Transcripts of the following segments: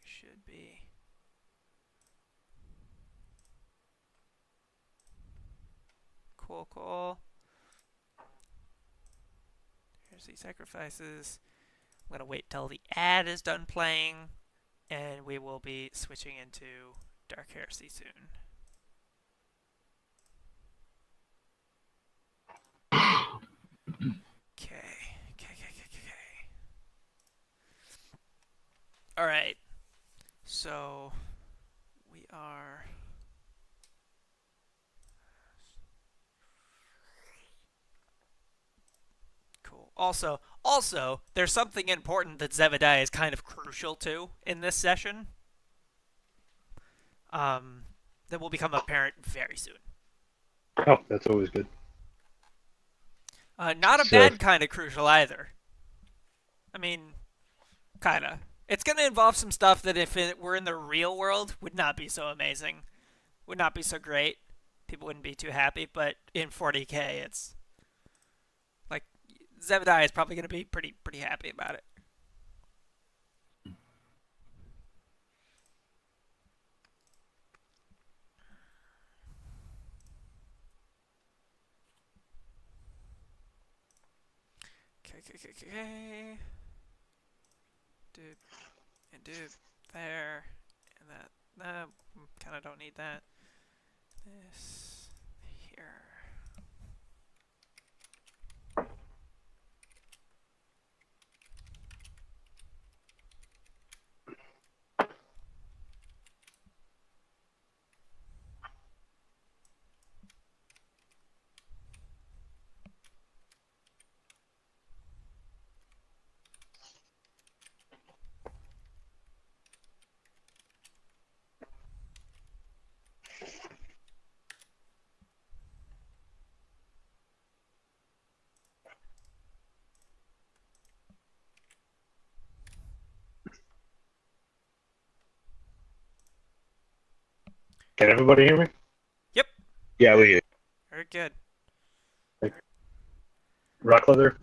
should be. Cool, cool. Heresy sacrifices. I'm gonna wait till the ad is done playing, and we will be switching into Dark Heresy soon. Okay. All right. So we are. Cool. Also, there's something important that Zebediah is kind of crucial to in this session. Um, that will become apparent very soon. Oh, that's always good. Not a So, bad kind of crucial either. I mean, kinda. It's gonna involve some stuff that if it were in the real world would not be so amazing, would not be so great. People wouldn't be too happy, but in 40k, it's like Zebediah is probably gonna be pretty happy about it. Okay. Dude, and dude, there, and that. Kind of don't need that. This here. can everybody hear me? Yep, Yeah, we very good. like rock leather.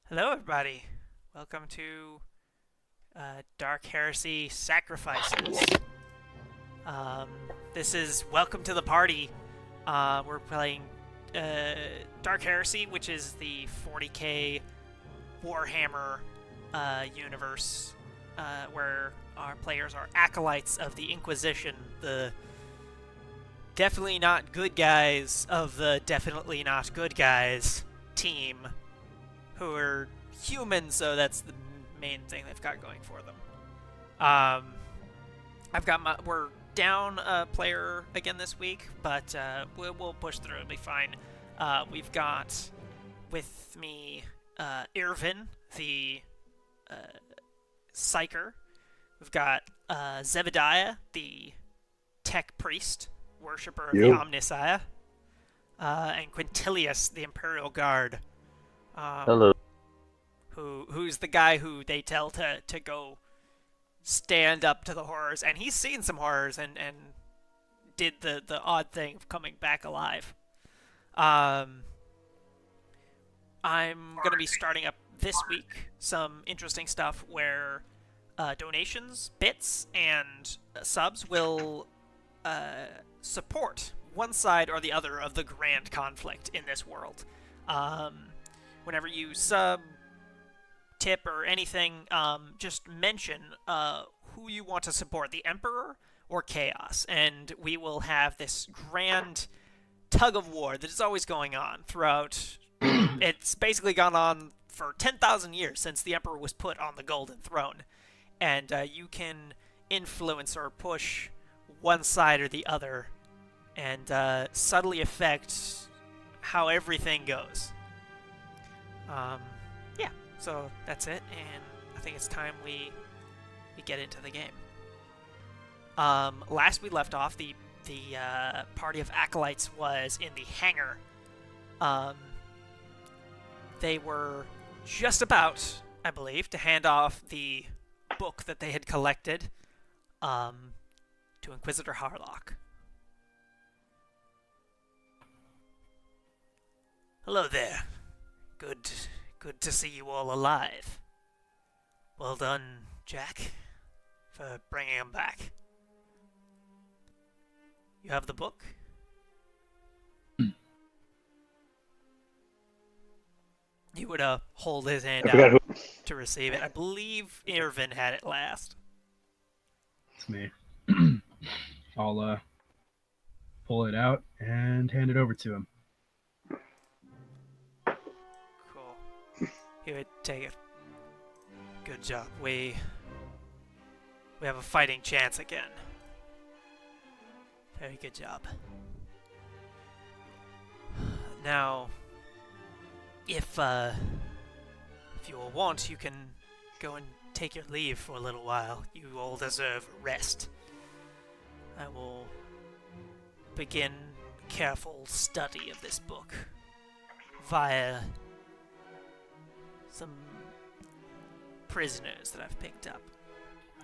Hello, everybody. Welcome to Dark Heresy Sacrifices. Um, this is Welcome to the Party. We're playing uh, Dark Heresy, which is the 40k Warhammer universe, where our players are acolytes of the Inquisition, the definitely not good guys of the definitely not good guys team, who are human, so that's the main thing they've got going for them. We're down a player again this week, but we'll push through. It'll be fine. We've got with me Irvin, the uh, psyker. We've got Zebediah, the tech priest, worshipper of the You. Omnissiah, and Quintilius, the Imperial Guard. Um, Hello. who's the guy who they tell to go stand up to the horrors, and he's seen some horrors and did the odd thing of coming back alive. Um, I'm gonna be starting up this week some interesting stuff where donations, bits, and subs will support one side or the other of the grand conflict in this world. Whenever you sub, tip, or anything, just mention who you want to support, the Emperor or Chaos, and we will have this grand tug of war that is always going on throughout. It's basically gone on for 10,000 years since the Emperor was put on the Golden Throne, and you can influence or push one side or the other and subtly affect how everything goes. Yeah, so that's it, and I think it's time we get into the game. Last we left off, the party of acolytes was in the hangar. They were just about, I believe, to hand off the book that they had collected to Inquisitor Harlock. Hello there. Good to see you all alive. Well done, Jack, for bringing him back. You have the book? He would hold his hand I forgot out who. to receive it. I believe Irvin had it last. It's me. I'll pull it out and hand it over to him. Cool. He would take it. Good job. We have a fighting chance again. Very good job. Now, if you all want, you can go and take your leave for a little while. You all deserve rest. I will begin careful study of this book via some prisoners that I've picked up,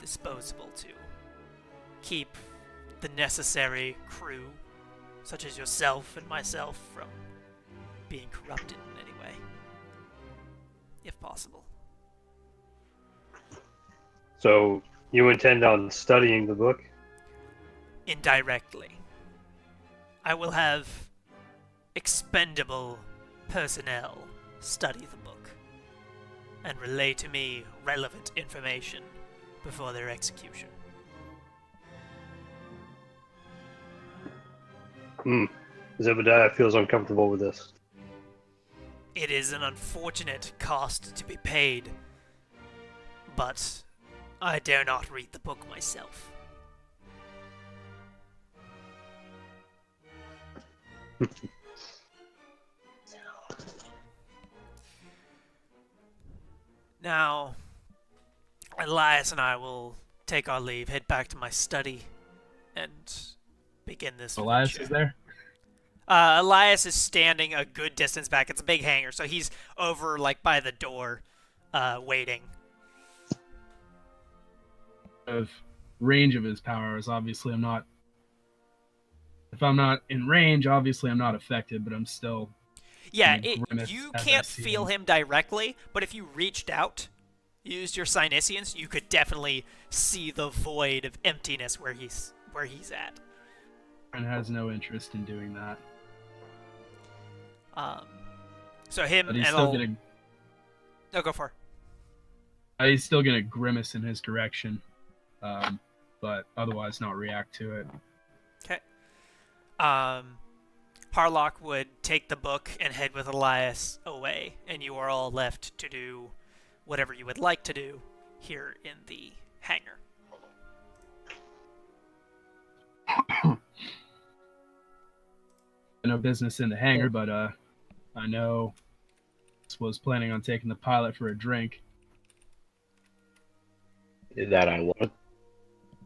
disposable to keep the necessary crew, such as yourself and myself, from being corrupted in any way, if possible. So you intend on studying the book? Indirectly. I will have expendable personnel study the book and relay to me relevant information before their execution. Zebediah feels uncomfortable with this. It is an unfortunate cost to be paid, but I dare not read the book myself. Now, Elias and I will take our leave, head back to my study, and begin this Elias adventure. is there? Elias is standing a good distance back. It's a big hangar, so he's over, like, by the door, waiting. Of range of his powers, obviously I'm not. If I'm not in range, obviously I'm not affected, but I'm still Yeah, gonna grimace you as I can't see feel him directly, but if you reached out, used your Synesians, you could definitely see the void of emptiness where he's at. And has no interest in doing that. So him But he's and still I'll... gonna No, go for it. he's still gonna grimace in his direction, but otherwise not react to it. Okay. Harlock would take the book and head with Elias away, and you are all left to do whatever you would like to do here in the hangar. No business in the hangar, but I know was planning on taking the pilot for a drink. That I want. All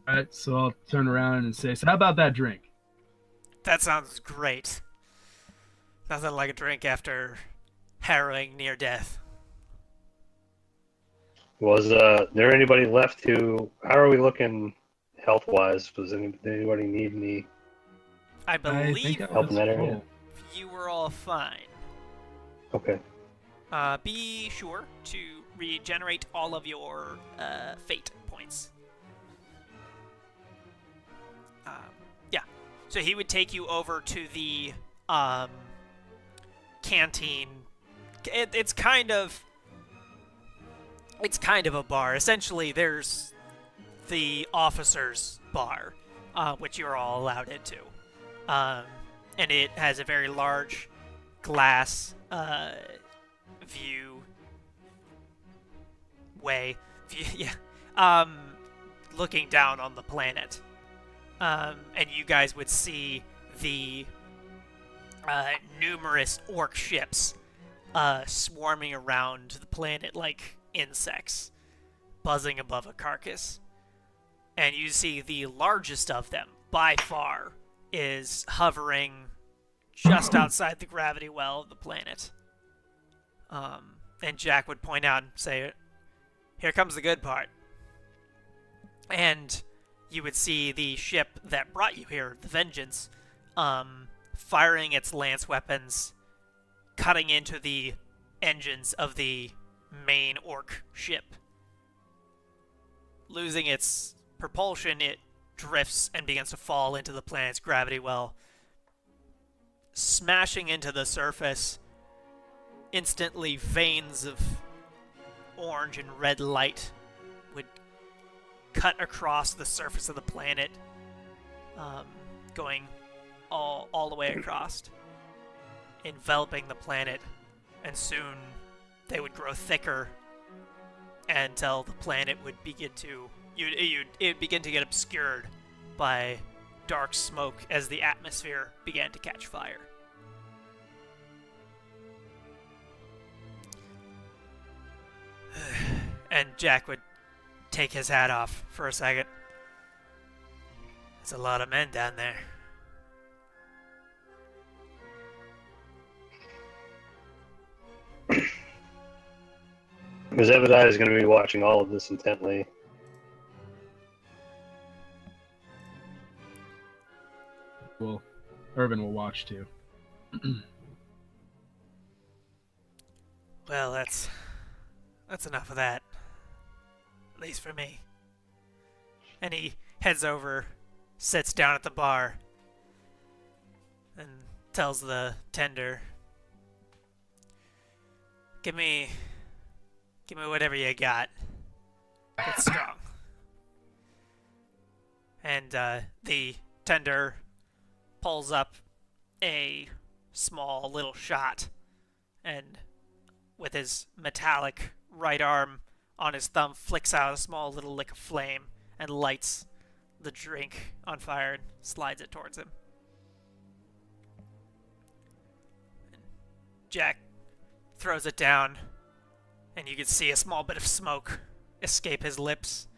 right, so I'll turn around and say, "So how about that drink?" That sounds great. Nothing like a drink after harrowing near death. Was there anybody left who? How are we looking health-wise? Does anybody need any I I think believe I help in was that area? full. you were all fine. Okay. Be sure to regenerate all of your fate points. Yeah. So he would take you over to the canteen. It's kind of a bar. Essentially, there's the officers' bar, which you're all allowed into, and it has a very large glass looking down on the planet, and you guys would see the numerous orc ships swarming around the planet like insects, buzzing above a carcass. And you see the largest of them, by far, is hovering just outside the gravity well of the planet. And Jack would point out and say, "Here comes the good part." And you would see the ship that brought you here, the Vengeance, firing its lance weapons, cutting into the engines of the main orc ship. Losing its propulsion, it drifts and begins to fall into the planet's gravity well, smashing into the surface. Instantly, veins of orange and red light would cut across the surface of the planet, going all the way across, enveloping the planet, and soon they would grow thicker until the planet would begin to get obscured by dark smoke as the atmosphere began to catch fire. And Jack would take his hat off for a second. There's a lot of men down there. Zebediah is going to be watching all of this intently. Well, Irvin will watch too. Well, that's enough of that. At least for me. And he heads over, sits down at the bar, and tells the tender, Give me whatever you got. It's strong." And the tender pulls up a small little shot, and with his metallic right arm on his thumb flicks out a small little lick of flame and lights the drink on fire and slides it towards him. And Jack throws it down, and you can see a small bit of smoke escape his lips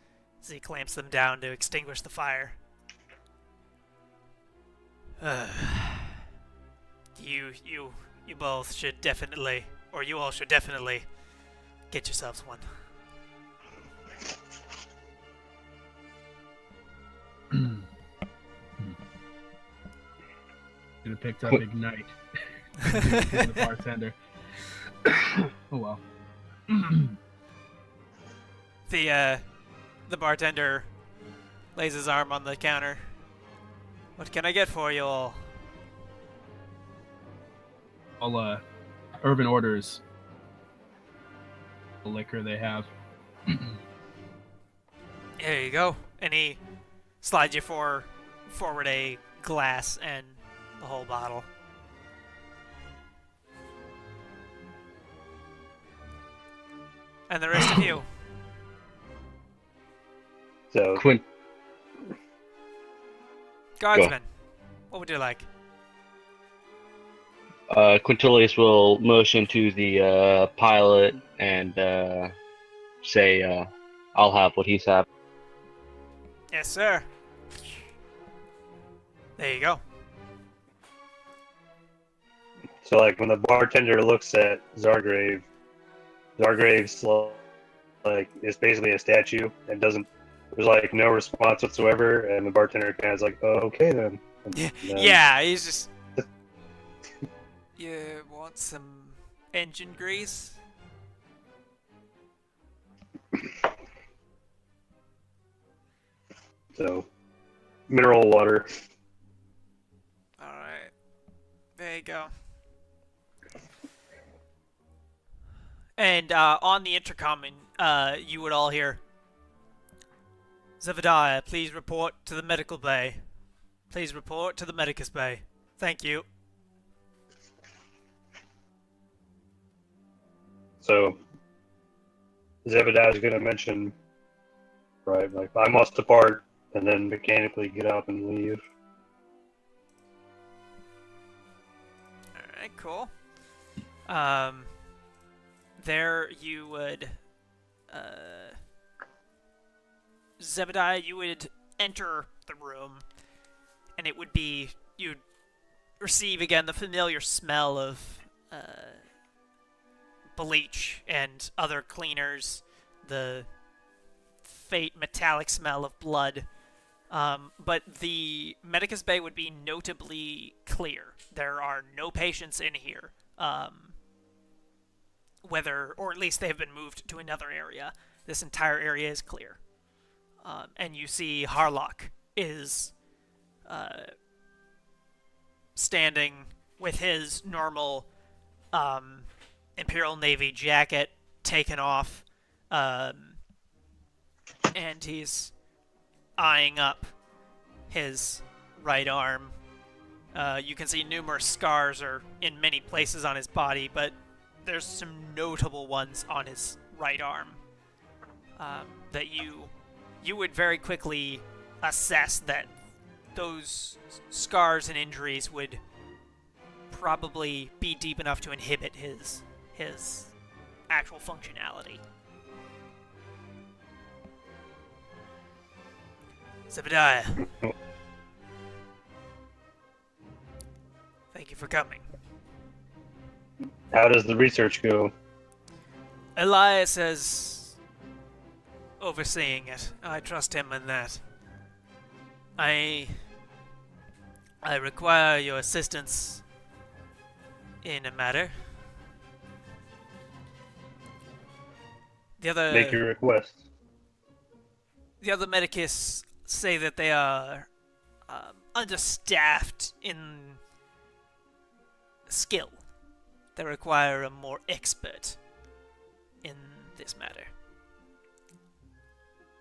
as he clamps them down to extinguish the fire. You both should definitely, or you all should definitely, get yourselves one. Should have picked up Ignite. Do it for the bartender. Oh well. The bartender lays his arm on the counter. What can I get for you all? I'll Urban orders the liquor they have. Here you go. And he slides you forward a glass and the whole bottle. And the rest of you. So Quint, Guardsmen, what would you like? Quintilius will motion to the pilot and say, I'll have what he's having. Yes, sir. There you go. So, like, when the bartender looks at Zargrave, Zargrave's like is basically a statue and doesn't. There's like no response whatsoever, and the bartender kind of is like, "Oh, okay then." And then Yeah, he's just. You want some engine grease? So, mineral water. Alright. There you go. And on the intercom, you would all hear, Zebediah, please report to the medical bay. Please report to the medicus bay. Thank you. So, Zebediah is going to mention, right? Like, I must depart, and then mechanically get up and leave. Alright, cool. There you would, Zebediah, you would enter the room, and it would be, you'd receive again the familiar smell of, bleach and other cleaners, the faint metallic smell of blood. But the medicus bay would be notably clear. There are no patients in here. Whether, or at least they have been moved to another area. This entire area is clear. And you see Harlock is standing with his normal Imperial Navy jacket taken off, and he's eyeing up his right arm. You can see numerous scars are in many places on his body, but there's some notable ones on his right arm that you would very quickly assess that those scars and injuries would probably be deep enough to inhibit his actual functionality. Zebediah, thank you for coming. How does the research go? Elias is overseeing it. I trust him in that. I require your assistance in a matter. Make your request. The other medicus say that they are understaffed in skill. They require a more expert in this matter.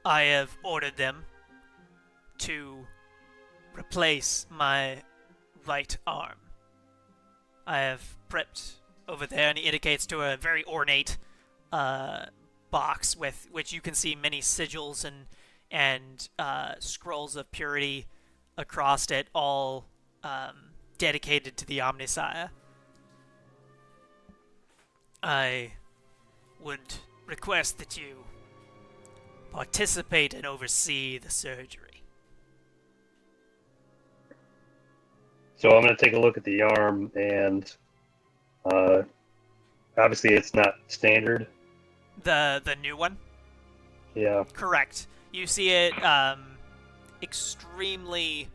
I have ordered them to replace my right arm. I have prepped over there, and he indicates to a very ornate box with which you can see many sigils and scrolls of purity across it, all dedicated to the Omnisire. I would request that you participate and oversee the surgery. So I'm going to take a look at the arm, and obviously it's not standard. The new one? Yeah. Correct. You see it extremely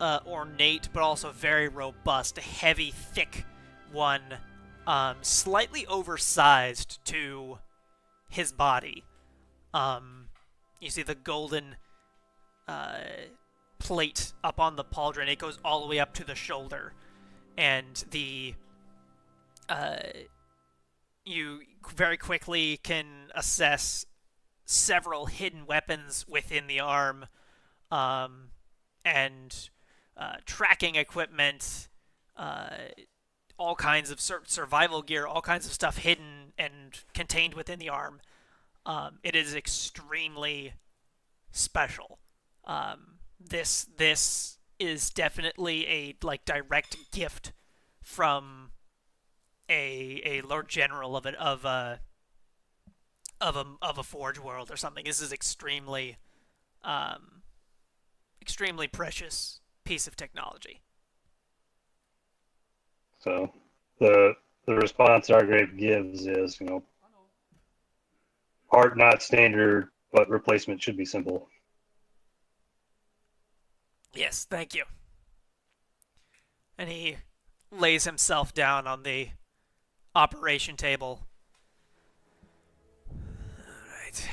ornate, but also very robust. Heavy, thick one slightly oversized to his body. You see the golden plate up on the pauldron. It goes all the way up to the shoulder, and you very quickly can assess several hidden weapons within the arm, and tracking equipment, all kinds of survival gear, all kinds of stuff hidden and contained within the arm. It is extremely special. This is definitely a direct gift from a Lord General of a Forge world or something. This is extremely extremely precious piece of technology. So the response Argrave gives is, art not standard, but replacement should be simple. Yes, thank you. And he lays himself down on the operation table. Alright.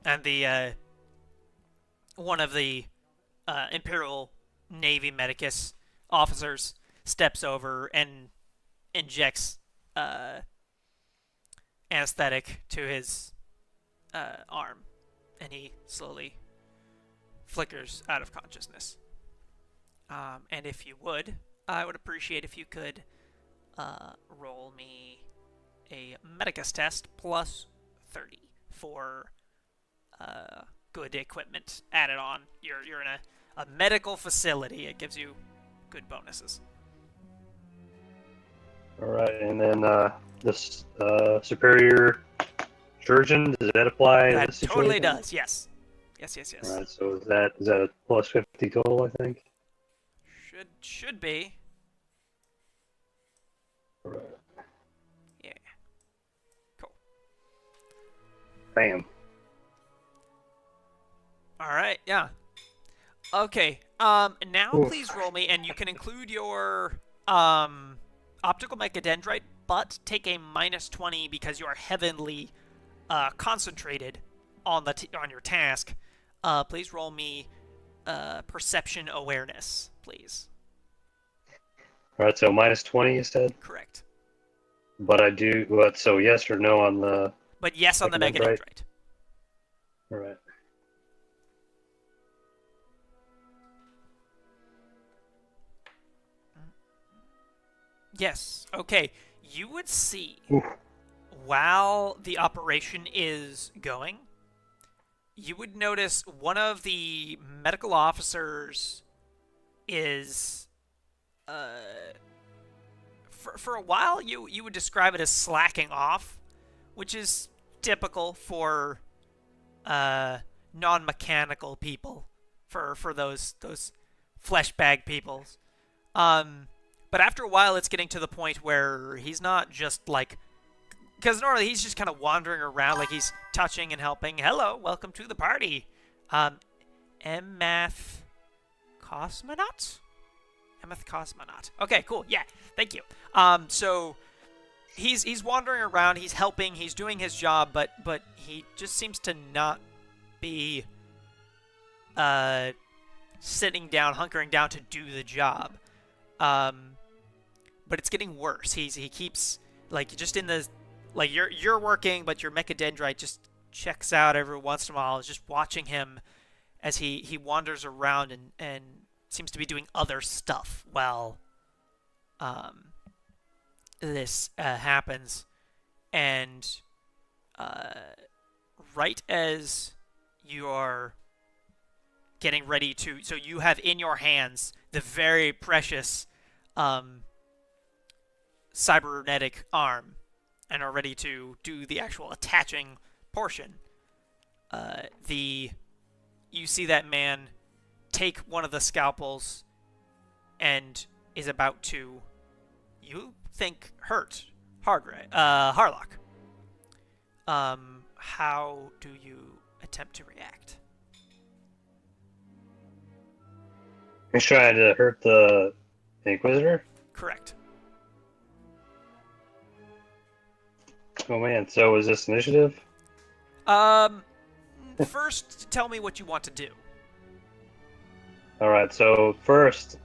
And the one of the Imperial Navy Medicus officers steps over and injects anesthetic to his arm, and he slowly flickers out of consciousness. And if you would, I would appreciate if you could roll me a Medicus test plus 30 for good equipment added on. You're in a medical facility. It gives you good bonuses. All right, and then this superior surgeon, does that apply in That this situation? totally does. Yes. Yes. All right, so is that a plus 50 total, I think? Should be. All right. Yeah. Cool. Bam. All right. Yeah. Okay. Now Oof. please roll me, and you can include your optical mechadendrite, but take a minus 20 because you are heavily concentrated on on your task. Please roll me perception awareness, please. All right, so minus 20 you said? Correct. But I do, what, so yes or no on the... But yes on the Mechadendrite? mechadendrite. All right. Yes. Okay. You would see, Oof. while the operation is going, you would notice one of the medical officers is, for a while, you would describe it as slacking off, which is typical for non-mechanical people, for those flesh bag peoples. But after a while, it's getting to the point where he's not just because normally he's just kind of wandering around, like he's touching and helping. Hello, welcome to the party. Emeth Cosmonaut? Emeth Cosmonaut. Okay, cool. Yeah, thank you. So he's wandering around, he's helping, he's doing his job, but he just seems to not be sitting down, hunkering down to do the job. But it's getting worse. He keeps just in the you're working, but your mechadendrite just checks out every once in a while. Is just watching him as he wanders around and seems to be doing other stuff while this happens. And right as you are getting ready to, so you have in your hands the very precious cybernetic arm and are ready to do the actual attaching portion. You see that man take one of the scalpels and is about to, you think, hurt Harlock. How do you attempt to react? He's trying to hurt the Inquisitor? Correct. Oh man, so is this initiative? Um, first, tell me what you want to do. All right, so first,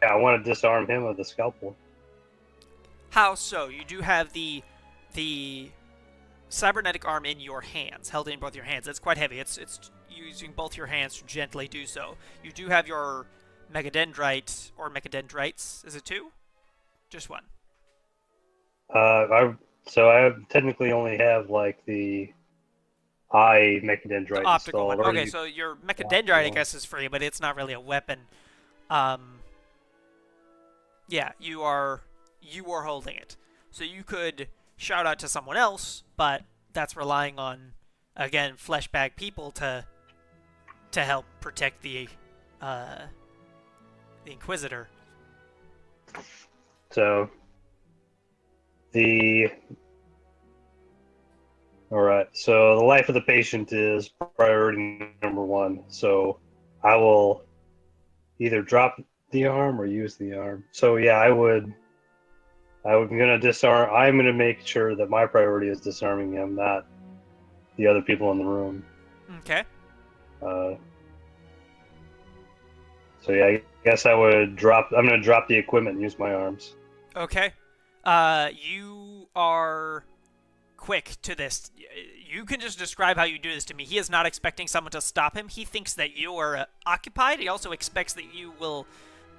yeah, I want to disarm him of the scalpel. How so? You do have the cybernetic arm in your hands, held in both your hands. It's quite heavy. It's using both your hands to gently do so. You do have your megadendrite or mechadendrites. Is it two? Just one. I technically only have like the eye The mechadendrite optical one. installed. Or Okay, the so your mechadendrite, optical I one. guess, is free, but it's not really a weapon. Um, yeah, you are holding it. So you could shout out to someone else, but that's relying on, again, flesh bag people to help protect the Inquisitor. So the all right. So the life of the patient is priority number one. So I will either drop the arm or use the arm. So yeah, I would. I'm gonna disarm. I'm gonna make sure that my priority is disarming him, not the other people in the room. Okay. Uh, so yeah, I guess I would drop. I'm gonna drop the equipment and use my arms. Okay. You are quick to this. You can just describe how you do this to me. He is not expecting someone to stop him. He thinks that you are occupied. He also expects that you will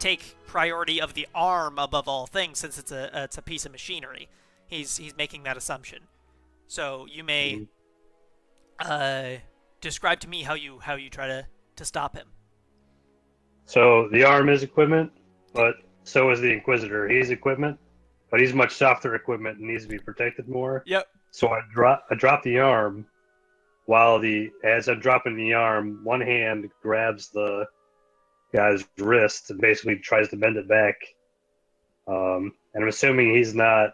take priority of the arm above all things, since it's a piece of machinery. He's making that assumption. So you may describe to me how you try to stop him. So the arm is equipment, but so is the Inquisitor. He's equipment, but he's much softer equipment and needs to be protected more. Yep. So I drop the arm, as I'm dropping the arm, one hand grabs the guy's wrist and basically tries to bend it back. And I'm assuming he's not.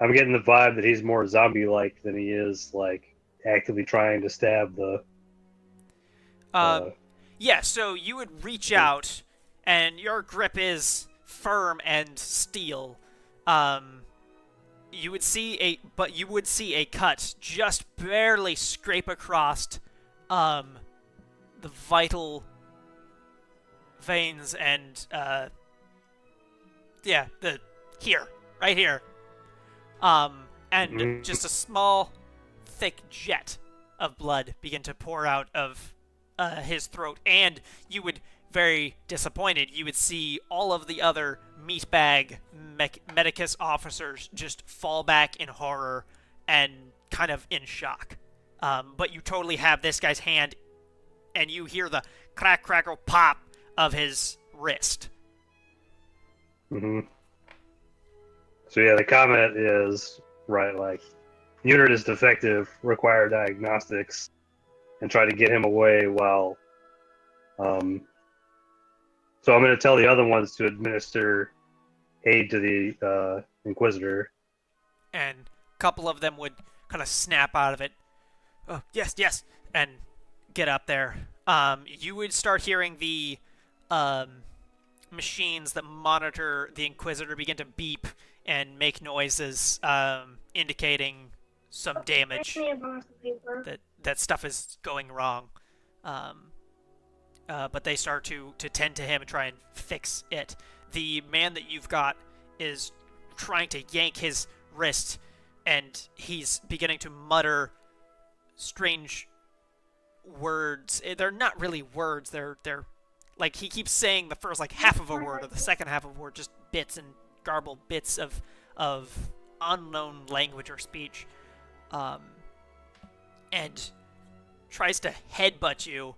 I'm getting the vibe that he's more zombie-like than he is like actively trying to stab the. Yeah, so you would reach out, and your grip is firm and steel. You would see a cut just barely scrape across the vital veins and right here. And just a small, thick jet of blood begin to pour out of his throat, and you would, very disappointed, you would see all of the other meatbag medicus officers just fall back in horror and kind of in shock. But you totally have this guy's hand, and you hear the crack, crackle, pop of his wrist. Mm-hmm. So yeah, the comment is right. Like, unit is defective. Require diagnostics, and try to get him away while. So I'm going to tell the other ones to administer aid to the Inquisitor. And a couple of them would kind of snap out of it. Oh, yes, yes, and get up there. You would start hearing the machines that monitor the Inquisitor begin to beep and make noises, indicating some damage, that stuff is going wrong. But they start to tend to him and try and fix it. The man that you've got is trying to yank his wrist, and he's beginning to mutter strange words. They're not really words. They're like, he keeps saying the first half of a word or the second half of a word, just bits and garbled bits of unknown language or speech, and tries to headbutt you.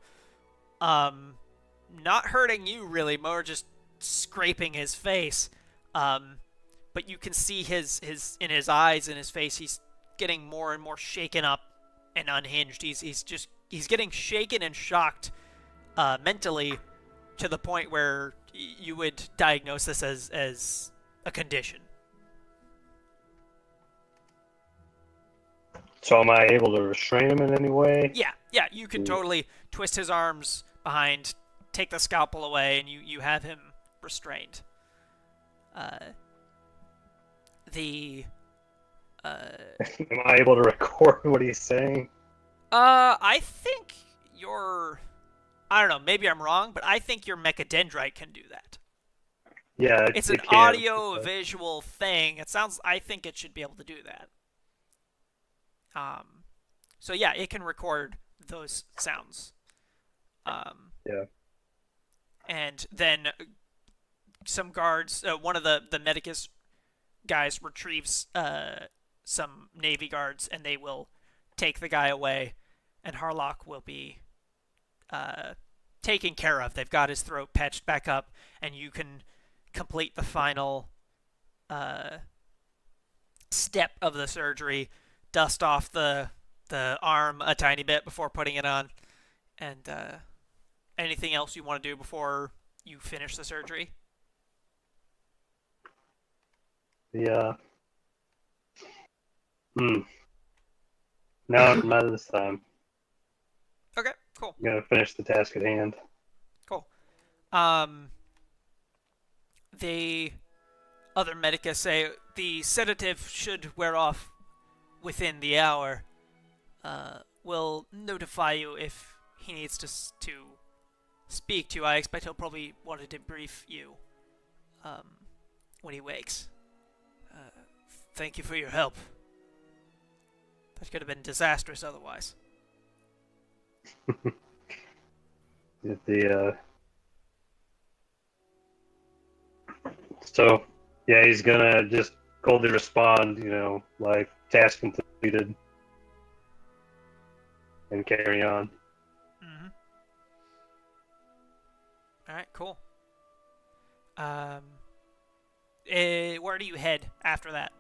Not hurting you really, more just scraping his face. But you can see his in his eyes and his face, he's getting more and more shaken up and unhinged. He's getting shaken and shocked mentally, to the point where you would diagnose this as a condition. So am I able to restrain him in any way? Yeah, you can totally twist his arms behind, take the scalpel away, and you have him restrained. the Am I able to record what he's saying? I think your I don't know, maybe I'm wrong, but I think your mechadendrite can do that. Yeah, It's an it can. audio visual thing. I think it should be able to do that. So yeah, it can record those sounds. Yeah. And then some guards, one of the medicus guys retrieves some Navy guards, and they will take the guy away, and Harlock will be taken care of. They've got his throat patched back up, and you can complete the final step of the surgery, dust off the arm a tiny bit before putting it on, and anything else you want to do before you finish the surgery? Yeah. No, not this time. Okay, cool. I'm gonna finish the task at hand. Cool. The other medicus say the sedative should wear off within the hour. We'll notify you if he needs to speak to you. I expect he'll probably want to debrief you when he wakes. Thank you for your help. That could have been disastrous otherwise. So yeah, he's gonna just coldly respond, like task completed, and carry on. Mm-hmm. All right, cool. Where do you head after that?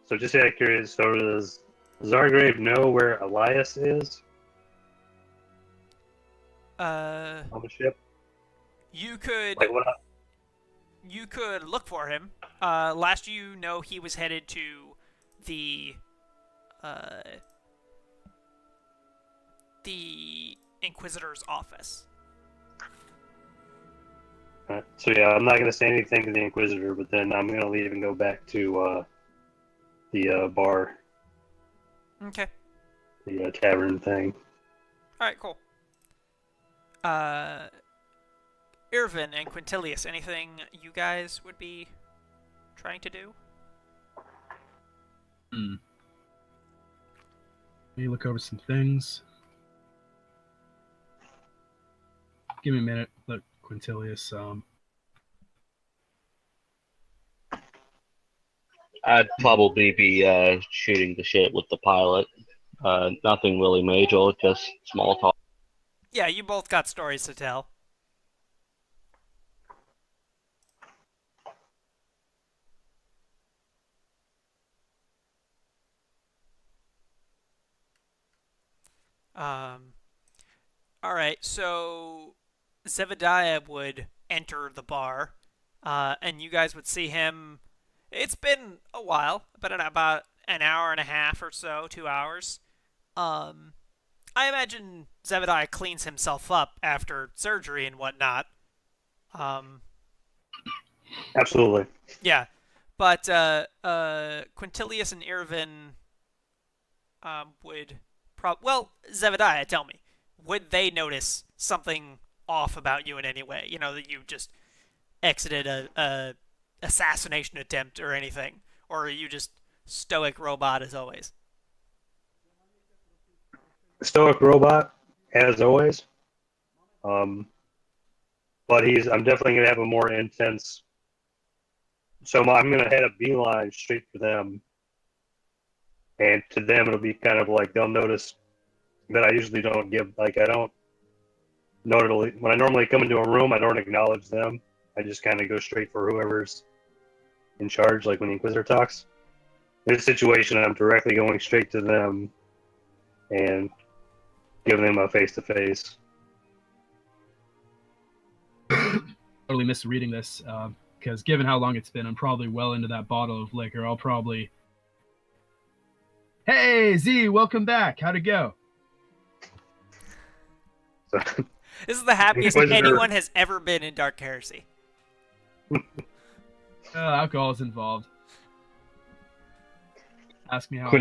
So just out of curious, so does Zargrave know where Elias is on the ship? You could Like what? you could look for him. Last you know, he was headed to the Inquisitor's office. So yeah, I'm not gonna say anything to the Inquisitor, but then I'm gonna leave and go back to the bar, Okay. the tavern thing. All right. Cool. Irvin and Quintilius, anything you guys would be trying to do? Let me look over some things. Give me a minute. Let Quintilius. I'd probably be shooting the shit with the pilot. Nothing really major, just small talk. Yeah, you both got stories to tell. All right, so Zebediah would enter the bar, and you guys would see him. It's been a while, about an hour and a half or so, 2 hours. I imagine Zebediah cleans himself up after surgery and whatnot. Absolutely. Yeah, but Quintilius and Irvin would Zebediah, tell me, would they notice something off about you in any way? You know, that you just exited a assassination attempt or anything, or are you just stoic robot as always? Stoic robot, as always. But I'm definitely gonna have a more intense. So I'm gonna head a beeline straight for them, and to them it'll be kind of like they'll notice that I usually don't give, like I don't normally, when I normally come into a room, I don't acknowledge them. I just kind of go straight for whoever's in charge, like when the Inquisitor talks. In this situation, I'm directly going straight to them and giving them a face-to-face. Totally misreading this, because given how long it's been, I'm probably well into that bottle of liquor. I'll probably... Hey, Z, welcome back. How'd it go? So, This is the happiest Inquisitor. anyone has ever been in Dark Heresy. Alcohol is involved. Ask me how I know.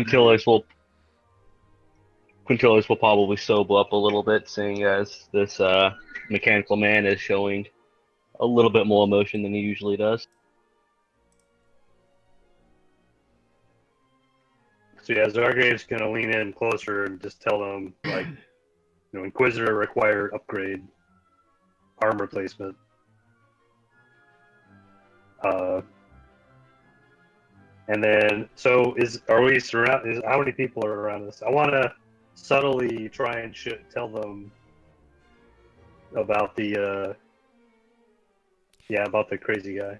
Quintillis will probably sober up a little bit, seeing as this mechanical man is showing a little bit more emotion than he usually does. So yeah, Zargrave's gonna lean in closer and just tell them, like, Inquisitor required upgrade, arm replacement. And then, so are we surrounded? How many people are around us? I want to subtly try and tell them about the about the crazy guy.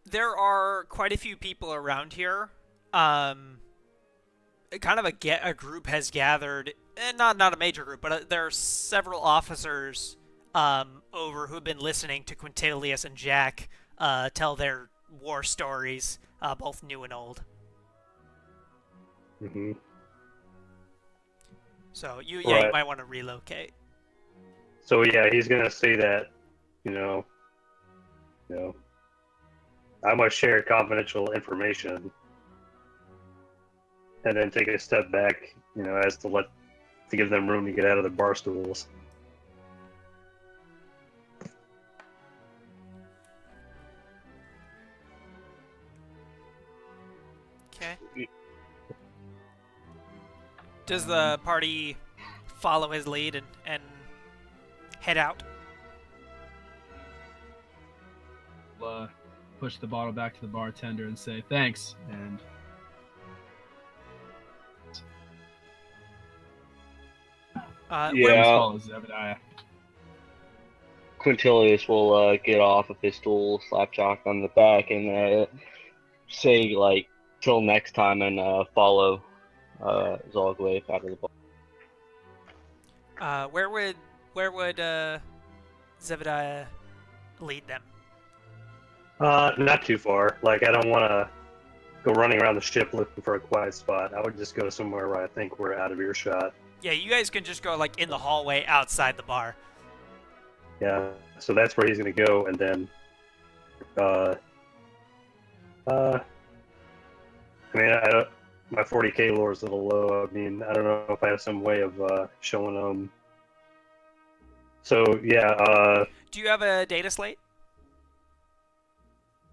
There are quite a few people around here. Kind of a group has gathered, and not a major group, but there are several officers over who've been listening to Quintilius and Jack tell their war stories, both new and old. Mm-hmm. So you Right. might want to relocate. So yeah, he's gonna say that, I must share confidential information, and then take a step back, as to give them room to get out of the bar stools. Okay. Does the party follow his lead and head out? Push the bottle back to the bartender and say thanks, and Yeah. follows Zebediah. Quintilius will get off of his stool, slap Jock on the back, and say, like, till next time, and follow Zargrave out of the bar. Where would Zebediah lead them? Not too far. Like, I don't want to go running around the ship looking for a quiet spot. I would just go somewhere where I think we're out of earshot. Yeah, you guys can just go like in the hallway outside the bar. Yeah, so that's where he's gonna go, and then, I mean, my 40k lore is a little low. I mean, I don't know if I have some way of showing them. So yeah, Do you have a data slate?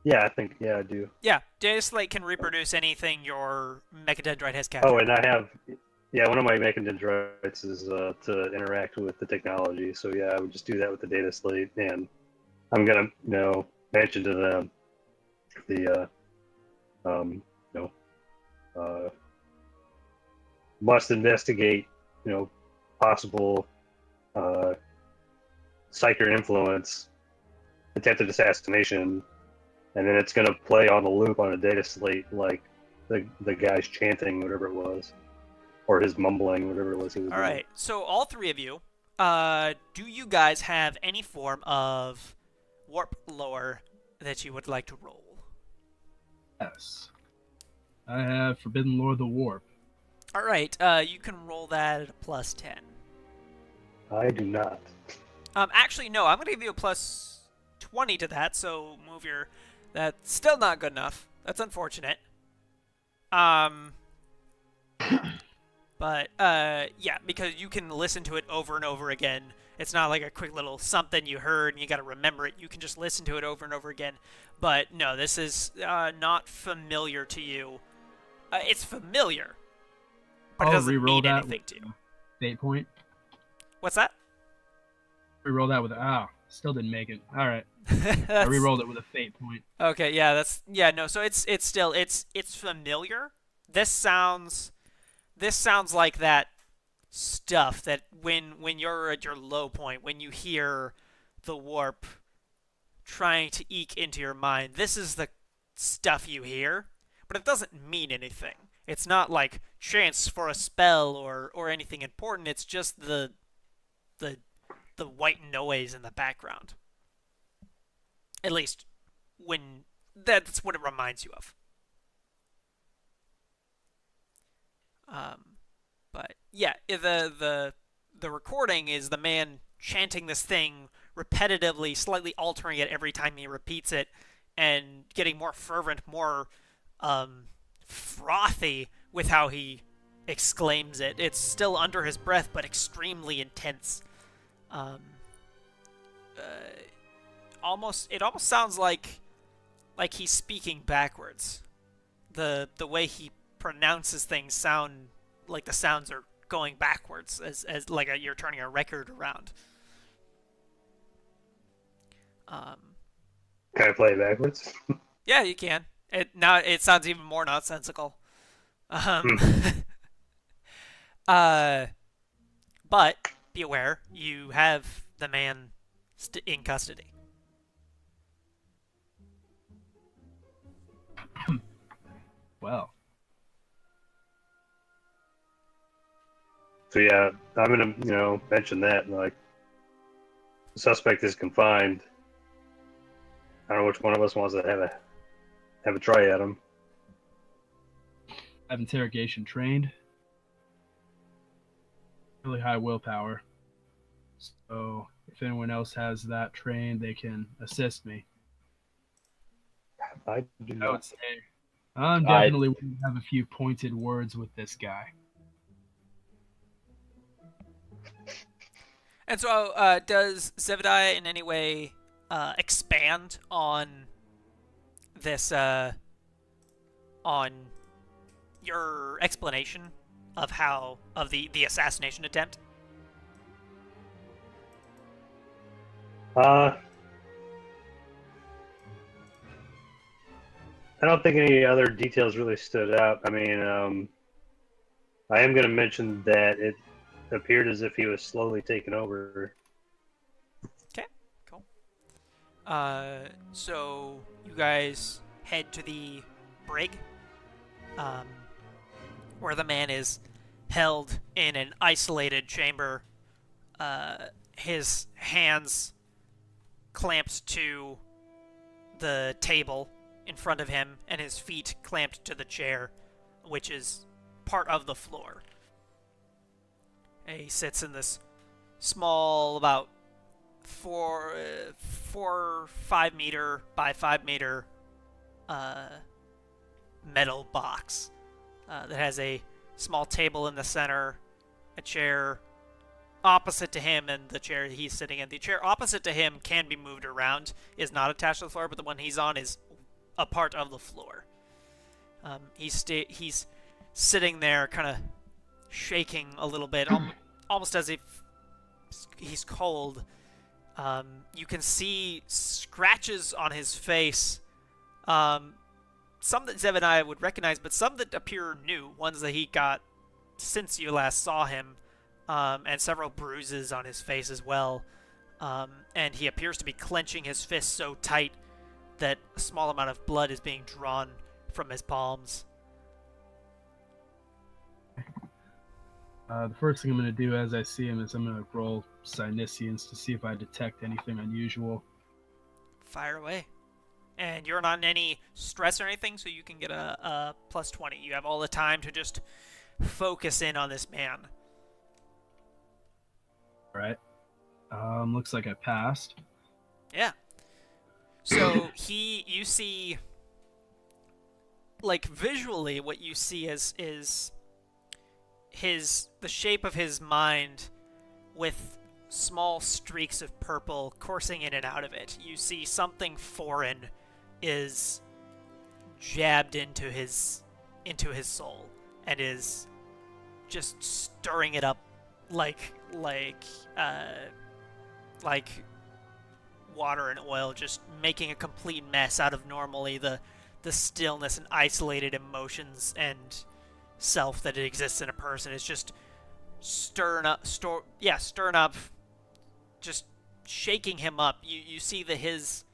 yeah, I do. Yeah, data slate can reproduce anything your mechadendrite has captured. Oh, and I have, one of my mechadendrites is to interact with the technology. So yeah, I would just do that with the data slate, and I'm gonna, mention to them the, must investigate, possible psychic influence, attempted assassination, and then it's going to play on the loop on a data slate, like the guy's chanting, whatever it was, or his mumbling, whatever it was he was All doing. right, so all three of you, do you guys have any form of warp lore that you would like to roll? Yes. I have Forbidden Lore of the Warp. All right, you can roll that at a plus 10. I do not. Actually, no, I'm going to give you a plus 20 to that, so move your... That's still not good enough. That's unfortunate. But, yeah, because you can listen to it over and over again. It's not like a quick little something you heard and you got to remember it. You can just listen to it over and over again. But, no, this is not familiar to you. It's familiar, but it doesn't mean anything to you. Fate point. What's that? Reroll that with still didn't make it. All right. I rerolled it with a fate point. Okay, yeah, no. So it's still familiar. This sounds like that stuff that when you're at your low point, when you hear the warp trying to eke into your mind, this is the stuff you hear, but it doesn't mean anything. It's not like chance for a spell or anything important. It's just the white noise in the background. At least when that's what it reminds you of. But yeah, the recording is the man chanting this thing repetitively, slightly altering it every time he repeats it, and getting more fervent, more frothy with how he exclaims it. It's still under his breath, but extremely intense. Um, it almost sounds like he's speaking backwards. The way he pronounces things sound like the sounds are going backwards, as like you're turning a record around. Um, Can I play it backwards? yeah, you can. It sounds even more nonsensical. Um, Hmm. uh, but be aware, you have the man in custody. Well, So yeah, I'm gonna mention that like the suspect is confined. I don't know which one of us wants to have a try at him. I have interrogation trained. Really high willpower. So if anyone else has that trained, they can assist me. I do I would not. say I'm I definitely willing to have a few pointed words with this guy. And so, does Zebediah in any way expand on this, on your explanation of the assassination attempt? Uh, I don't think any other details really stood out. I mean, I am gonna mention that it appeared as if he was slowly taken over. Okay, cool. So you guys head to the brig, um, where the man is held in an isolated chamber. His hands clamped to the table in front of him, and his feet clamped to the chair, which is part of the floor. And he sits in this small, about 5 meter by 5 meter metal box that has a small table in the center, a chair opposite to him, and the chair he's sitting in. The chair opposite to him can be moved around, is not attached to the floor, but the one he's on is a part of the floor. He's sitting there, kind of shaking a little bit, almost as if he's cold. You can see scratches on his face. Some that Zev and I would recognize, but some that appear new, ones that he got since you last saw him, and several bruises on his face as well. And he appears to be clenching his fists so tight that a small amount of blood is being drawn from his palms. The first thing I'm going to do as I see him is I'm going to roll Psyniscience to see if I detect anything unusual. Fire away. And you're not in any stress or anything, so you can get a plus 20. You have all the time to just focus in on this man. All right. Looks like I passed. Yeah. So you see, like visually, what you see is the shape of his mind with small streaks of purple coursing in and out of it. You see something foreign is jabbed into his soul and is just stirring it up like water and oil, just making a complete mess out of normally the stillness and isolated emotions and self that exists in a person. Is just stirring up, just shaking him up. You see that his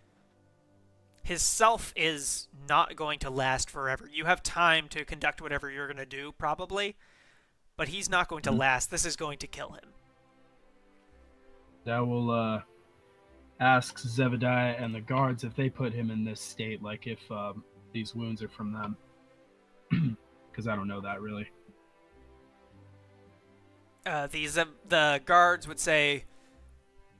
self is not going to last forever. You have time to conduct whatever you're going to do, probably, but he's not going to last. This is going to kill him. I will ask Zebediah and the guards if they put him in this state, like if these wounds are from them. Because I don't know that really. The guards would say,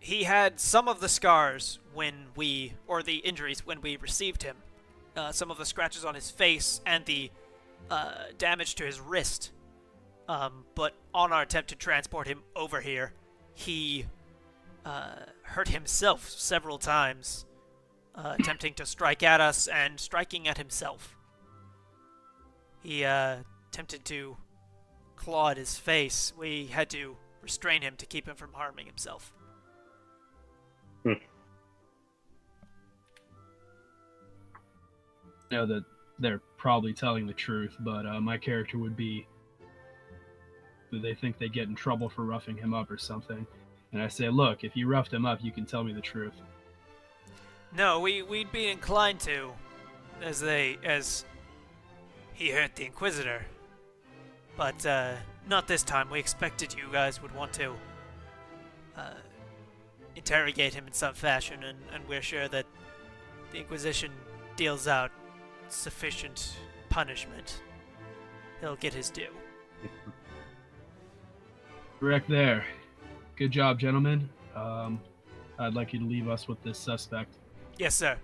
He had some of the scars or the injuries when we received him. Some of the scratches on his face and the damage to his wrist. But on our attempt to transport him over here, he hurt himself several times, attempting to strike at us and striking at himself. He attempted to claw at his face. We had to restrain him to keep him from harming himself. Hmm. I know that they're probably telling the truth, but my character would be that they think they get in trouble for roughing him up or something. And I say, look, if you roughed him up, you can tell me the truth. No, we'd be inclined to, as he hurt the Inquisitor. But not this time. We expected you guys would want to interrogate him in some fashion, and we're sure that the Inquisition deals out sufficient punishment. He'll get his due. Correct there. Good job, gentlemen. I'd like you to leave us with this suspect. Yes, sir.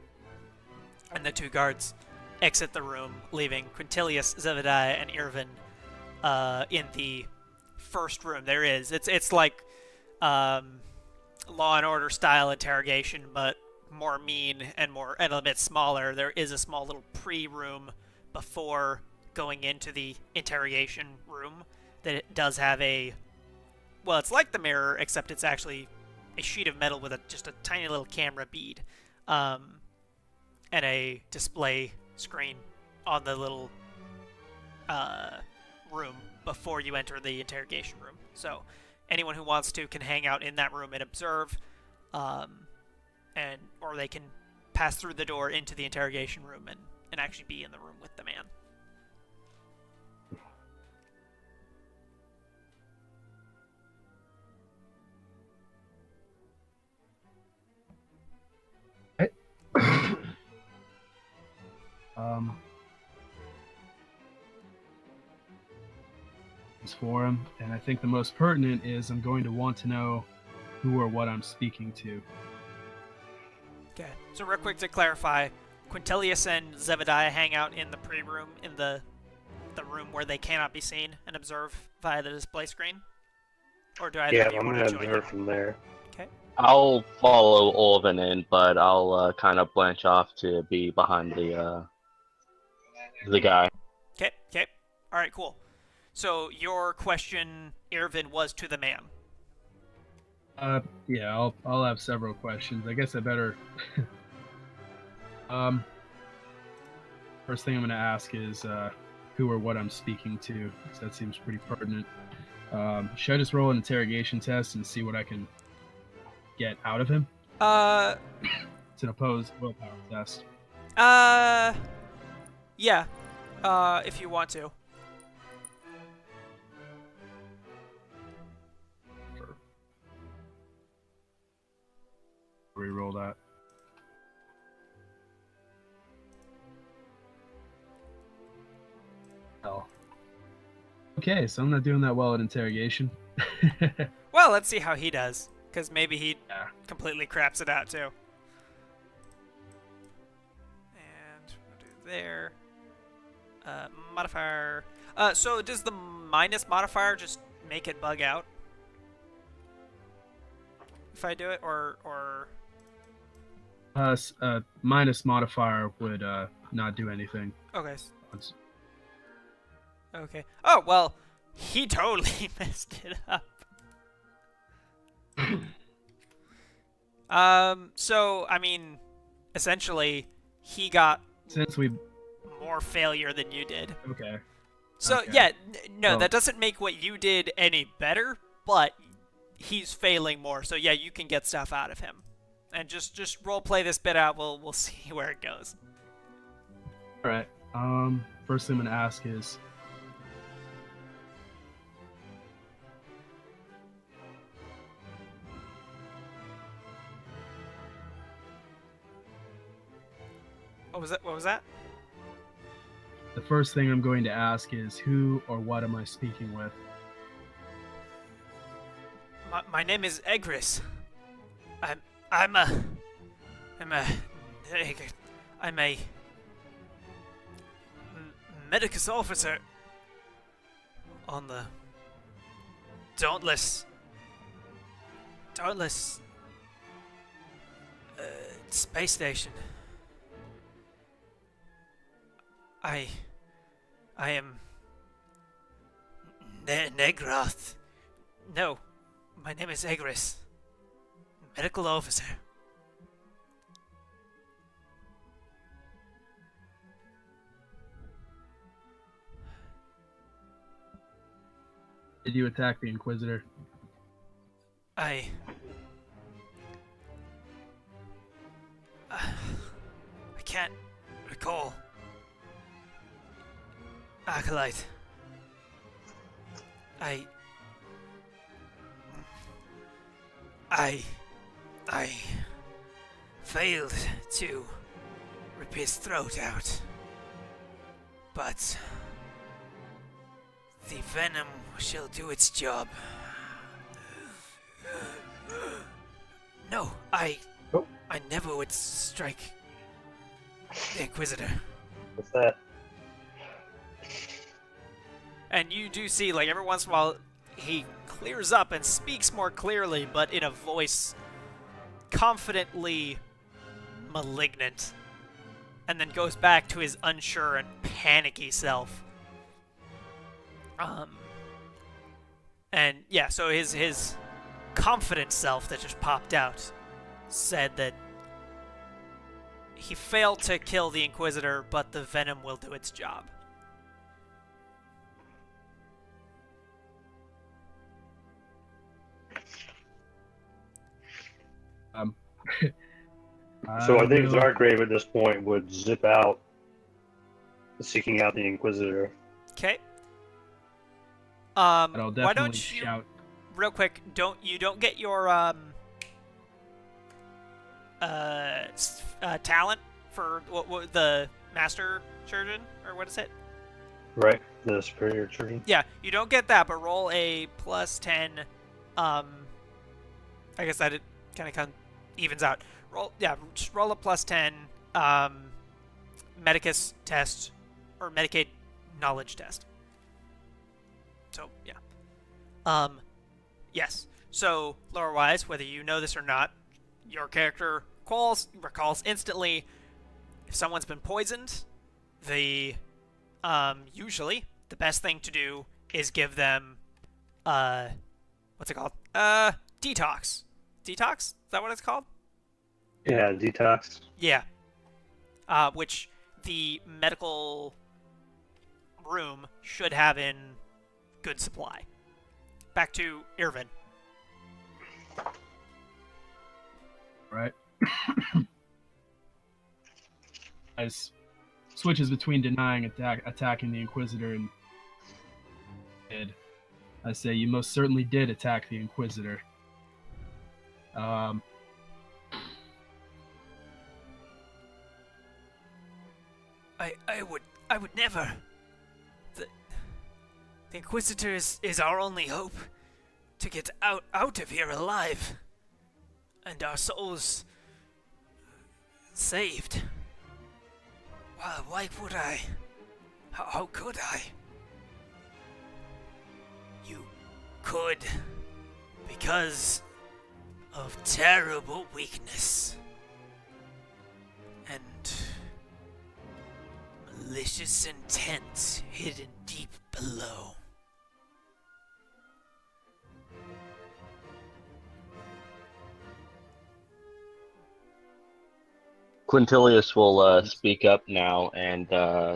And the two guards exit the room, leaving Quintilius, Zebediah, and Irvin in the first room. There is. It's like Law and Order style interrogation, but more mean and a bit smaller. There is a small little pre-room before going into the interrogation room that it does have well, it's like the mirror, except it's actually a sheet of metal with just a tiny little camera bead, and a display screen on the little room before you enter the interrogation room. So anyone who wants to can hang out in that room and observe, or they can pass through the door into the interrogation room and actually be in the room with the man. It's for him, and I think the most pertinent is I'm going to want to know who or what I'm speaking to. Okay. So real quick to clarify, Quintilius and Zebediah hang out in the pre-room, in the room where they cannot be seen and observe via the display screen? Or do either of you I'm want gonna to join observe them? from there. Okay. I'll follow Olven in, but I'll kind of branch off to be behind the guy. Okay. All right, cool. So your question, Irvin, was to the man. Yeah, I'll have several questions. I guess I better. First thing I'm going to ask is who or what I'm speaking to, because that seems pretty pertinent. Should I just roll an interrogation test and see what I can get out of him? It's an opposed willpower test. Yeah. If you want to. Reroll that. Hell. Okay, so I'm not doing that well at interrogation. Well, let's see how he does, because maybe he Yeah. completely craps it out too. And we'll do there. Modifier. So does the minus modifier just make it bug out? If I do it, or Minus modifier would not do anything. okay. Okay. Oh well, he totally messed it up. So I mean, essentially, he got Since we more failure than you did. okay. So Okay. yeah, no, Well- that doesn't make what you did any better, but he's failing more. So yeah, you can get stuff out of him, and just role play this bit out. We'll see where it goes. All right. First thing I'm gonna ask is, What was that? the first thing I'm going to ask is who or what am I speaking with? My name is Egris. I'm I'm a I'm a I'm a medicus officer on the Dauntless space station. I am Negroth. No, my name is Egris, medical officer. Did you attack the Inquisitor? I can't recall. Acolyte. I failed to rip his throat out, but the venom shall do its job. No, Oh, I never would strike the Inquisitor. what's that? And you do see, like, every once in a while, he clears up and speaks more clearly, but in a voice confidently malignant. And then goes back to his unsure and panicky self. And yeah, so his confident self that just popped out said that he failed to kill the Inquisitor, but the venom will do its job. So I think Zargrave at this point would zip out, seeking out the Inquisitor. Okay. But I'll definitely Why don't you, shout. real quick, don't get your talent for what the Master Surgeon, or what is it? Right, the Superior Surgeon. Yeah, you don't get that, but roll a plus 10. I guess that it kind of evens out. Just roll a plus 10 Medicus test or Medicaid knowledge test. So yeah. Yes. So lore-wise, whether you know this or not, your character recalls instantly if someone's been poisoned. Usually the best thing to do is give them what's it called? Detox. Detox? Is that what it's called? Yeah, detox. Yeah. Which the medical room should have in good supply. Back to Irvin. Right. As switches between denying attacking the Inquisitor and did. I say you most certainly did attack the Inquisitor. I would never. The Inquisitor is our only hope to get out of here alive. And our souls saved. Why would I? How could I? You could, because of terrible weakness and malicious intent hidden deep below. Quintilius will speak up now and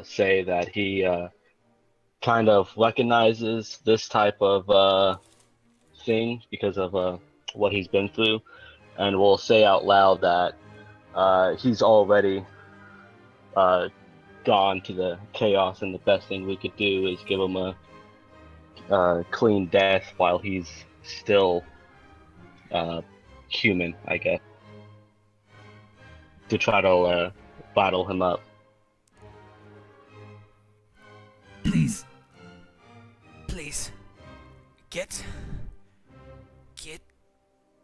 say that he kind of recognizes this type of thing because of what he's been through, and will say out loud that he's already gone to the chaos, and the best thing we could do is give him a clean death while he's still human, I guess, to try to bottle him up. Please, get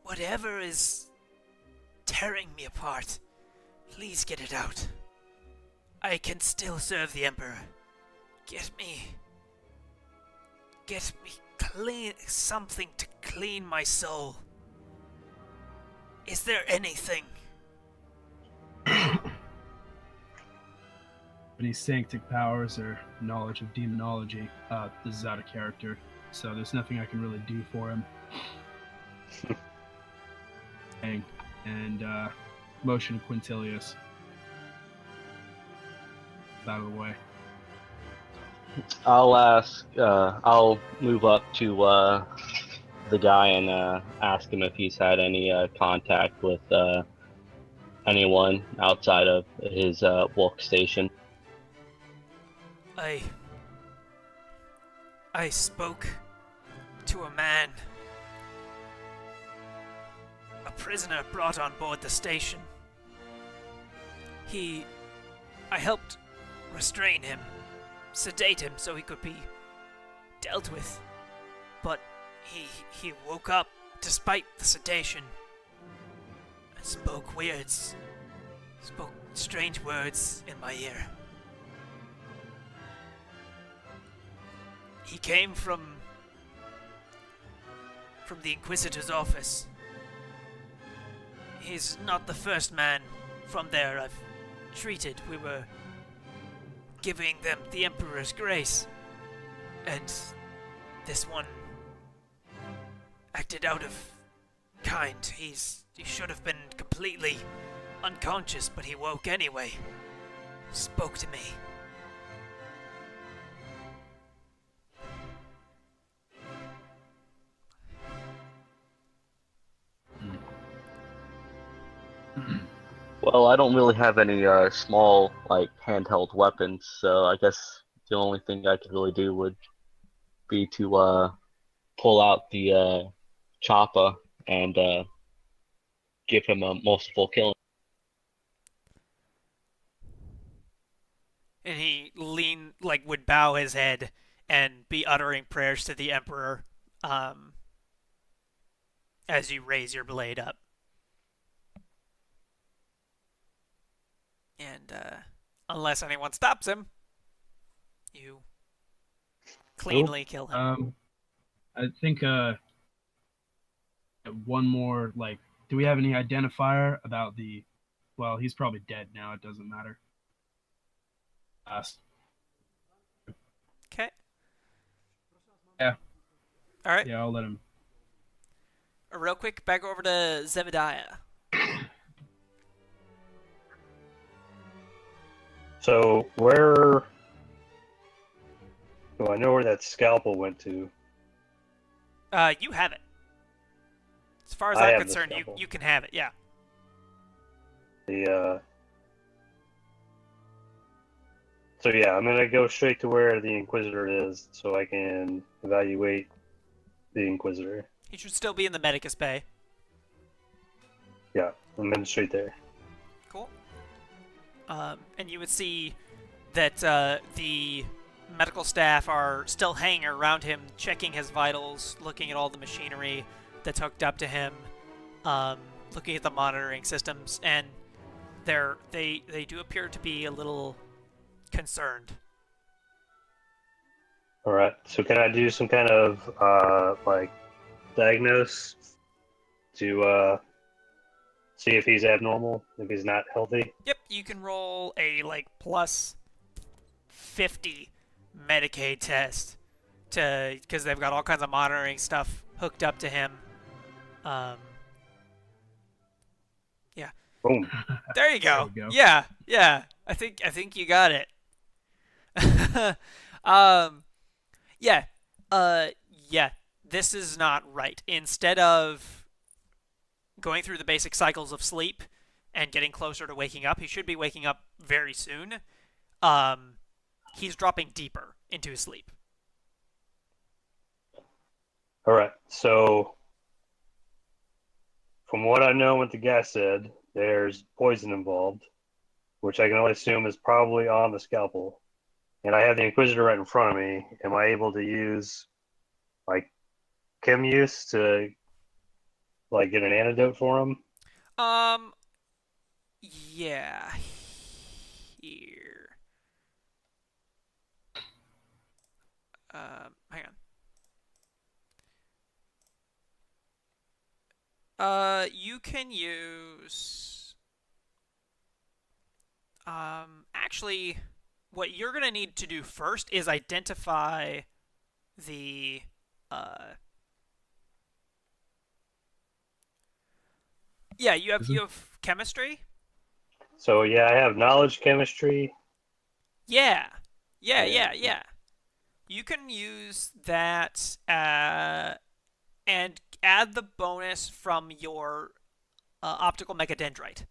whatever is tearing me apart. Please get it out. I can still serve the Emperor. Get me clean, something to clean my soul. Is there anything? Any sanctic powers or knowledge of demonology, this is out of character, so there's nothing I can really do for him. And motion to Quintilius. Out of the way. I'll move up to the guy and ask him if he's had any contact with anyone outside of his workstation. I spoke to a man, a prisoner brought on board the station. I helped restrain him, sedate him so he could be dealt with, but he woke up despite the sedation and spoke strange words in my ear. He came from the Inquisitor's office. He's not the first man from there I've treated. We were giving them the Emperor's grace, and this one acted out of kind. He should have been completely unconscious, but he woke anyway. Spoke to me. Well, I don't really have any small, like, handheld weapons, so I guess the only thing I could really do would be to pull out the chopper and give him a merciful killing. And he would bow his head and be uttering prayers to the Emperor as you raise your blade up. And unless anyone stops him, you cleanly kill him. I think one more, like, do we have any identifier about well, he's probably dead now, it doesn't matter. Okay. Yeah. All right. Yeah, I'll let him. Real quick, back over to Zebediah. So where? Oh, I know where that scalpel went to. You have it. As far as I I'm have the concerned, scalpel. you can have it. Yeah. So yeah, I'm gonna go straight to where the Inquisitor is, so I can evaluate the Inquisitor. He should still be in the Medicus Bay. Yeah, I'm heading straight there. Cool. And you would see that the medical staff are still hanging around him, checking his vitals, looking at all the machinery that's hooked up to him, looking at the monitoring systems, and they do appear to be a little concerned. All right. So can I do some kind of like diagnose to see if he's abnormal, if he's not healthy? Yep, you can roll a plus 50 Medicaid test because they've got all kinds of monitoring stuff hooked up to him. Yeah. Boom. There you go. There we go. Yeah. I think you got it. Yeah. This is not right. Instead of going through the basic cycles of sleep and getting closer to waking up, he should be waking up very soon. He's dropping deeper into his sleep. All right. So from what I know, what the guy said, there's poison involved, which I can only assume is probably on the scalpel. And I have the Inquisitor right in front of me. Am I able to use like chem use to like get an antidote for him? Um, yeah. Here. Hang on. You can use. Actually, what you're gonna need to do first is identify the. Uh, yeah, you have chemistry. So yeah, I have knowledge chemistry. Yeah, And yeah. You can use that and add the bonus from your optical mechadendrite.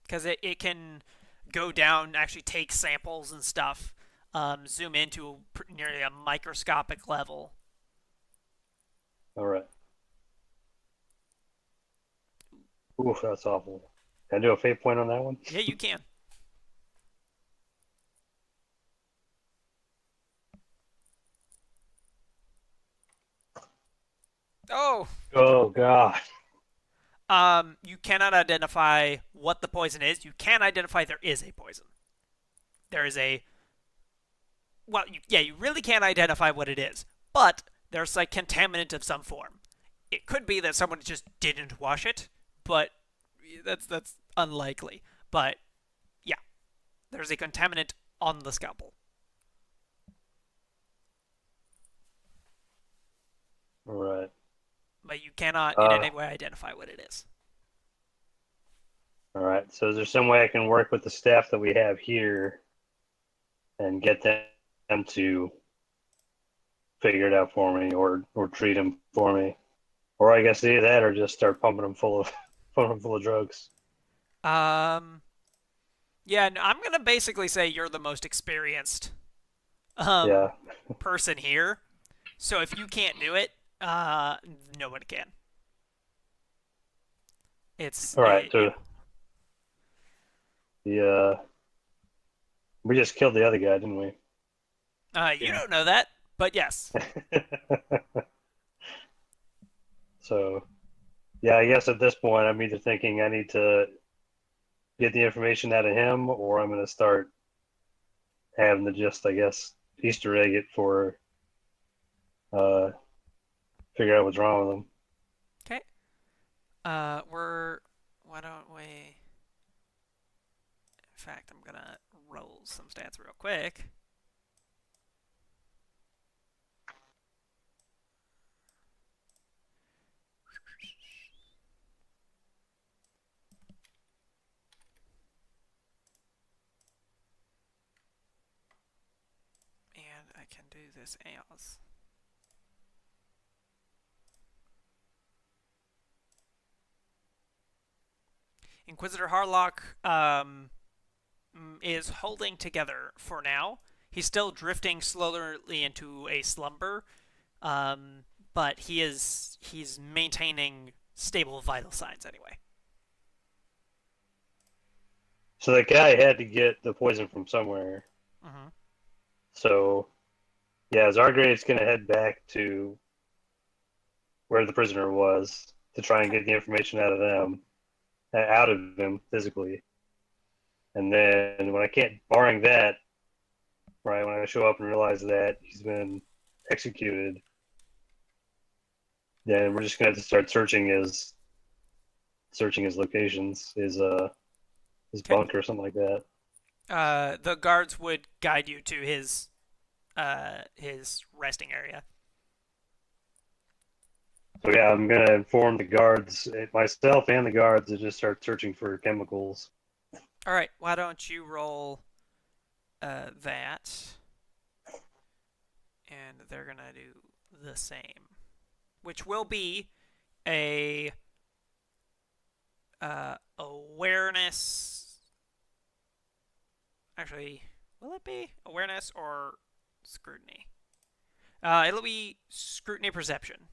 Because it can go down, actually take samples and stuff, zoom into nearly a microscopic level. all right. Oof, that's awful. Can I do a fate point on that one? Yeah, you can. Oh, Oh god. you cannot identify what the poison is. You can identify there is a poison. There is a well, you really can't identify what it is, but there's like contaminant of some form. It could be that someone just didn't wash it, but that's unlikely. But yeah, there's a contaminant on the scalpel. All right. But you cannot in Uh, any way identify what it is. all right. So is there some way I can work with the staff that we have here and get them to figure it out for me, or treat them for me, or I guess either that, or just start pumping them full of pumping them full of drugs. Um, yeah, I'm gonna basically say you're the most experienced Yeah. person here. So if you can't do it, no one can. It's All right. yeah. So the we just killed the other guy, didn't we? You Yeah. don't know that, but yes. So yeah, I guess at this point I'm either thinking I need to get the information out of him, or I'm going to start having to just, I guess, Easter egg it for uh, figure out what's wrong with him. Okay. Why don't we? In fact, I'm gonna roll some stats real quick. And I can do this as Inquisitor Harlock is holding together for now. He's still drifting slowly into a slumber, but he's maintaining stable vital signs anyway. So the guy had to get the poison from somewhere. Mm-hmm. So yeah, Zargrave's going to head back to where the prisoner was to try and Okay. get the information out of them, out of him physically. And then when I can't, barring that, right, when I show up and realize that he's been executed, then we're just gonna have to start searching his locations, his Okay. bunker or something like that. The guards would guide you to his resting area. So yeah, I'm gonna inform the guards, myself and the guards, to just start searching for chemicals. All right. Why don't you roll that, and they're gonna do the same, which will be a awareness. Actually, will it be awareness or scrutiny? It'll be scrutiny perception.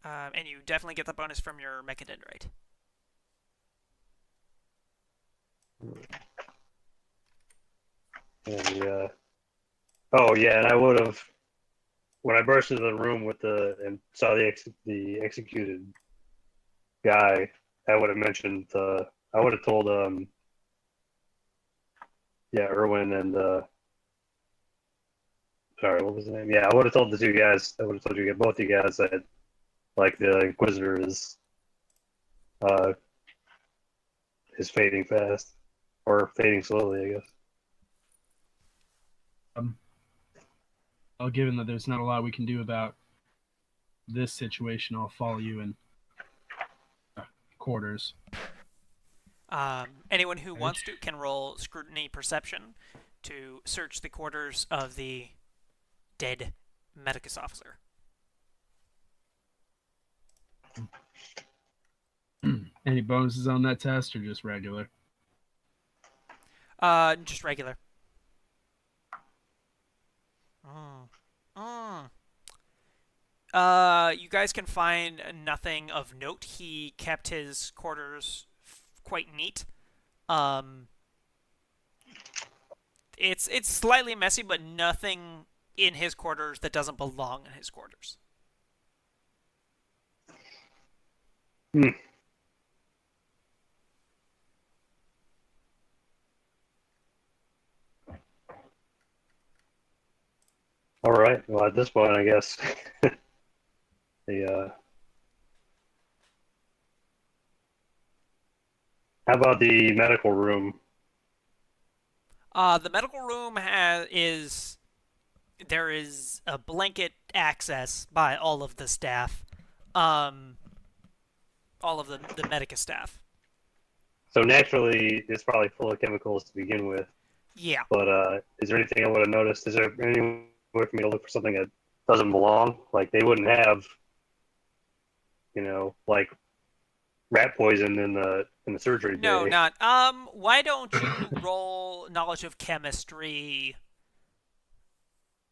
And you definitely get the bonus from your mechadendrite. And oh yeah, and I would have. when I burst into the room with and saw the executed guy, I would have mentioned I would have told Erwin and sorry, what was his name? Yeah, I would have told the two guys. I would have told you both you guys that like the Inquisitor uh is fading fast or fading slowly, I guess. Well, given that there's not a lot we can do about this situation, I'll follow you in quarters. Anyone who wants to can roll scrutiny perception to search the quarters of the dead medicus officer. Any bonuses on that test or just regular? Just regular. You guys can find nothing of note. He kept his quarters quite neat. It's slightly messy, but nothing in his quarters that doesn't belong in his quarters. All right. Well, at this point, I guess the how about the medical room? The medical room there is a blanket access by all of the staff, all of the medica staff. So naturally, it's probably full of chemicals to begin with. Yeah. But is there anything I would have noticed? Is there any way for me to look for something that doesn't belong? Like they wouldn't have, like rat poison in the surgery bay. No, not. Why don't you roll knowledge of chemistry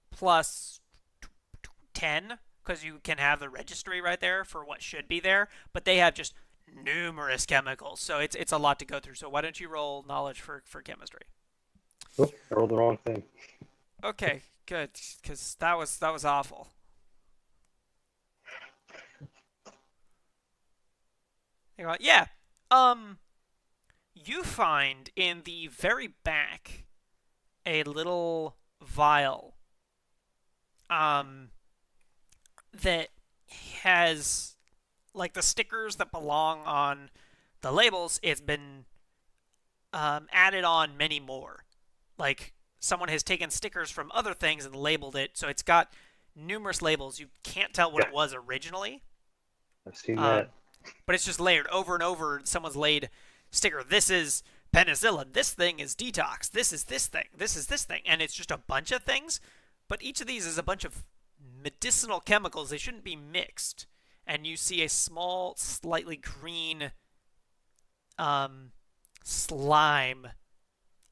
plus 10? Because you can have the registry right there for what should be there, but they have just numerous chemicals, so it's a lot to go through. So why don't you roll knowledge for chemistry? Oh, I rolled the wrong thing. Okay, good, because that was awful. Yeah. You find in the very back a little vial that has like the stickers that belong on the labels. It's been added on many more. Like someone has taken stickers from other things and labeled it, so it's got numerous labels. You can't tell what it was originally. I've seen that. But it's just layered over and over. Someone's laid sticker. This is penicillin. This thing is detox. This is this thing. This is this thing. And it's just a bunch of things. But each of these is a bunch of medicinal chemicals. They shouldn't be mixed. And you see a small, slightly green slime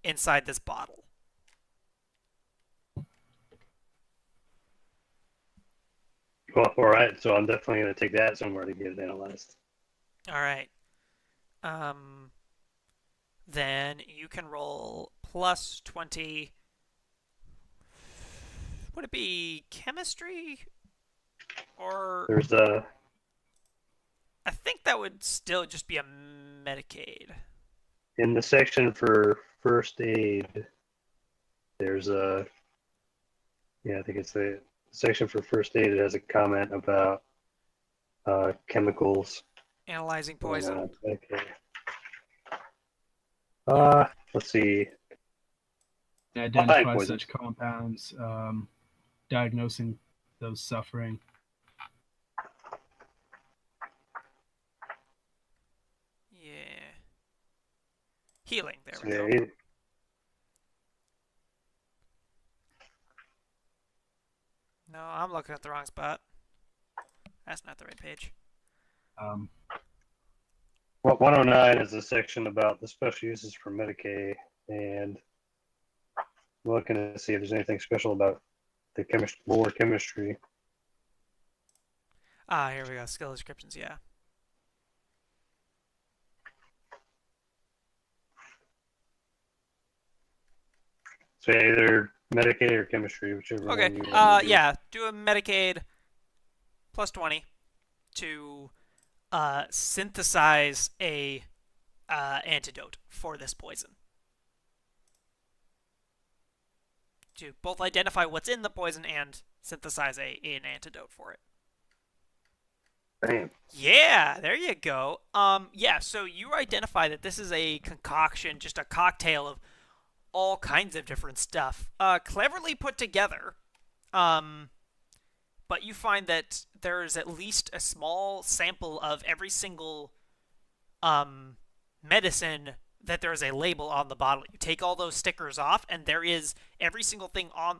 inside this bottle. Well, all right. So I'm definitely going to take that somewhere to get it analyzed. All right. Then you can roll plus 20. Would it be chemistry? Or there's I think that would still just be a Medicaid. In the section for first aid, there's I think it's the section for first aid. It has a comment about chemicals. Analyzing poison. Okay. Let's see. Identify such compounds, diagnosing those suffering. Yeah. Healing. There we go. No, I'm looking at the wrong spot. That's not the right page. Well, 109 is a section about the special uses for Medicaid, and I'm looking to see if there's anything special about the lower chemistry. Here we go. Skill descriptions, yeah. So either Medicaid or chemistry, whichever Okay. one you want to do. Yeah. Do a Medicaid plus 20 to synthesize a antidote for this poison. To both identify what's in the poison and synthesize an antidote for it. Bam. Yeah, there you go. Yeah, so you identify that this is a concoction, just a cocktail of all kinds of different stuff, cleverly put together. Um, but you find that there's at least a small sample of every single medicine that there is a label on the bottle. You take all those stickers off, and there is every single thing on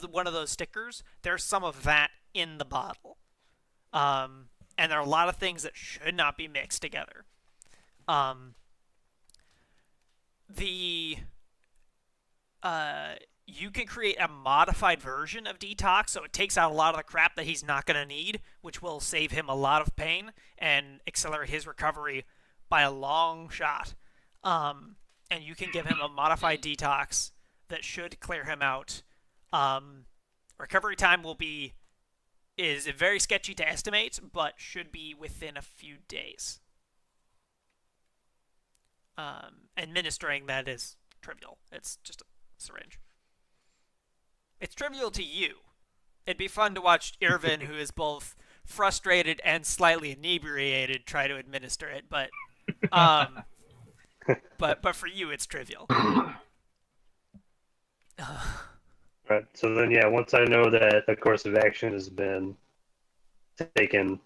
one of those stickers. There's some of that in the bottle, and there are a lot of things that should not be mixed together. Um, the you can create a modified version of detox, so it takes out a lot of the crap that he's not going to need, which will save him a lot of pain and accelerate his recovery by a long shot. And you can give him a modified detox that should clear him out. Recovery time is very sketchy to estimate, but should be within a few days. Administering that is trivial. It's just a syringe. It's trivial to you. It'd be fun to watch Irvin, who is both frustrated and slightly inebriated, try to administer it, but for you, it's trivial. Right. So then, yeah, once I know that the course of action has been taken,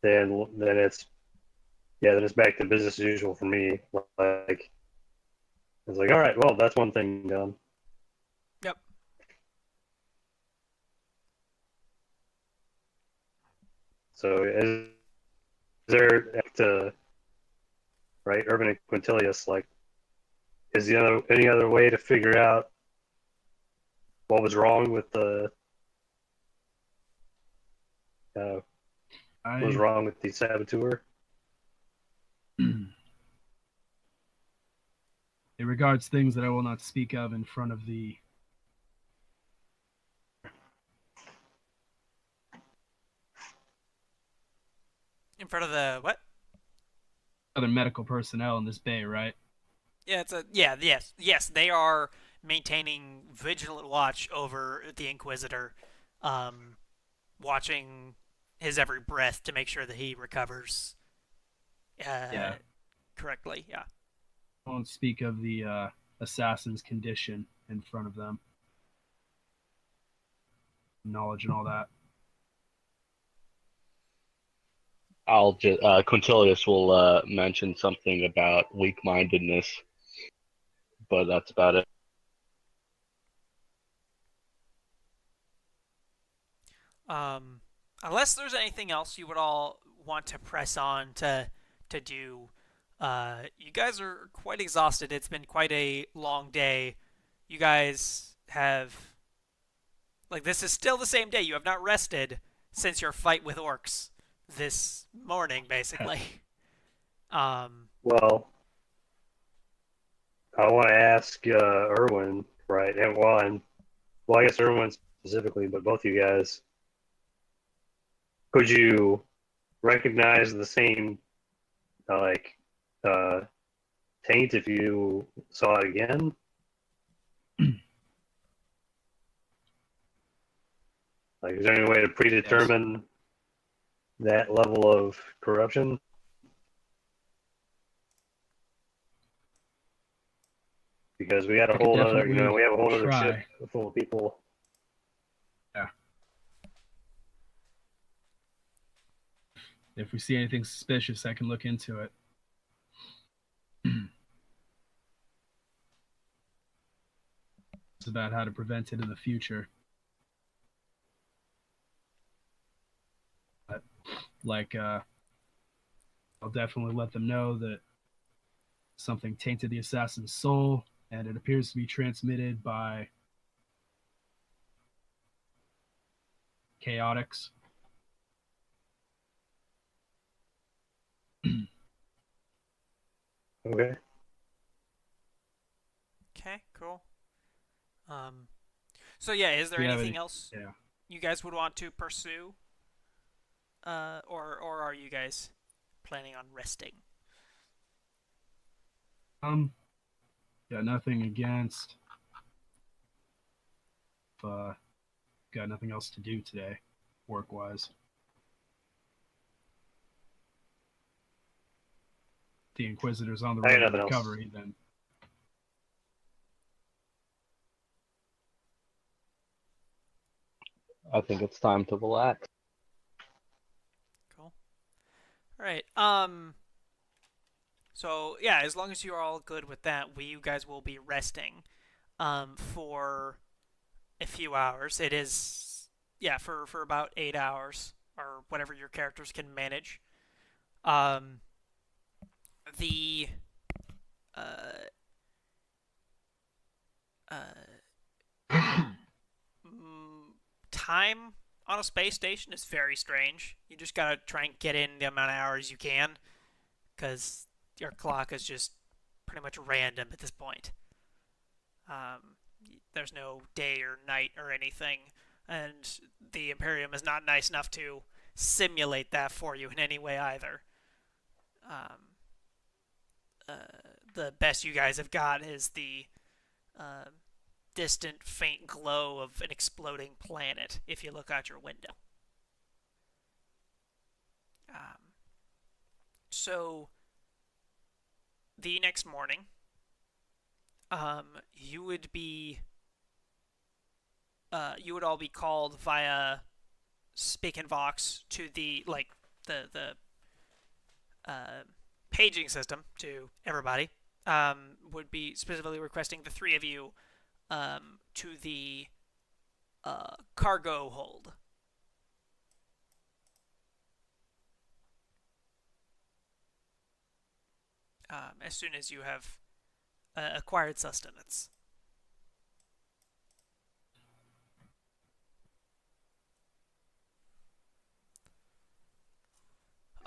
then it's back to business as usual for me. Like it's like, all right, well, that's one thing done. Yep. So is there right, Urban and Quintilius, like, is any other way to figure out what was wrong with the saboteur? It regards things that I will not speak of in front of the what? other medical personnel in this bay, right? Yeah, yes. They are maintaining vigilant watch over the Inquisitor, watching his every breath to make sure that he recovers correctly. Yeah. I won't speak of the assassin's condition in front of them. Knowledge and all that. I'll just Quintilius will mention something about weak-mindedness, but that's about it. Unless there's anything else you would all want to press on to do, you guys are quite exhausted. It's been quite a long day. You guys have this is still the same day. You have not rested since your fight with orcs this morning, basically. Well, I want to ask Erwin, right? And I guess Erwin specifically, but both you guys, could you recognize the same taint if you saw it again? Like, is there any way to predetermine that level of corruption? Because we got a whole other, we have a whole other ship full of people. Yeah. If we see anything suspicious, I can look into it. It's about how to prevent it in the future. But, I'll definitely let them know that something tainted the assassin's soul, and it appears to be transmitted by chaotics. Okay. Okay, cool. So yeah, is there Do you have anything any? else Yeah. you guys would want to pursue, or are you guys planning on resting? Got nothing against. Got nothing else to do today, work wise. The Inquisitor's on the I got road to nothing else. recovery, then I think it's time to relax. Cool. All right. So yeah, as long as you're all good with that, you guys will be resting, for a few hours. It is, yeah, for about 8 hours or whatever your characters can manage. Um, the uh, uh, time on a space station is very strange. You just gotta try and get in the amount of hours you can, because your clock is just pretty much random at this point. Um, there's no day or night or anything, and the Imperium is not nice enough to simulate that for you in any way either. Um, the best you guys have got is the uh, distant, faint glow of an exploding planet if you look out your window. Um, so the next morning, you would be you would all be called via Speak and Vox to the uh, paging system to everybody. Would be specifically requesting the three of you to the cargo hold. As soon as you have acquired sustenance.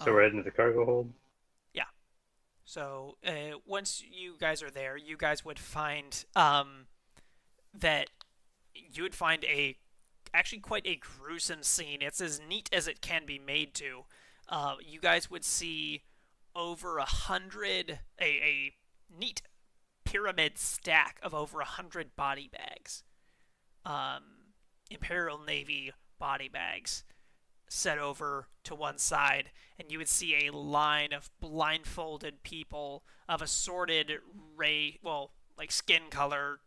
So we're heading to the cargo hold. Yeah. So once you guys are there, you guys would find that you would find a actually quite a gruesome scene. It's as neat as it can be made to. You guys would see over 100 a neat pyramid stack of over 100 body bags, um, Imperial Navy body bags set over to one side, and you would see a line of blindfolded people of assorted like skin color,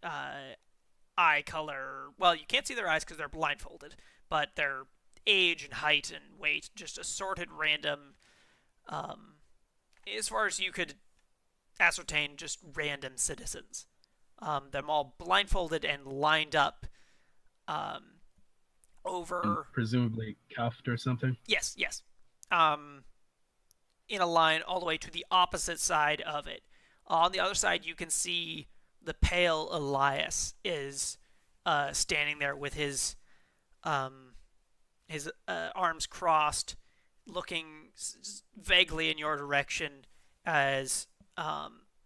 eye color. Well, you can't see their eyes because they're blindfolded, but their age and height and weight, just assorted random, um, as far as you could ascertain, just random citizens. Them all blindfolded and lined up um, and over. presumably cuffed or something. Yes, yes. Um, in a line all the way to the opposite side of it. On the other side, you can see the pale Elias is standing there with um, his arms crossed, looking vaguely in your direction as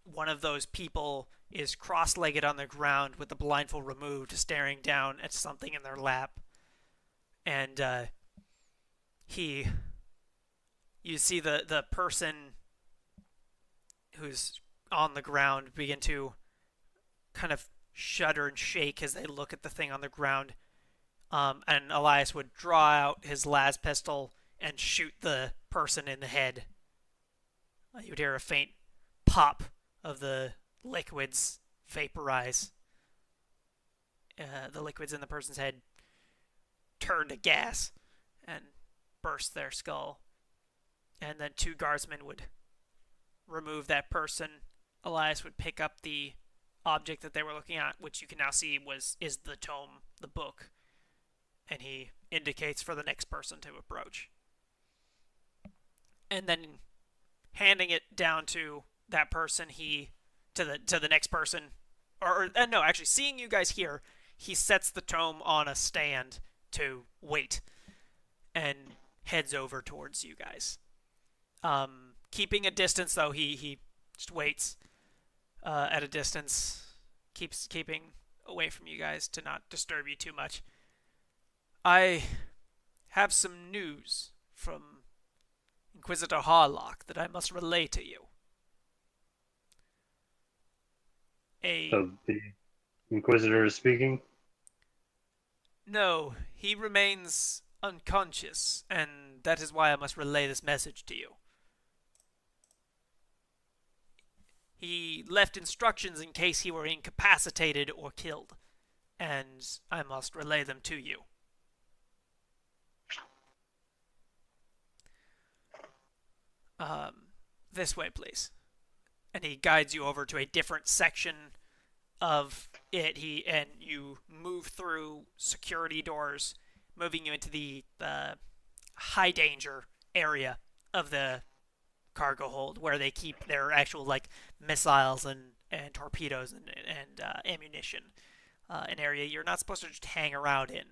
one of those people is cross-legged on the ground with the blindfold removed, staring down at something in their lap. And he, you see the person who's on the ground begin to kind of shudder and shake as they look at the thing on the ground. And Elias would draw out his las pistol and shoot the person in the head. You would hear a faint pop of the liquids vaporize. The liquids in the person's head turn to gas and burst their skull. And then two guardsmen would remove that person. Elias would pick up the object that they were looking at, which you can now see is the tome, the book, and he indicates for the next person to approach. And then handing it down to that person, to the next person, or no, actually seeing you guys here, he sets the tome on a stand to wait and heads over towards you guys. Keeping a distance though, he just waits at a distance, keeps keeping away from you guys to not disturb you too much. I have some news from Inquisitor Harlock that I must relay to you. So the Inquisitor is speaking. No, he remains unconscious, and that is why I must relay this message to you. He left instructions in case he were incapacitated or killed, and I must relay them to you. This way, please. And he guides you over to a different section of it. And you move through security doors, moving you into the high danger area of the cargo hold, where they keep their actual like missiles and torpedoes and ammunition. An area you're not supposed to just hang around in,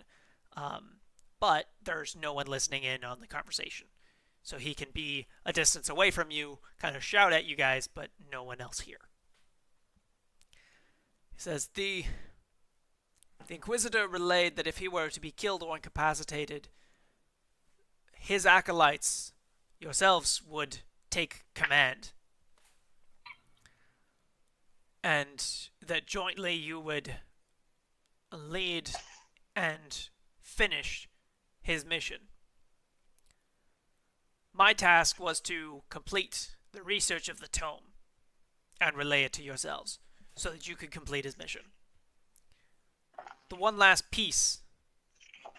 but there's no one listening in on the conversation. So he can be a distance away from you, kind of shout at you guys, but no one else here. He says, the Inquisitor relayed that if he were to be killed or incapacitated, his acolytes, yourselves, would take command. And that jointly you would lead and finish his mission. My task was to complete the research of the tome and relay it to yourselves so that you could complete his mission. The one last piece,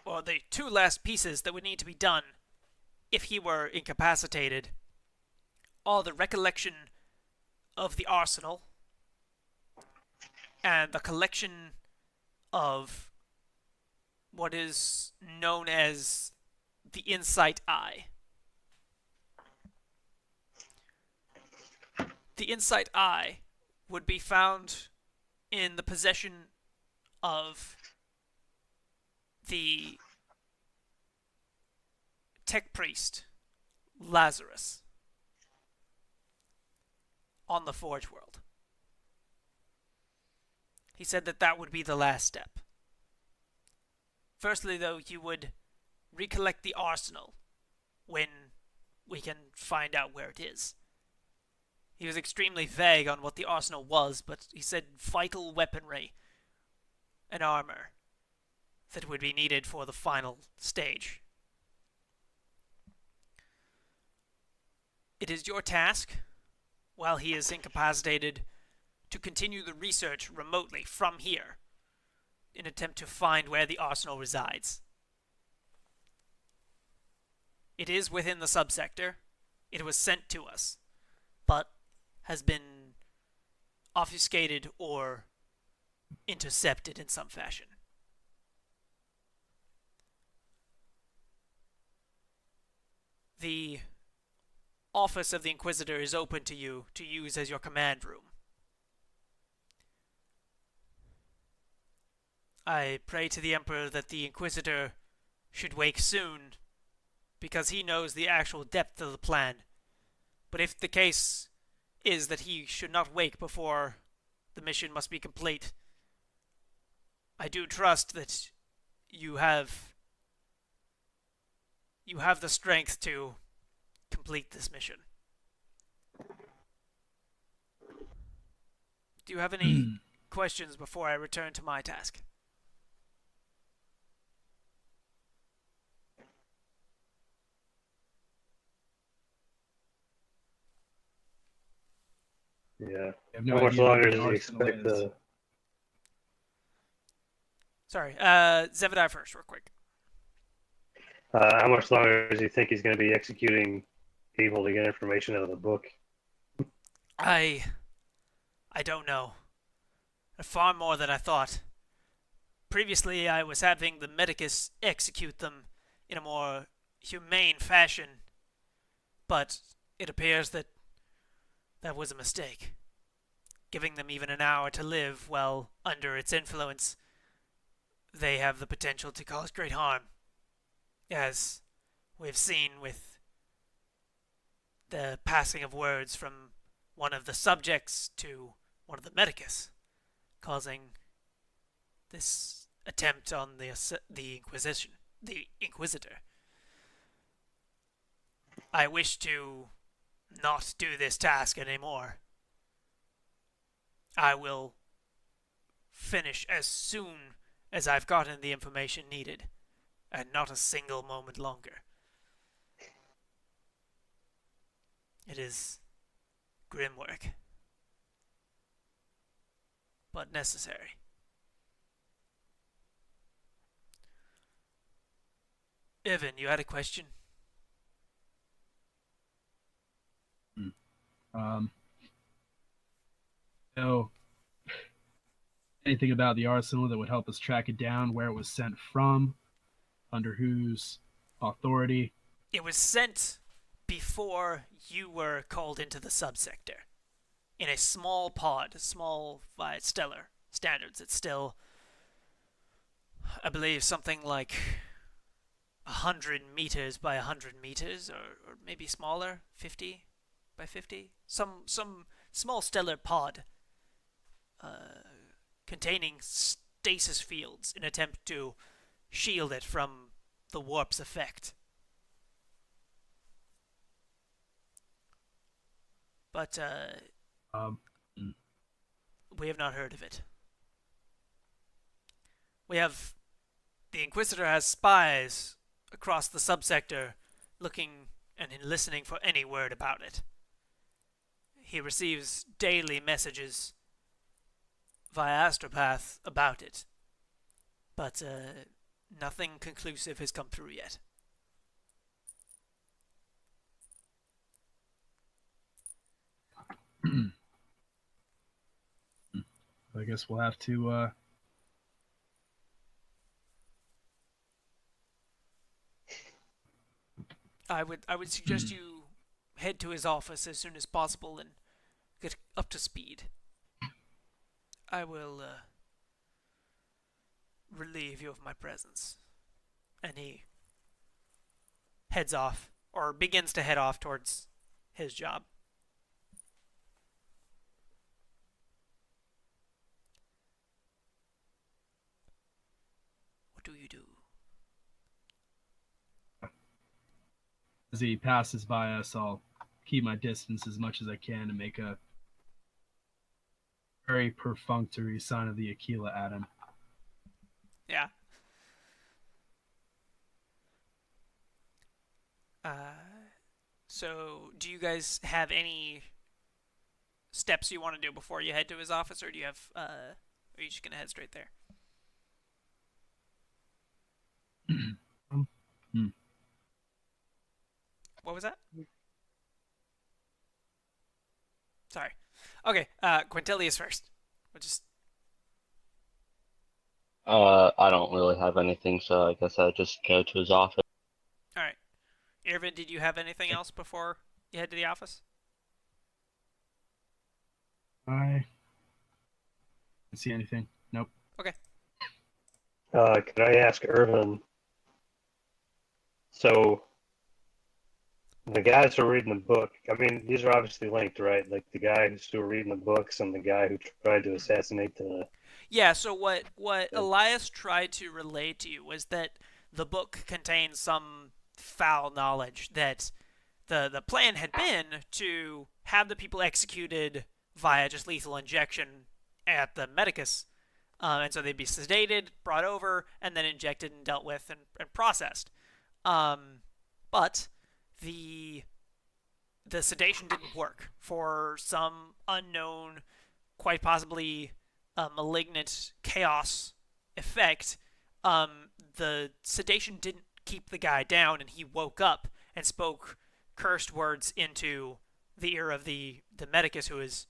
or the two last pieces that would need to be done if he were incapacitated, are the recollection of the arsenal and the collection of what is known as the Insight Eye. The Insight Eye would be found in the possession of the tech priest Lazarus on the Forge World. He said that that would be the last step. Firstly, though, you would recollect the arsenal when we can find out where it is. He was extremely vague on what the arsenal was, but he said vital weaponry and armor that would be needed for the final stage. It is your task, while he is incapacitated, to continue the research remotely from here in an attempt to find where the arsenal resides. It is within the subsector. It was sent to us, but has been obfuscated or intercepted in some fashion. The office of the Inquisitor is open to you to use as your command room. I pray to the Emperor that the Inquisitor should wake soon, because he knows the actual depth of the plan. But if the case is that he should not wake before the mission must be complete, I do trust that you have the strength to complete this mission. Do you have any questions before I return to my task? Yeah. I have no How much idea longer what does the he arsenal expect is. the... Sorry, Zebediah first, real quick. How much longer does he think he's going to be executing people to get information out of the book? I don't know. Far more than I thought. Previously, I was having the medicus execute them in a more humane fashion, but it appears that that was a mistake. Giving them even an hour to live while under its influence, they have the potential to cause great harm, as we've seen with the passing of words from one of the subjects to one of the medicus, causing this attempt on the Inquisition, the Inquisitor. I wish to not do this task anymore. I will finish as soon as I've gotten the information needed, and not a single moment longer. It is grim work, but necessary. Evan, you had a question? So, anything about the arsenal that would help us track it down, where it was sent from, under whose authority? It was sent before you were called into the subsector. In a small pod, small by stellar standards. It's still, I believe, something like 100 meters by 100 meters, or maybe smaller, 50 by 50. Some small stellar pod containing stasis fields in an attempt to shield it from the warp's effect. But we have not heard of it. The Inquisitor has spies across the subsector looking and listening for any word about it. He receives daily messages via astropath about it, but nothing conclusive has come through yet. I guess we'll have to I would suggest you head to his office as soon as possible and get up to speed. I will relieve you of my presence. And he heads off, or begins to head off towards his job. What do you do? as he passes by us, I'll keep my distance as much as I can and make a very perfunctory sign of the Aquila at him. Yeah. So, do you guys have any steps you want to do before you head to his office, or do you have, are you just gonna head straight there? What was that? Sorry. Okay, Quintilius first. We'll just... I don't really have anything, so I guess I'll just go to his office. Alright. Irvin, did you have anything else before you head to the office? I didn't see anything. Nope. Okay. Can I ask Irvin? So, the guys who are reading the book, I mean, these are obviously linked, right? Like the guy who's still reading the books and the guy who tried to assassinate the... Yeah, so what Elias tried to relay to you was that the book contains some foul knowledge that the plan had been to have the people executed via just lethal injection at the Medicus. And so they'd be sedated, brought over, and then injected and dealt with and processed. But the sedation didn't work for some unknown, quite possibly malignant chaos effect. The sedation didn't keep the guy down, and he woke up and spoke cursed words into the ear of the medicus who was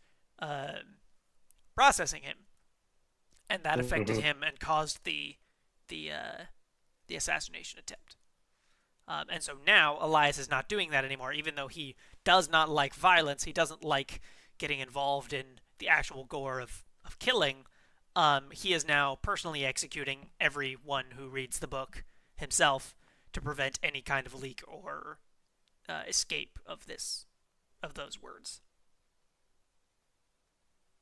processing him, and that affected him and caused the assassination attempt. And so now Elias is not doing that anymore, even though he does not like violence. He doesn't like getting involved in the actual gore of killing. He is now personally executing everyone who reads the book himself to prevent any kind of leak or escape of those words.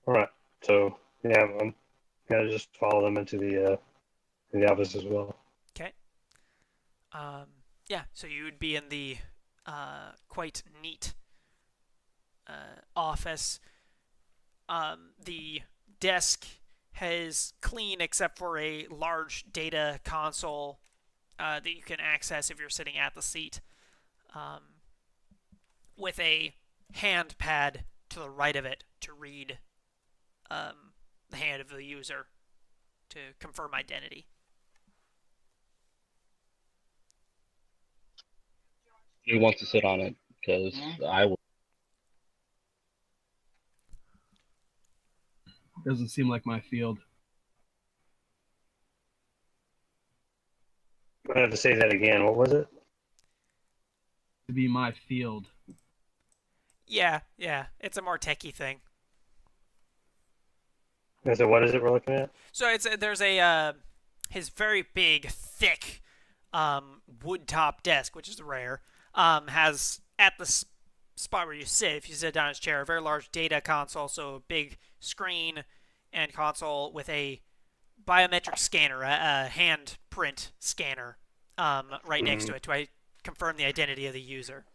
All right. So, yeah, gotta just follow them into the office as well. Okay. Um, yeah, so you would be in the quite neat office. The desk is clean except for a large data console that you can access if you're sitting at the seat, um, with a hand pad to the right of it to read the hand of the user to confirm identity. He wants to sit on it because I would. Doesn't seem like my field. I have to say that again. What was it? To be my field. Yeah, it's a more techie thing. So what is it we're looking at? So there's his very big, thick, wood top desk, which is rare. Has at the spot where you sit, if you sit down in his chair, a very large data console, so a big screen and console with a biometric scanner, a hand print scanner, right next to it to confirm the identity of the user.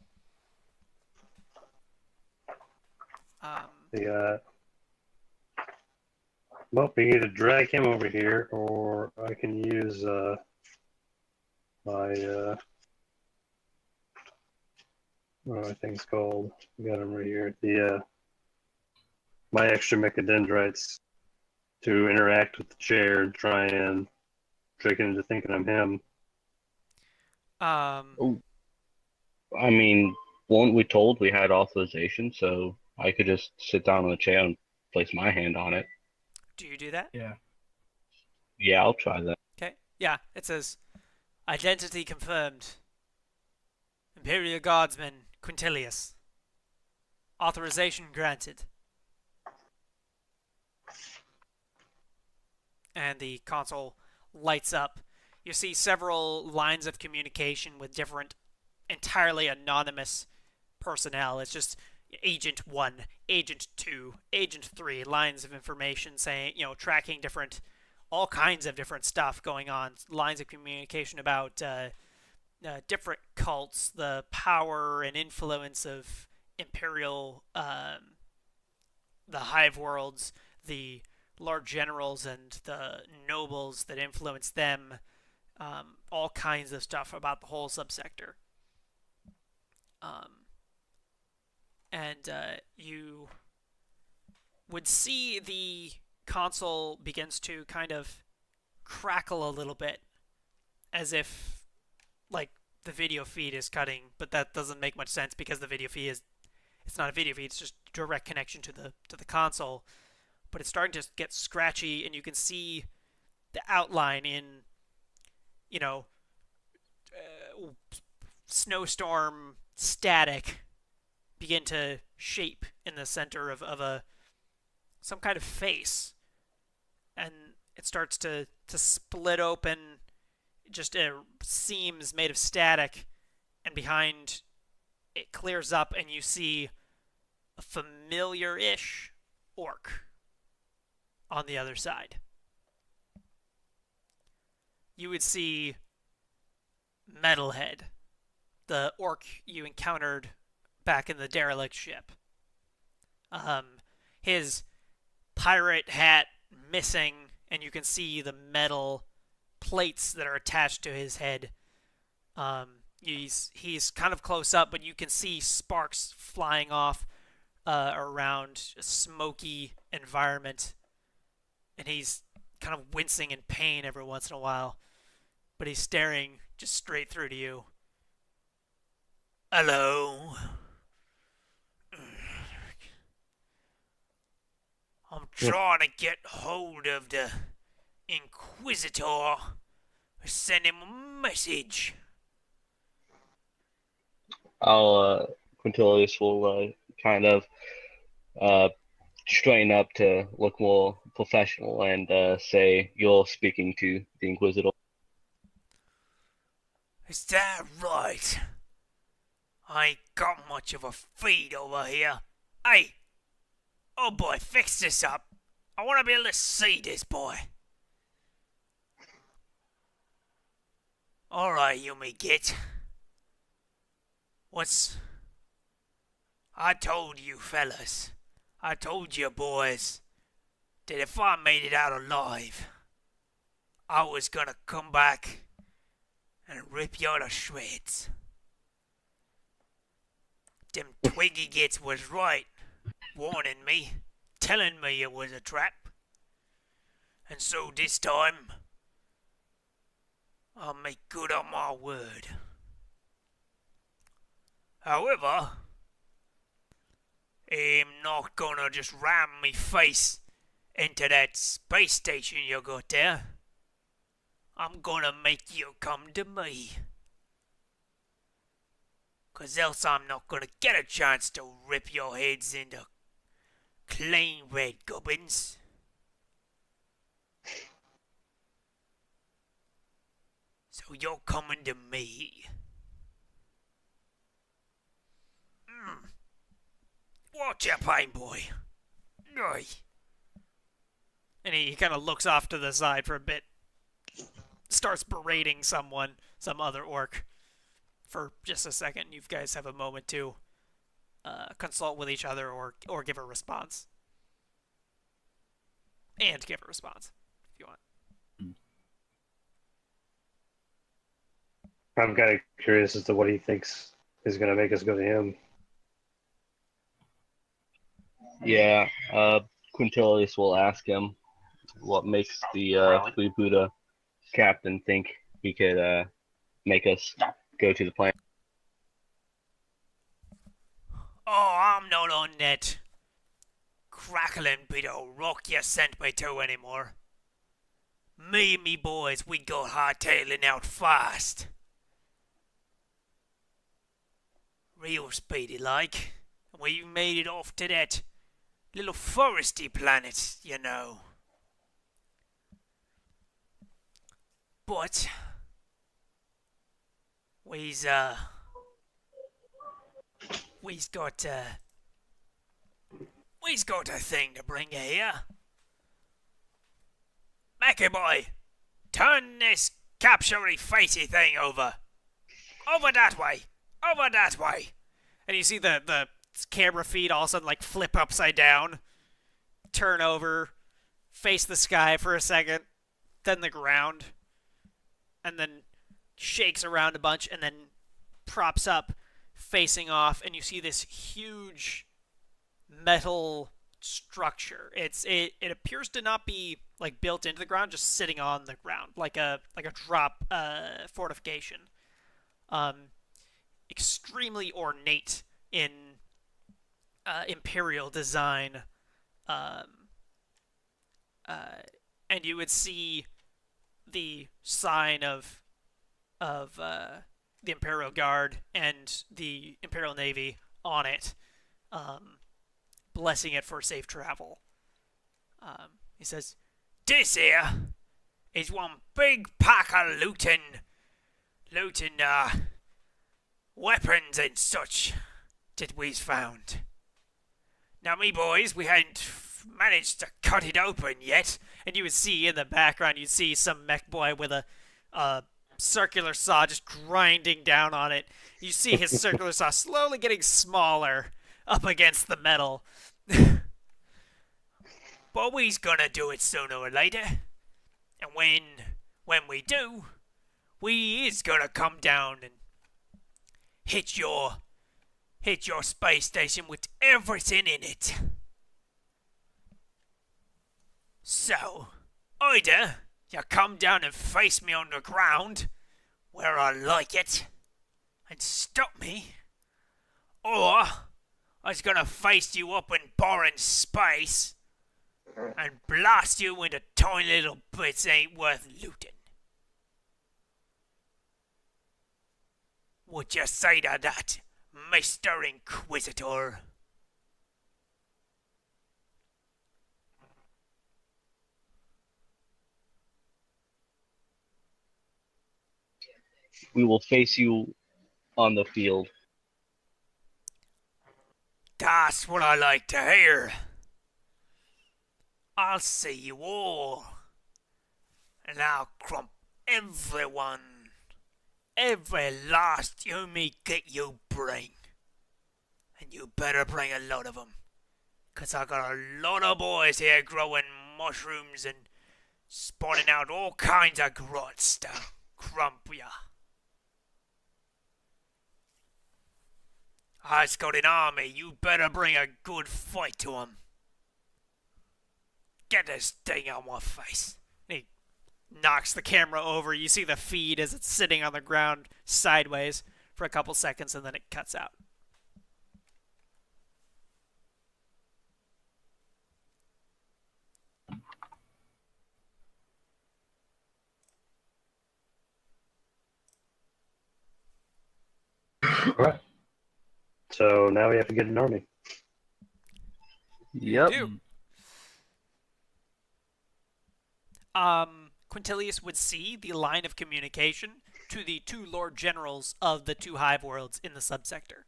Well, we can either drag him over here, or I can use my what I think it's called. We got him right here. My extra mechadendrites to interact with the chair and try and trick it into thinking I'm him. I mean, weren't we told we had authorization, so I could just sit down on the chair and place my hand on it? Do you do that? Yeah. Yeah, I'll try that. Okay. Yeah, it says identity confirmed. Imperial Guardsman Quintilius. Authorization granted. And the console lights up. You see several lines of communication with different, entirely anonymous personnel. It's just Agent 1, Agent 2, Agent 3, lines of information saying, tracking all kinds of different stuff going on. Lines of communication about different cults, the power and influence of Imperial, the hive worlds, the Lord Generals and the nobles that influence them, all kinds of stuff about the whole subsector. And you would see the console begins to kind of crackle a little bit, as if, like, the video feed is cutting, but that doesn't make much sense because the video feed it's not a video feed, it's just direct connection to the console. But it's starting to get scratchy, and you can see the outline in, snowstorm static begin to shape in the center of some kind of face, and it starts to split open, just seams made of static, and behind it clears up, and you see a familiar-ish orc on the other side. You would see Metalhead, the orc you encountered back in the derelict ship. His pirate hat missing, and you can see the metal plates that are attached to his head. He's kind of close up, but you can see sparks flying off around a smoky environment, and he's kind of wincing in pain every once in a while, but he's staring just straight through to you. Hello. I'm trying to get hold of the Inquisitor. Send him a message. Quintilius will kind of straighten up to look more professional and say, "You're speaking to the Inquisitor." Is that right? I ain't got much of a feed over here. Hey! Oh boy, fix this up. I want to be able to see this boy. Alright, you may get. What's... I told you fellas. I told you boys. That if I made it out alive, I was gonna come back and rip you to shreds. Them Twiggy gits was right, warning me, telling me it was a trap. And so this time, I'll make good on my word. However, I'm not gonna just ram me face into that space station you got there. I'm gonna make you come to me. 'Cause else I'm not gonna get a chance to rip your heads into clean red gubbins. So you're coming to me. Watch your pain, boy. Aye. And he kind of looks off to the side for a bit. Starts berating someone, some other orc, for just a second. You guys have a moment to consult with each other or give a response. And give a response, if you want. I'm kind of curious as to what he thinks is going to make us go to him. Yeah, Quintilius will ask him what makes the Buddha captain think he could make us go to the planet. Oh, I'm not on that crackling bit of rock you sent me to anymore. Me and me boys, we got hightailing out fast. Real speedy like. And we made it off to that little foresty planet, you know. But we's got a thing to bring you here. Mackie boy, turn this capture-y facey thing over. Over that way. Over that way. And you see the camera feed all of a sudden like flip upside down, turn over, face the sky for a second, then the ground, and then shakes around a bunch and then props up facing off, and you see this huge metal structure. It appears to not be like built into the ground, just sitting on the ground, like a drop fortification. Extremely ornate in imperial design, and you would see the sign of the Imperial Guard and the Imperial Navy on it, blessing it for safe travel. He says, "This here is one big pack of looting, weapons and such that we've found. Now, me boys, we hadn't managed to cut it open yet." And you would see in the background, you'd see some mech boy with a circular saw just grinding down on it. You see his circular saw slowly getting smaller up against the metal. But we's gonna do it sooner or later. And when we do, we is gonna come down and hit your space station with everything in it. So, either you come down and face me on the ground, where I like it, and stop me, or I was gonna face you up in barren space and blast you into tiny little bits ain't worth looting. What you say to that, Mr. Inquisitor? We will face you on the field. That's what I like to hear. I'll see you all, and I'll crump everyone. Every last you me get you bring. And you better bring a lot of them. 'Cause I got a lot of boys here growing mushrooms and spawning out all kinds of grots to crump ya. I's got an army, you better bring a good fight to 'em. Get this thing out my face. He knocks the camera over. You see the feed as it's sitting on the ground sideways for a couple seconds, and then it cuts out. All right. So now we have to get an army. Yep. You do. Quintilius would see the line of communication to the two Lord Generals of the two hive worlds in the subsector.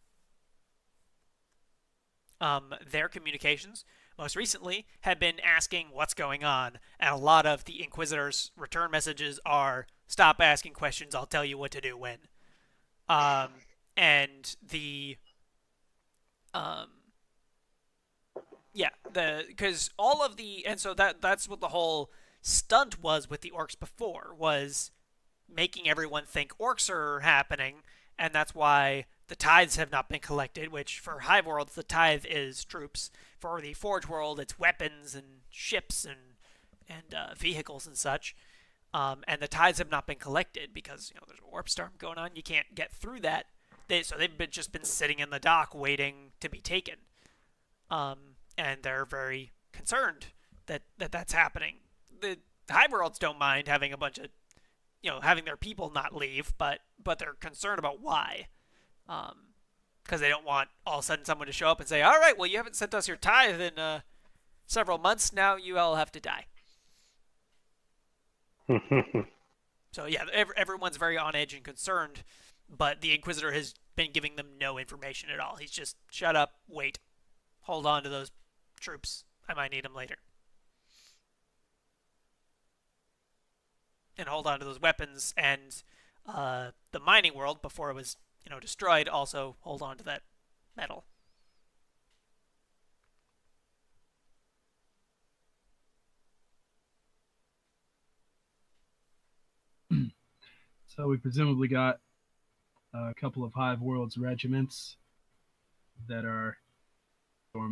Their communications, most recently, had been asking what's going on, and a lot of the Inquisitor's return messages are, stop asking questions, I'll tell you what to do when. And the... because all of the... And so that's what the whole stunt was with the orcs before, was making everyone think orcs are happening, and that's why the tithes have not been collected, which for Hive Worlds, the tithe is troops. For the Forge World, it's weapons and ships and vehicles and such. And the tithes have not been collected because there's a warp storm going on. You can't get through that. So they've just been sitting in the dock waiting to be taken. And they're very concerned that that's happening. The Hive Worlds don't mind having a bunch of, having their people not leave, but they're concerned about why. Because they don't want all of a sudden someone to show up and say, all right, well, you haven't sent us your tithe in several months. Now you all have to die. So, yeah, everyone's very on edge and concerned, but the Inquisitor has been giving them no information at all. He's just, shut up, wait, hold on to those troops. I might need them later. And hold on to those weapons, and the mining world, before it was destroyed, also hold on to that metal. So we presumably got a couple of Hive Worlds regiments that are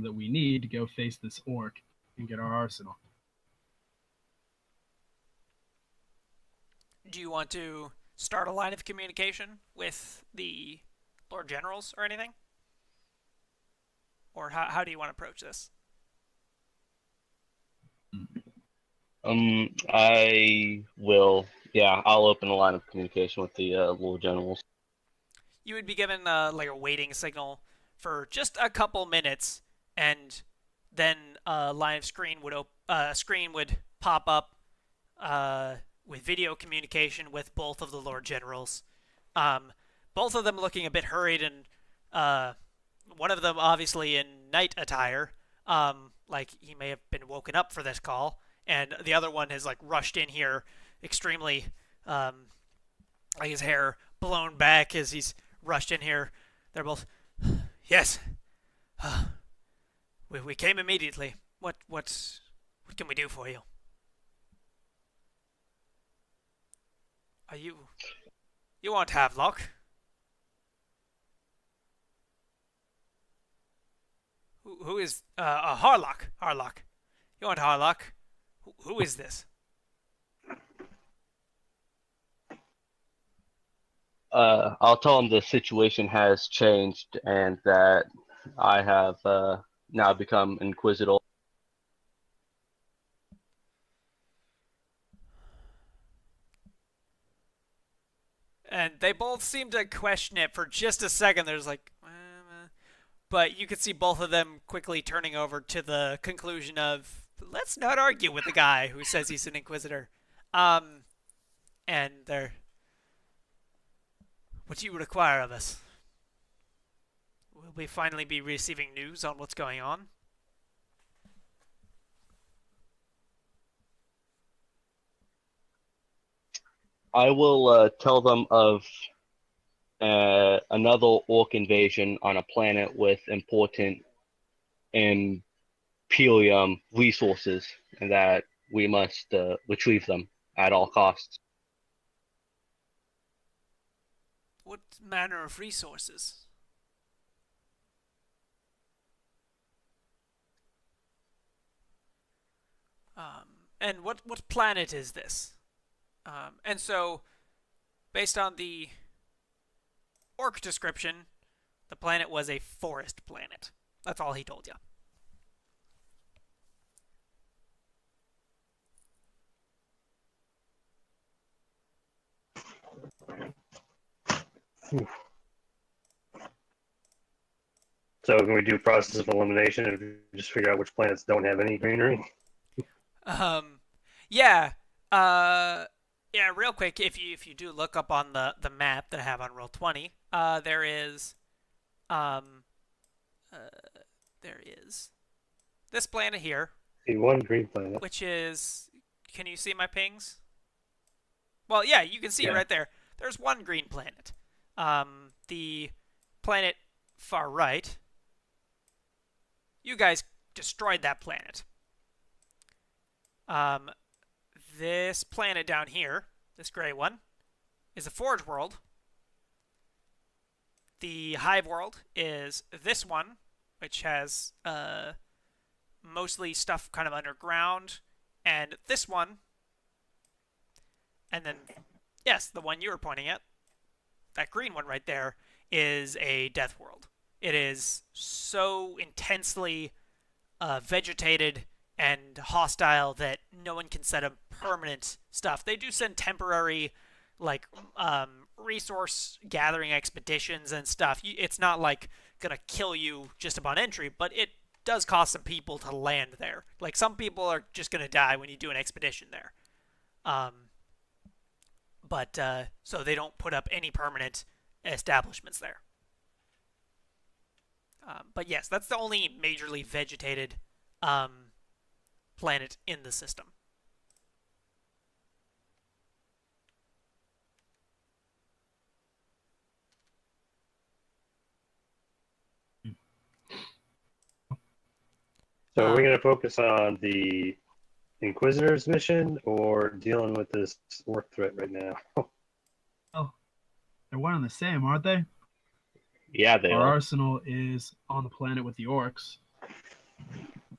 that we need to go face this orc and get our arsenal. Do you want to start a line of communication with the Lord Generals or anything? Or how do you want to approach this? I will. Yeah, I'll open a line of communication with the Lord Generals. You would be given like a waiting signal for just a couple minutes, and then a line of screen would pop up with video communication with both of the Lord Generals. Both of them looking a bit hurried, and one of them obviously in knight attire, like he may have been woken up for this call, and the other one has like rushed in here extremely, like his hair blown back as he's rushed in here. They're both, yes, we came immediately. What can we do for you? Are you want Havelock? Who is Harlock? Harlock. You want Harlock? Who is this? I'll tell him the situation has changed and that I have now become Inquisitor. And they both seem to question it for just a second. There's like, but you could see both of them quickly turning over to the conclusion of, let's not argue with the guy who says he's an Inquisitor. And they're, what do you require of us? Will we finally be receiving news on what's going on? I will tell them of another orc invasion on a planet with important Imperium resources, and that we must retrieve them at all costs. What manner of resources? And what planet is this? And so, based on the orc description, the planet was a forest planet. That's all he told you. So can we do process of elimination and just figure out which planets don't have any greenery? Yeah. Yeah. Real quick, if you do look up on the map that I have on Roll20, um, uh, there is this planet here, See one green planet. which is. Can you see my pings? Well, yeah, you can see Yeah. right there. There's one green planet. The planet far right. You guys destroyed that planet. This planet down here, this gray one, is a forge world. The hive world is this one, which has mostly stuff kind of underground, and this one, and then, yes, the one you were pointing at, that green one right there, is a death world. It is so intensely vegetated and hostile that no one can set up permanent stuff. They do send temporary, like, resource gathering expeditions and stuff. It's not like gonna kill you just upon entry, but it does cost some people to land there. Like, some people are just gonna die when you do an expedition there. But so they don't put up any permanent establishments there. But yes, that's the only majorly vegetated planet in the system. So are we going to focus on the Inquisitor's mission or dealing with this orc threat right now? Oh, they're one and the same, aren't they? Yeah, they Our are. arsenal is on the planet with the orcs.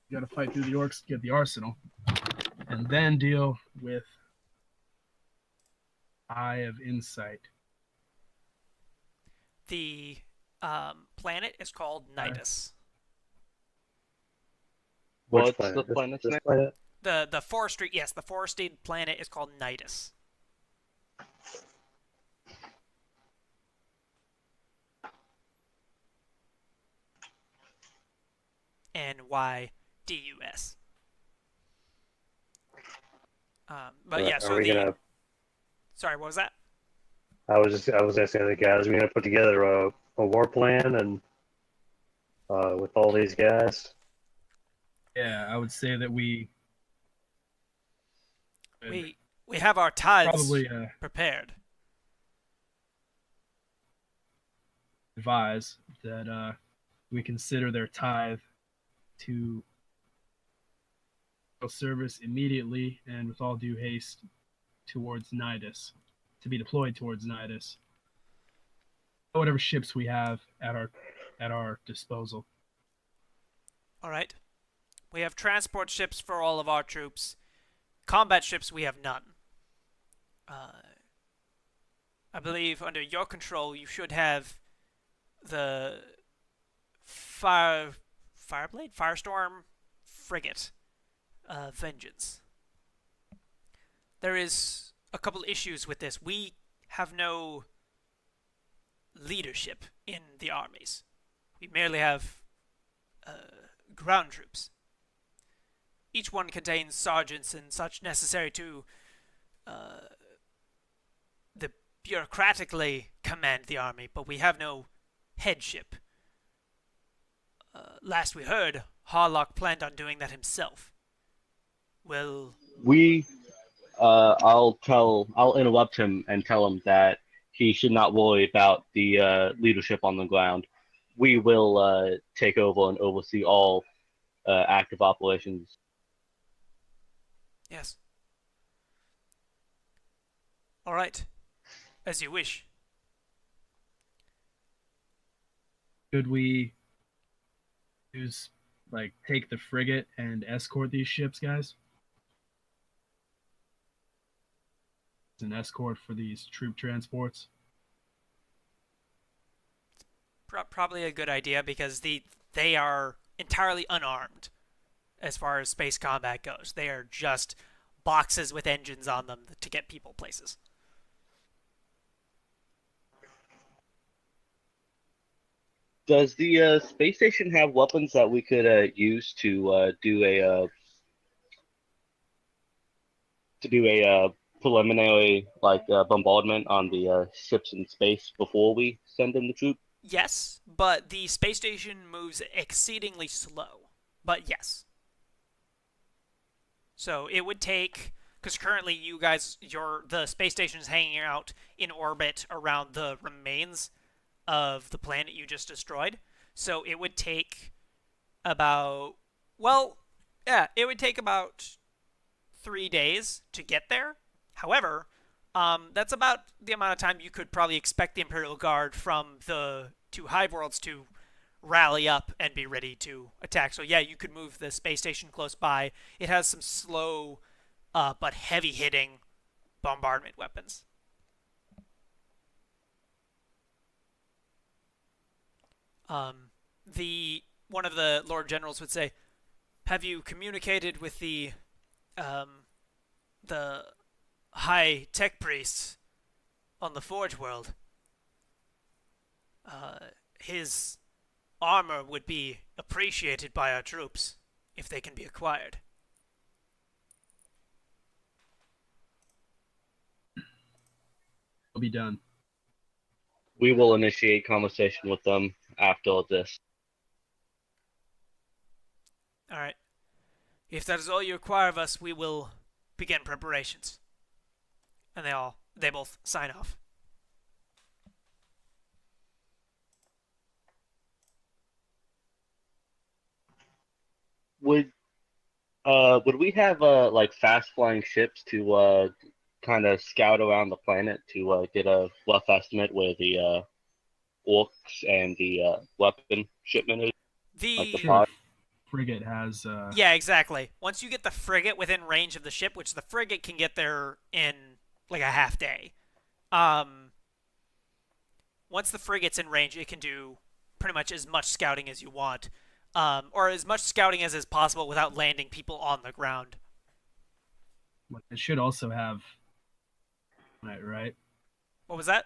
You gotta fight through the orcs to get the arsenal. And then deal with Eye of Insight. The planet is called Nidus. Which What's the planet's this name? planet? The forestry, yes, the forested planet is called Nidus. Nydus. But yeah, so are we gonna? Sorry, what was that? I was asking the guys. Are we gonna put together a war plan and with all these guys? Yeah, I would say that we have our tithes probably prepared. advise that we consider their tithe to service immediately and with all due haste towards Nidus, to be deployed towards Nidus. Whatever ships we have at our disposal. All right. We have transport ships for all of our troops. Combat ships we have none. I believe under your control you should have the Firestorm frigate, Vengeance. There is a couple issues with this. We have no leadership in the armies. We merely have ground troops. Each one contains sergeants and such necessary to the bureaucratically command the army, but we have no headship. Last we heard, Harlock planned on doing that himself. Well, We I'll interrupt him and tell him that he should not worry about the leadership on the ground. We will take over and oversee all active operations. Yes. All right. As you wish. Should we use take the frigate and escort these ships, guys? As an escort for these troop transports. Probably a good idea because they are entirely unarmed as far as space combat goes. They are just boxes with engines on them to get people places. Does the space station have weapons that we could use to do a preliminary bombardment on the ships in space before we send in the troop? Yes, but the space station moves exceedingly slow. But yes. So it would take, because currently you guys, the space station is hanging out in orbit around the remains of the planet you just destroyed. So it would take about, well, yeah, it would take about 3 days to get there. However, that's about the amount of time you could probably expect the Imperial Guard from the two hive worlds to rally up and be ready to attack. So yeah, you could move the space station close by. It has some slow but heavy hitting bombardment weapons. The one of the Lord Generals would say, "Have you communicated with the high tech priests on the Forge world? His armor would be appreciated by our troops if they can be acquired." Will be done. We will initiate conversation with them after this. All right. If that is all you require of us, we will begin preparations. And they both sign off. Would we have fast flying ships to kind of scout around the planet to get a rough estimate where the orcs and the weapon shipment is? Like the The pod? Frigate has Yeah, exactly. Once you get the frigate within range of the ship, which the frigate can get there in like a half day. Um, Once the frigate's in range, it can do pretty much as much scouting as you want, or as much scouting as is possible without landing people on the ground. it should also have right? What was that?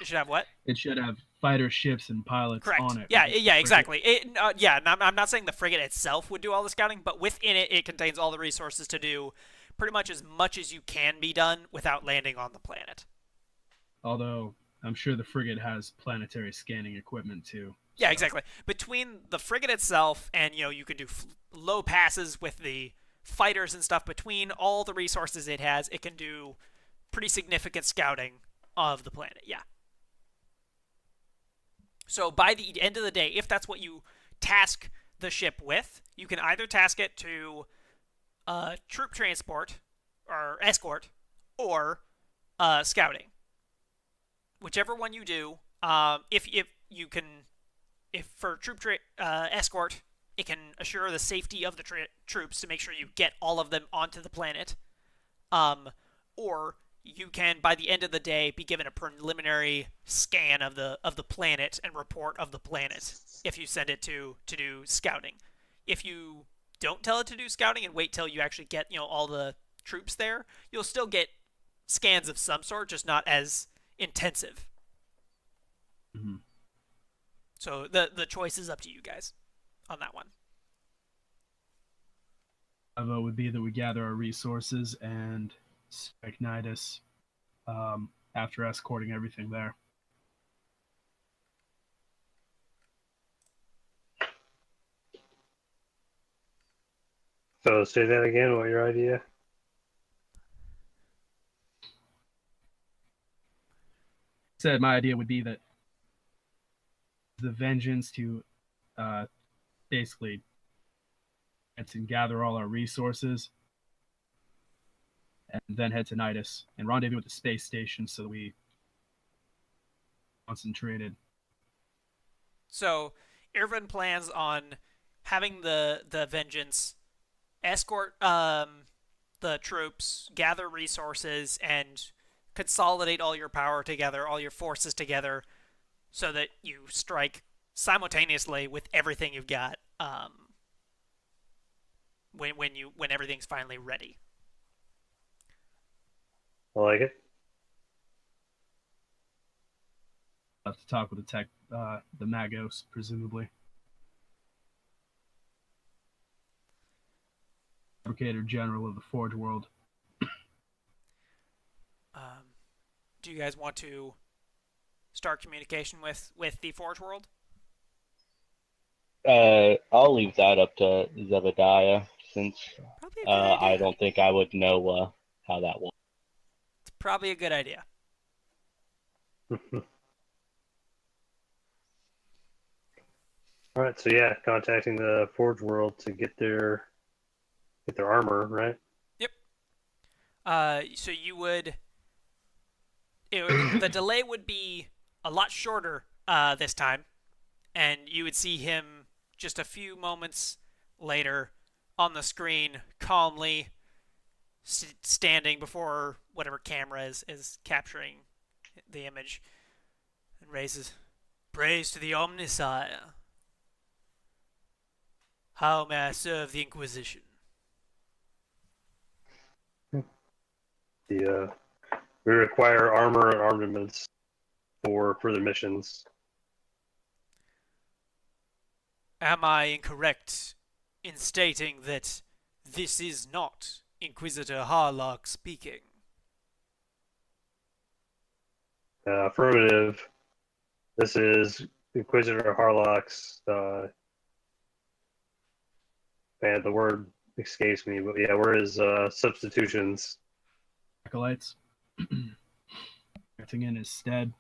It should have what? It should have fighter ships and pilots Correct. on it. Yeah, Right? yeah, Frigate. exactly. Yeah, and I'm not saying the frigate itself would do all the scouting, but within it, it contains all the resources to do pretty much as you can be done without landing on the planet. Although I'm sure the frigate has planetary scanning equipment too. Yeah, So. exactly. Between the frigate itself and you can do low passes with the fighters and stuff. Between all the resources it has, it can do pretty significant scouting of the planet. Yeah. So by the end of the day, if that's what you task the ship with, you can either task it to troop transport or escort or scouting. Whichever one you do, if you can, if for escort, it can assure the safety of the troops to make sure you get all of them onto the planet. Or you can, by the end of the day, be given a preliminary scan of the planet and report of the planet if you send it to do scouting. If you don't tell it to do scouting and wait till you actually get all the troops there, you'll still get scans of some sort, just not as intensive. Mm-hmm. So the choice is up to you guys on that one. My vote would be that we gather our resources and strike Nidus after escorting everything there. So say that again. What your idea? said my idea would be that the vengeance to basically and gather all our resources and then head to Nidus and rendezvous with the space station so that we concentrated. So Irvin plans on having the vengeance escort the troops, gather resources, and consolidate all your power together, all your forces together, so that you strike simultaneously with everything you've got. When everything's finally ready. I like it. I'll have to talk with the Magos, presumably. Fabricator General of the Forge World. Do you guys want to start communication with the Forge World? I'll leave that up to Zebediah, since Probably a good idea. I don't think I would know how that works. It's probably a good idea. All right, so yeah, contacting the Forge World to get their armor, right? Yep. So you would, the delay would be a lot shorter this time, and you would see him just a few moments later on the screen, calmly standing before whatever camera is capturing the image, and raises, "Praise to the Omnisire. How may I serve the Inquisition?" We require armor and armaments for further missions. Am I incorrect in stating that this is not Inquisitor Harlock speaking? Affirmative. This is Inquisitor Harlock's. Man, the word escapes me, but yeah, we're his substitutions. Acolytes. Acting in his stead.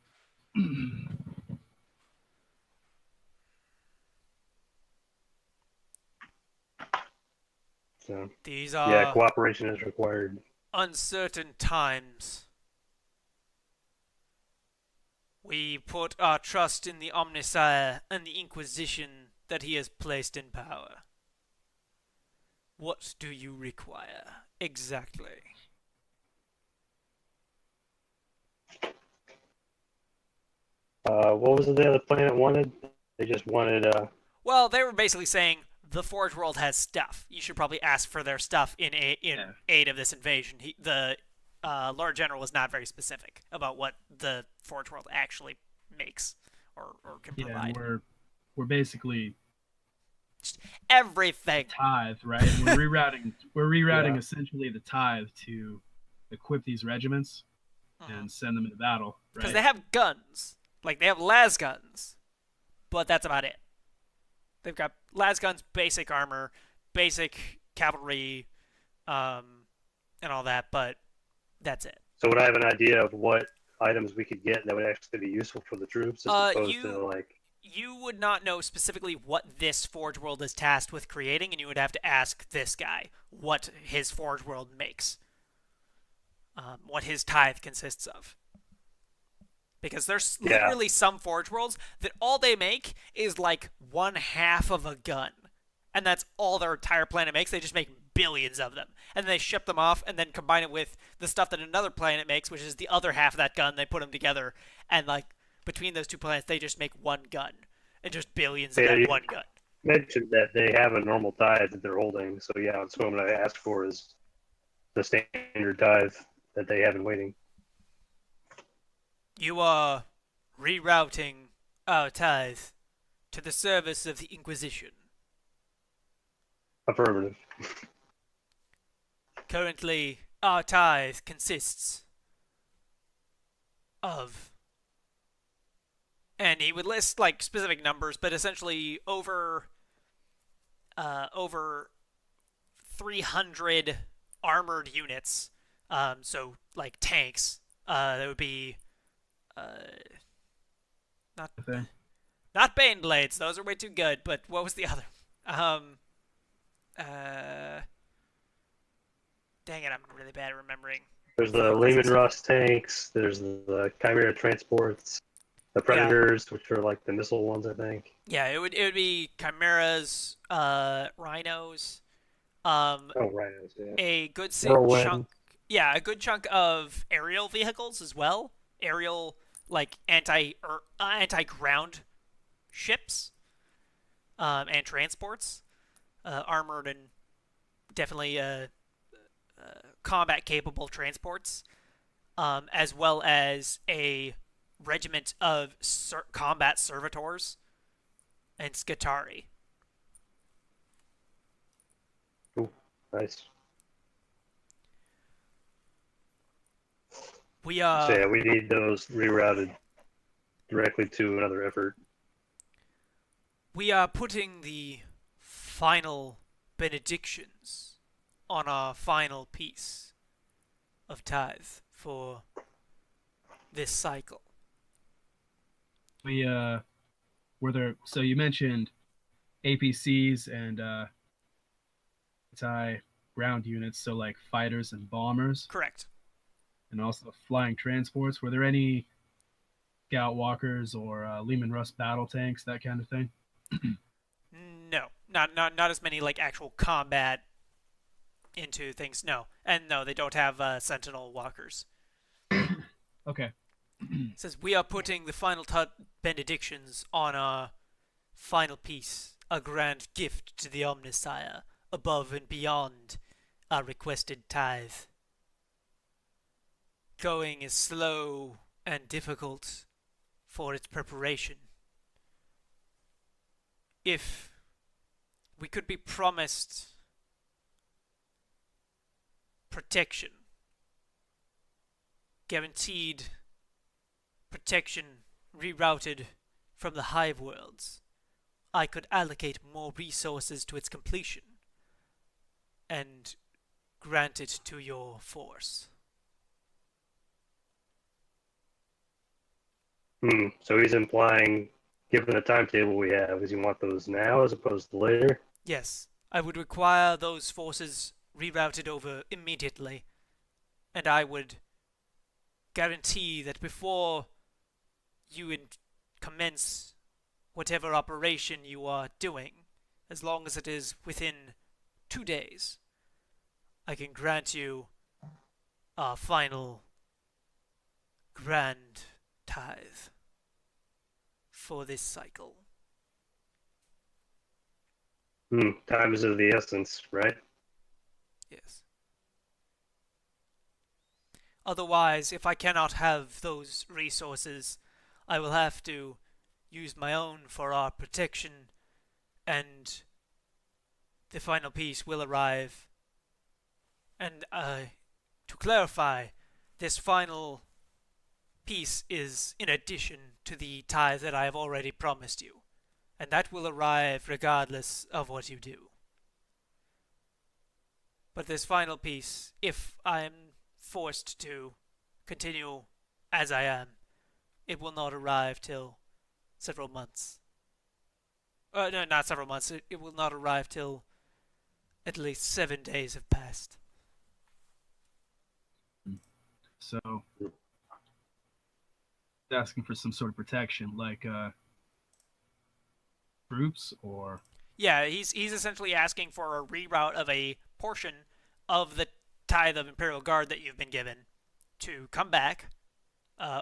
So, These are yeah, cooperation is required. uncertain times. We put our trust in the Omnisire and the Inquisition that he has placed in power. What do you require exactly? What was it the other planet wanted? They just wanted. Well, they were basically saying the Forge World has stuff. You should probably ask for their stuff in aid of this invasion. The Lord General was not very specific about what the Forge World actually makes or can provide. Yeah, we're basically just everything. Tithe, right? We're rerouting essentially the tithe to equip these regiments and send them into battle. Because right? they have guns. Like, they have las guns. But that's about it. They've got las guns, basic armor, basic cavalry, and all that, but that's it. So would I have an idea of what items we could get that would actually be useful for the troops as opposed to, like... You would not know specifically what this Forge World is tasked with creating, and you would have to ask this guy what his Forge World makes. What his tithe consists of. Because there's literally some Forge Worlds that all they make is like 1/2 of a gun. And that's all their entire planet makes. They just make billions of them. And they ship them off and then combine it with the stuff that another planet makes, which is the other half of that gun. They put them together. And like between those two planets, they just make one gun. And just billions of that one gun. Mentioned that they have a normal tithe that they're holding. So yeah, that's what I'm going to ask for is the standard tithe that they have in waiting. You are rerouting our tithe to the service of the Inquisition. Affirmative. Currently, our tithe consists of, and he would list like specific numbers, but essentially over 300 armored units. So like tanks. That would be not Thing. not Bane Blades. Those are way too good. But what was the other? Um, uh, Dang it, I'm really bad at remembering. There's the Lehman Prerequisites. Russ tanks. There's the Chimera transports. The Yeah, Predators, which are like the missile ones, I think. yeah. It would be chimeras, rhinos, um, Oh, rhinos, yeah. a good chunk. Whirlwind. Yeah, a good chunk of aerial vehicles as well. Aerial like anti ground ships, and transports, armored and definitely combat capable transports, as well as a regiment of combat servitors and Scutari. Ooh, nice. We So yeah, we need those rerouted directly to another effort. we are putting the final benedictions on our final piece of tithe for this cycle. We were there. So you mentioned APCs and anti-ground units, so like fighters and bombers, Correct. and also flying transports. Were there any scout walkers or Lehman Russ battle tanks, that kind of thing? No, not as many like actual combat into things. No, and no, they don't have sentinel walkers. Okay. It says we are putting the final benedictions on our final piece, a grand gift to the Omnissiah, above and beyond our requested tithe. Going is slow and difficult for its preparation. If we could be promised protection, guaranteed protection rerouted from the hive worlds, I could allocate more resources to its completion and grant it to your force. So he's implying, given the timetable we have, does he want those now as opposed to later? Yes, I would require those forces rerouted over immediately, and I would guarantee that before you commence whatever operation you are doing, as long as it is within 2 days, I can grant you our final grand tithe for this cycle. Time is of the essence, right? Yes. Otherwise, if I cannot have those resources, I will have to use my own for our protection, and the final piece will arrive. And to clarify, this final piece is in addition to the tithe that I have already promised you, and that will arrive regardless of what you do. But this final piece, if I am forced to continue as I am, it will not arrive till several months. No, not several months. It will not arrive till at least 7 days have passed. So, asking for some sort of protection, like troops or. Yeah, he's essentially asking for a reroute of a portion of the tithe of Imperial Guard that you've been given to come back,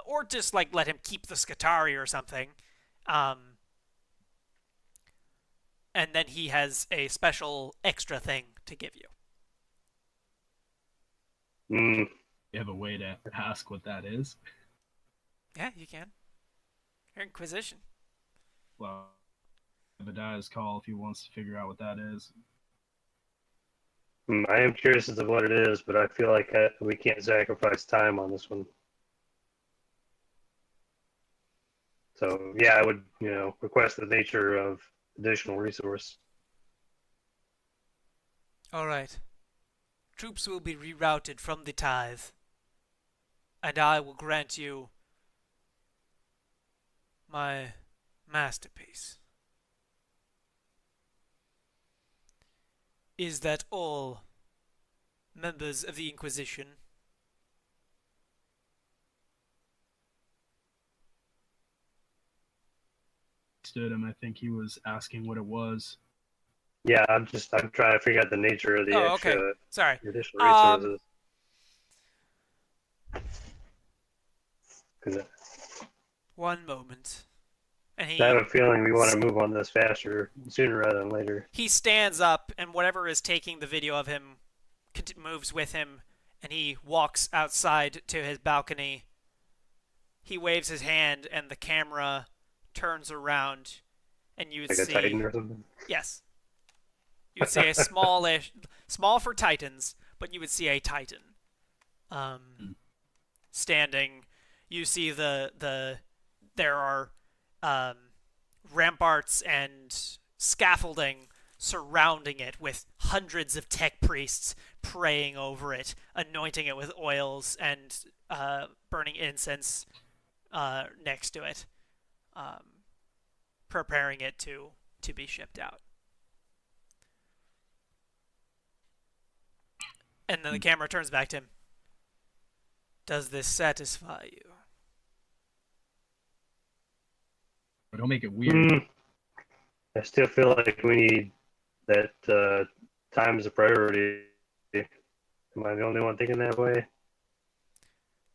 or just like let him keep the Scutari or something. And then he has a special extra thing to give you. Mm. You have a way to ask what that is? Yeah, you can. Your Inquisition. Well, Abadiah's call if he wants to figure out what that is. I am curious as to what it is, but I feel like we can't sacrifice time on this one. So yeah, I would, request the nature of additional resource. All right. Troops will be rerouted from the tithe, and I will grant you My masterpiece. Is that all members of the Inquisition? Stood him. I think he was asking what it was. Yeah, I'm trying to figure out the nature of the Oh, extra okay. Sorry. additional resources. Because One moment. And I have a feeling we want to move on this faster, sooner rather than later. he stands up, and whatever is taking the video of him moves with him, and he walks outside to his balcony. He waves his hand, and the camera turns around, and you would Like see... a Titan or something? Yes. You would see a small for Titans, but you would see a Titan standing. You see there are ramparts and scaffolding surrounding it with hundreds of tech priests praying over it, anointing it with oils and burning incense next to it, preparing it to be shipped out. And then the camera turns back to him. Does this satisfy you? But don't make it weird. I still feel like we need that time is a priority. Am I the only one thinking that way?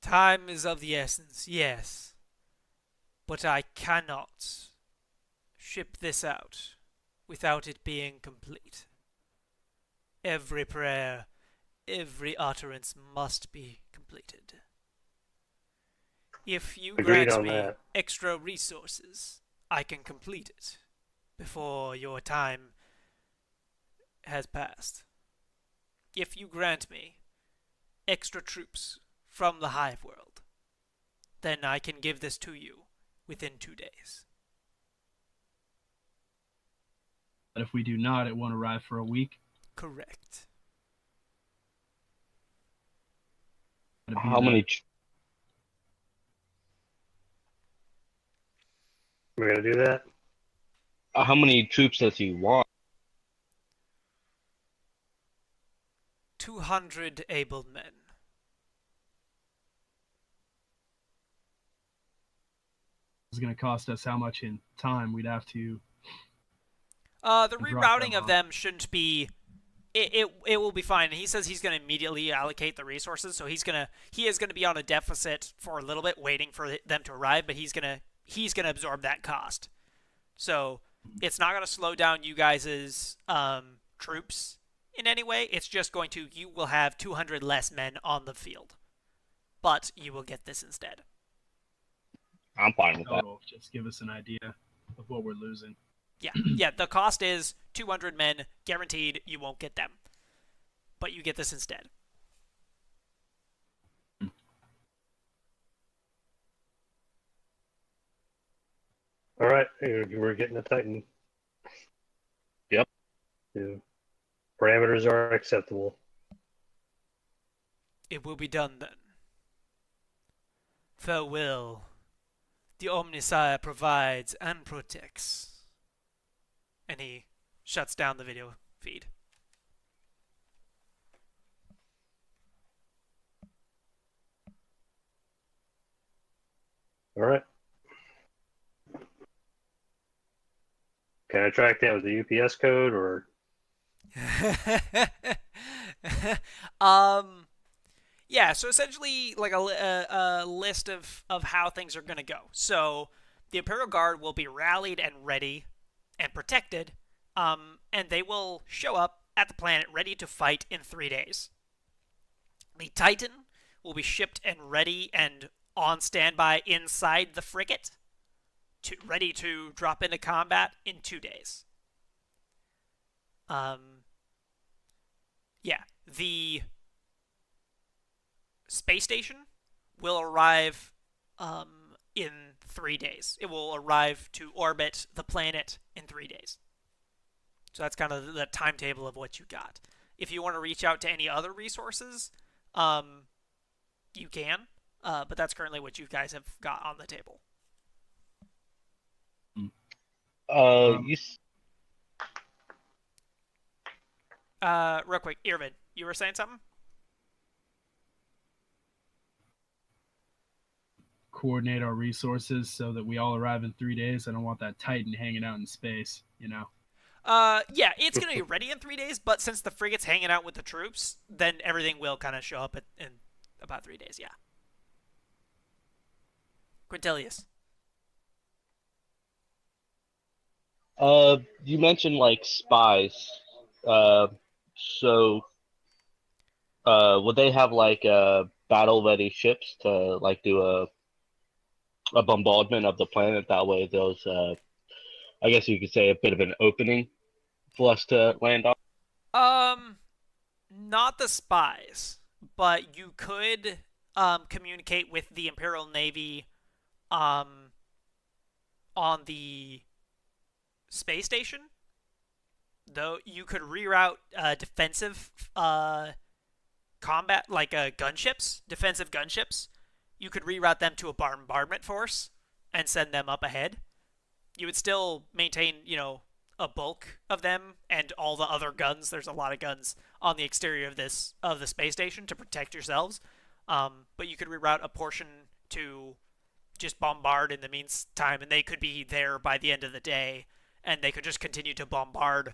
Time is of the essence, yes. But I cannot ship this out without it being complete. Every prayer, every utterance must be completed. If you Agreed grant on me that. extra resources, I can complete it before your time has passed. If you grant me extra troops from the Hive World, then I can give this to you within 2 days. But if we do not, it won't arrive for a week. Correct. How many? We're gonna do that. How many troops does he want? 200 able men. It's going to cost us how much in time? We'd have to. The rerouting of them shouldn't be. It will be fine. He says he's going to immediately allocate the resources, so he is gonna be on a deficit for a little bit, waiting for them to arrive. But he's gonna absorb that cost. So it's not gonna slow down you guys' troops in any way. It's just going to, you will have 200 less men on the field, but you will get this instead. I'm fine with that. Just give us an idea of what we're losing. Yeah. The cost is 200 men, guaranteed. You won't get them, but you get this instead. All right, we're getting a Titan. Yep. Yeah. Parameters are acceptable. It will be done then. Farewell. The Omnisire provides and protects. And he shuts down the video feed. All right. Can I track that with the UPS code or? Yeah, so essentially like a list of how things are going to go. So the Imperial Guard will be rallied and ready and protected, and they will show up at the planet ready to fight in 3 days. The Titan will be shipped and ready and on standby inside the frigate, ready to drop into combat in 2 days. Yeah, the space station will arrive in 3 days. It will arrive to orbit the planet in 3 days. So that's kind of the timetable of what you got. If you want to reach out to any other resources, you can, but that's currently what you guys have got on the table. Um, You Real quick, Irvin, you were saying something? coordinate our resources so that we all arrive in 3 days. I don't want that Titan hanging out in space, you know? Yeah, it's gonna be ready in 3 days, but since the frigate's hanging out with the troops, then everything will kind of show up in about 3 days. Yeah. Quintilius. you mentioned like spies. Uh, so would they have like battle ready ships to like do a bombardment of the planet? That way, those I guess you could say a bit of an opening for us to land on. Um, Not the spies, but you could communicate with the Imperial Navy um on the space station. Though you could reroute defensive combat like gunships, defensive gunships. You could reroute them to a bombardment force and send them up ahead. You would still maintain, a bulk of them and all the other guns. There's a lot of guns on the exterior of the space station to protect yourselves. But you could reroute a portion to just bombard in the meantime, and they could be there by the end of the day, and they could just continue to bombard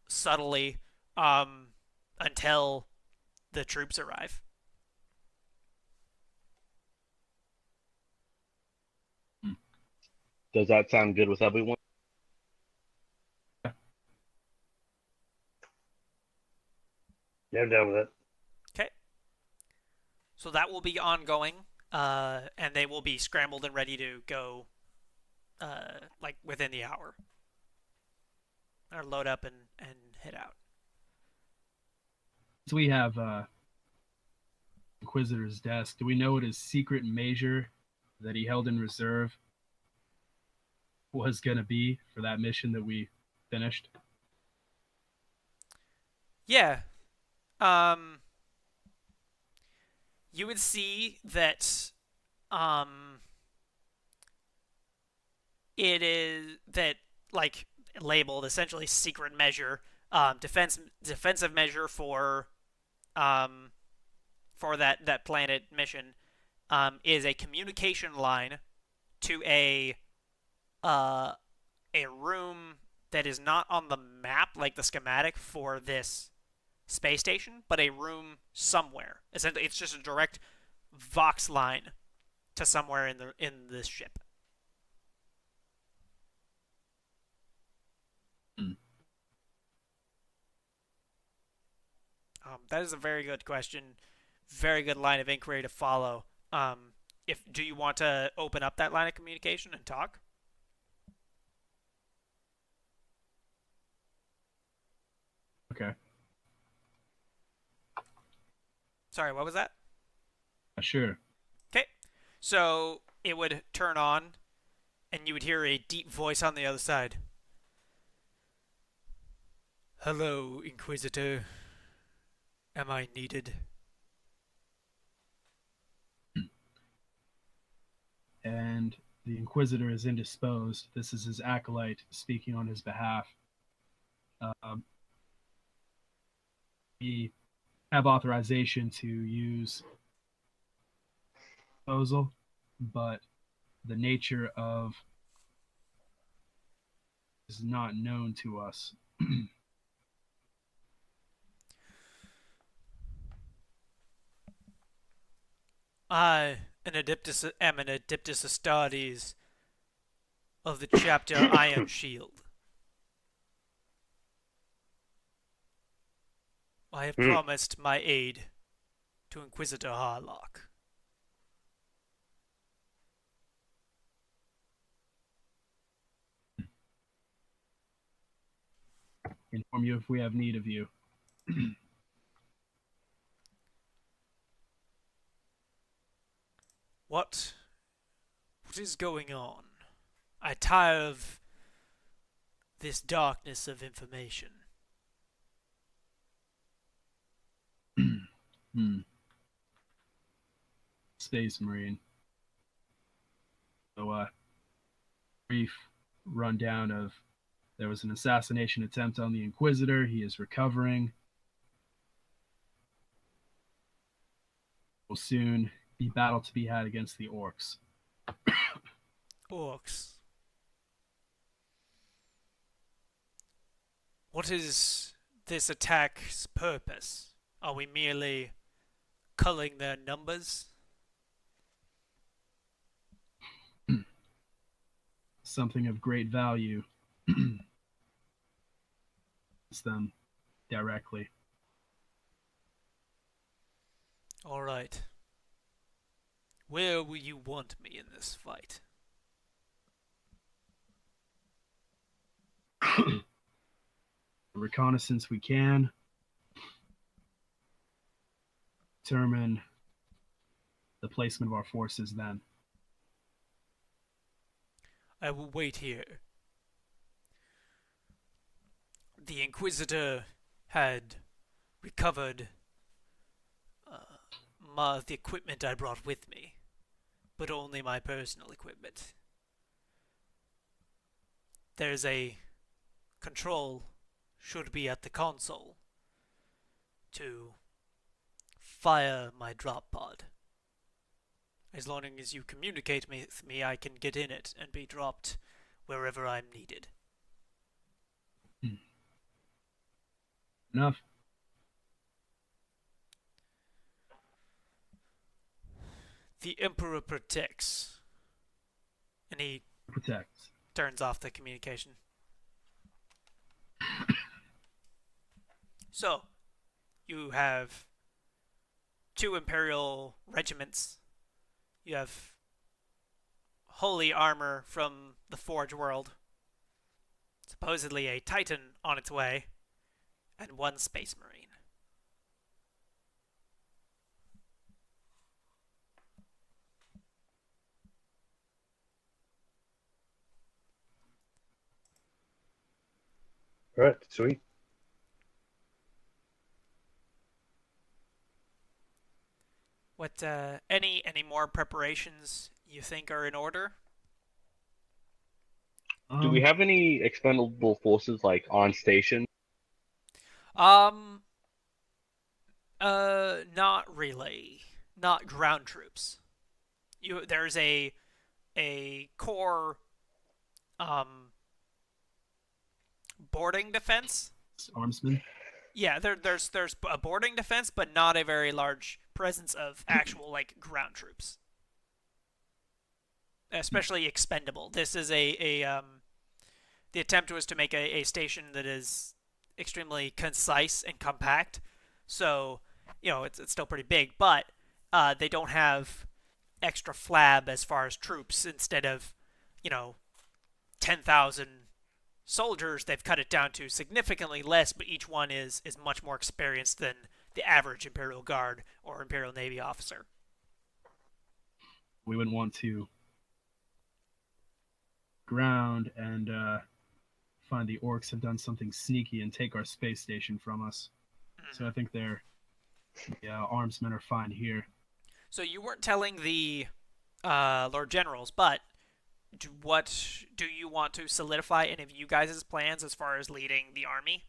subtly until the troops arrive. Does that sound good with everyone? Yeah, I'm down with it. Okay, so that will be ongoing, and they will be scrambled and ready to go, like within the hour, or load up and head out. So we have Inquisitor's desk. Do we know what his secret measure that he held in reserve was going to be for that mission that we finished? Yeah, you would see that um, it is that like labeled essentially secret measure, defensive measure um, for that planet mission, is a communication line to uh, a room that is not on the map, like the schematic for this space station, but a room somewhere. Essentially, it's just a direct Vox line to somewhere in this ship. Hmm. That is a very good question. Very good line of inquiry to follow. If do you want to open up that line of communication and talk? Okay. Sorry, what was that? Sure. Okay, so it would turn on, and you would hear a deep voice on the other side. Hello, Inquisitor. Am I needed? And the Inquisitor is indisposed. This is his acolyte speaking on his behalf. Um, we have authorization to use proposal, but the nature of is not known to us. I am an Adeptus Astartes of the chapter Iron Shield. I have promised my aid to Inquisitor Harlock. Inform you if we have need of you. What is going on? I tire of this darkness of information. Hmm. Space Marine. So, brief rundown of there was an assassination attempt on the Inquisitor. He is recovering. Will soon be battle to be had against the orcs. Orcs. What is this attack's purpose? Are we merely culling their numbers? Something of great value. It's them directly. All right. Where will you want me in this fight? Reconnaissance we can. Determine the placement of our forces then. I will wait here. The Inquisitor had recovered the equipment I brought with me, but only my personal equipment. There's a control should be at the console to fire my drop pod. As long as you communicate with me, I can get in it and be dropped wherever I'm needed. Enough. The Emperor protects. And he Protects. turns off the communication. So, you have 2 Imperial regiments. You have holy armor from the Forge world. Supposedly a Titan on its way. And 1 Space Marine. All right, sweet. What any more preparations you think are in order? Do we have any expendable forces like on station? Not really. Not ground troops. There's a core boarding defense. Armsmen? Yeah, there's a boarding defense, but not a very large presence of actual like ground troops, especially expendable. This is the attempt was to make a station that is extremely concise and compact. So, it's still pretty big, but they don't have extra flab as far as troops. Instead of 10,000 soldiers, they've cut it down to significantly less, but each one is much more experienced than the average Imperial Guard or Imperial Navy officer. We wouldn't want to ground and find the orcs have done something sneaky and take our space station from us. So I think their armsmen are fine here. So you weren't telling the Lord Generals, but what do you want to solidify any of you guys' plans as far as leading the army?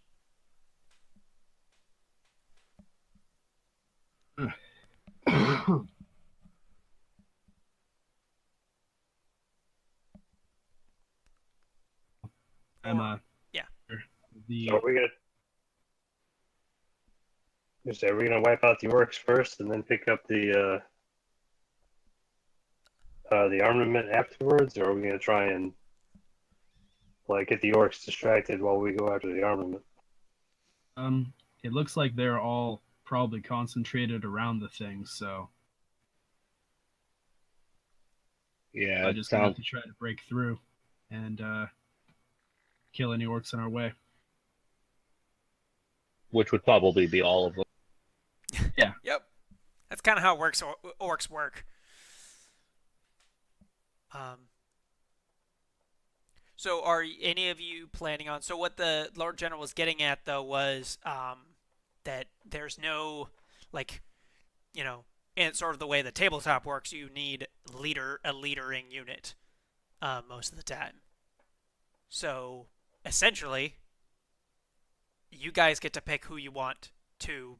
Emma. Yeah. So are we gonna wipe out the orcs first and then pick up the armament afterwards, or are we gonna try and get the orcs distracted while we go after the armament? It looks like they're all probably concentrated around the thing, so Yeah, I just have to try to break through and kill any orcs in our way. Which would probably be all of them. Yeah. Yep. That's kind of how orcs work. So are any of you planning on... So what the Lord General was getting at, though, was that there's no, in sort of the way the tabletop works, you need a leadering unit most of the time. So essentially, you guys get to pick who you want to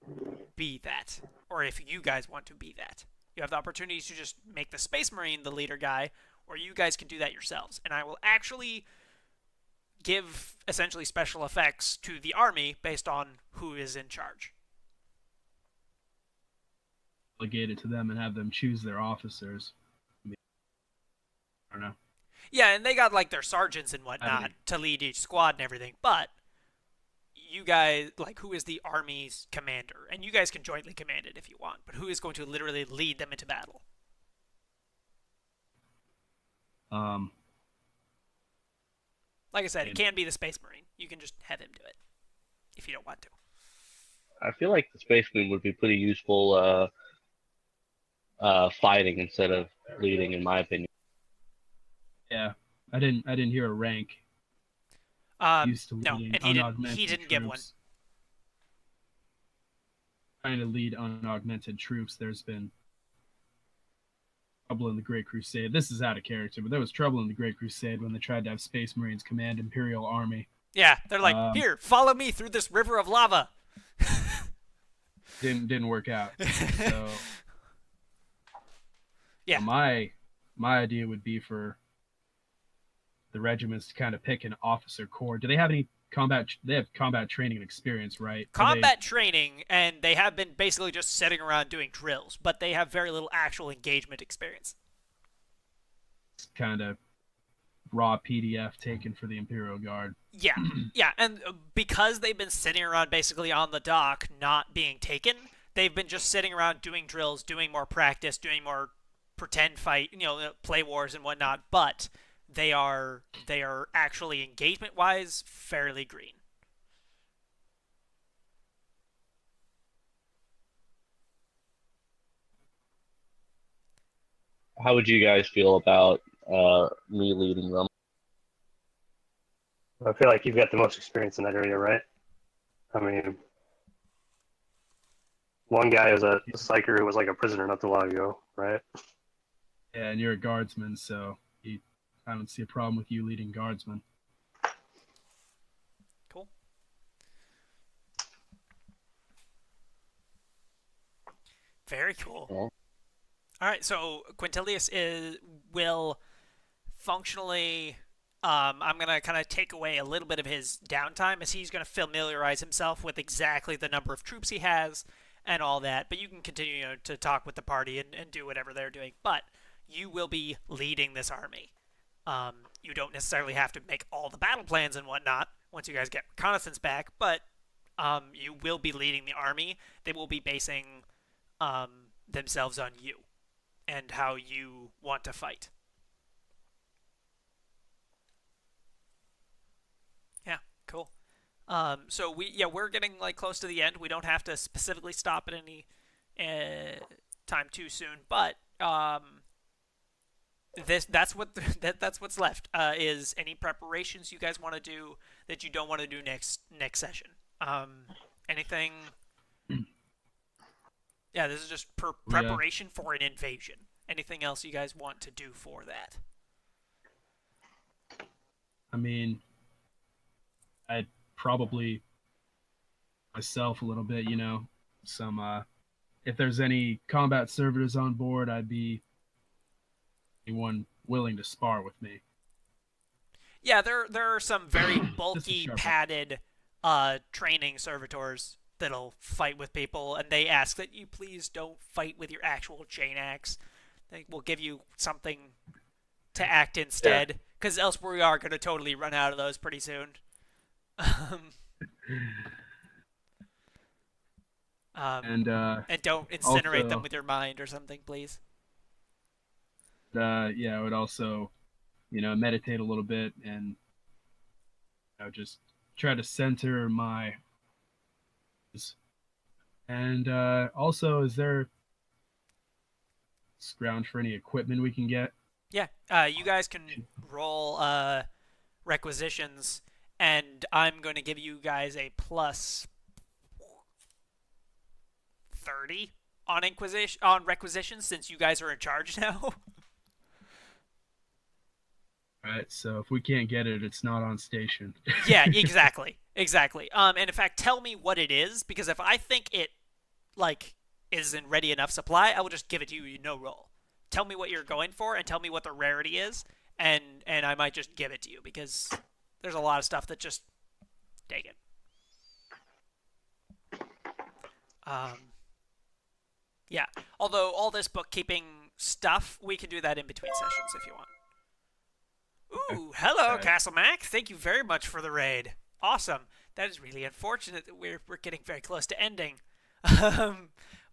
be that, or if you guys want to be that. You have the opportunity to just make the Space Marine the leader guy, or you guys can do that yourselves. And I will actually give essentially special effects to the army based on who is in charge. Delegate it to them and have them choose their officers. I don't know. Yeah, and they got like their sergeants and whatnot to lead each squad and everything, but you guys, like, who is the army's commander? And you guys can jointly command it if you want, but who is going to literally lead them into battle? Like I said, it can be the Space Marine. You can just have him do it if you don't want to. I feel like the Space Marine would be pretty useful fighting instead of leading, in my opinion. Yeah, I didn't hear a rank. Used to no, and he didn't give one. Trying to lead unaugmented troops, there's been trouble in the Great Crusade. This is out of character, but there was trouble in the Great Crusade when they tried to have Space Marines command Imperial Army. Yeah, they're like, here, follow me through this river of lava. Didn't work out. So yeah, my idea would be for the regiments to kind of pick an officer corps. Do they have any combat? They have combat training and experience, right? Combat training, and they have been basically just sitting around doing drills, but they have very little actual engagement experience. Kind of raw PDF taken for the Imperial Guard. Yeah, yeah, and because they've been sitting around basically on the dock, not being taken, they've been just sitting around doing drills, doing more practice, doing more pretend fight, play wars and whatnot, but they are actually engagement-wise fairly green. How would you guys feel about me leading them? I feel like you've got the most experience in that area, right? I mean, one guy was a psyker who was like a prisoner not too long ago, right? Yeah, and you're a guardsman, so I don't see a problem with you leading guardsmen. Cool. Very cool. Yeah. All right, so Quintilius will functionally. I'm gonna kind of take away a little bit of his downtime as he's gonna familiarize himself with exactly the number of troops he has and all that. But you can continue to talk with the party and do whatever they're doing. But you will be leading this army. You don't necessarily have to make all the battle plans and whatnot once you guys get reconnaissance back, but you will be leading the army. They will be basing themselves on you and how you want to fight. Yeah, cool. So we're getting like close to the end. We don't have to specifically stop at any time too soon, but that's what's left. Is any preparations you guys want to do that you don't want to do next session? Anything? Yeah, this is just preparation for an invasion. Anything else you guys want to do for that? I mean, I'd probably myself a little bit, some if there's any combat servitors on board, I'd be anyone willing to spar with me. Yeah, there are some very bulky, padded training servitors that'll fight with people, and they ask that you please don't fight with your actual chain axe. They will give you something to act instead, because else we are going to totally run out of those pretty soon. And don't incinerate them with your mind or something, please. I would also, meditate a little bit and just try to center my. And also, is there scrounge for any equipment we can get? Yeah, you guys can roll requisitions, and I'm going to give you guys a plus 30 on requisitions since you guys are in charge now. Right. So if we can't get it, it's not on station. Yeah, exactly. Exactly. And in fact, tell me what it is, because if I think it like is in ready enough supply, I will just give it to you, no roll. Tell me what you're going for and tell me what the rarity is, and I might just give it to you because there's a lot of stuff that just take it. Yeah. Although all this bookkeeping stuff, we can do that in between sessions if you want. Ooh, hello, Castle Mac. Thank you very much for the raid. Awesome. That is really unfortunate that we're getting very close to ending.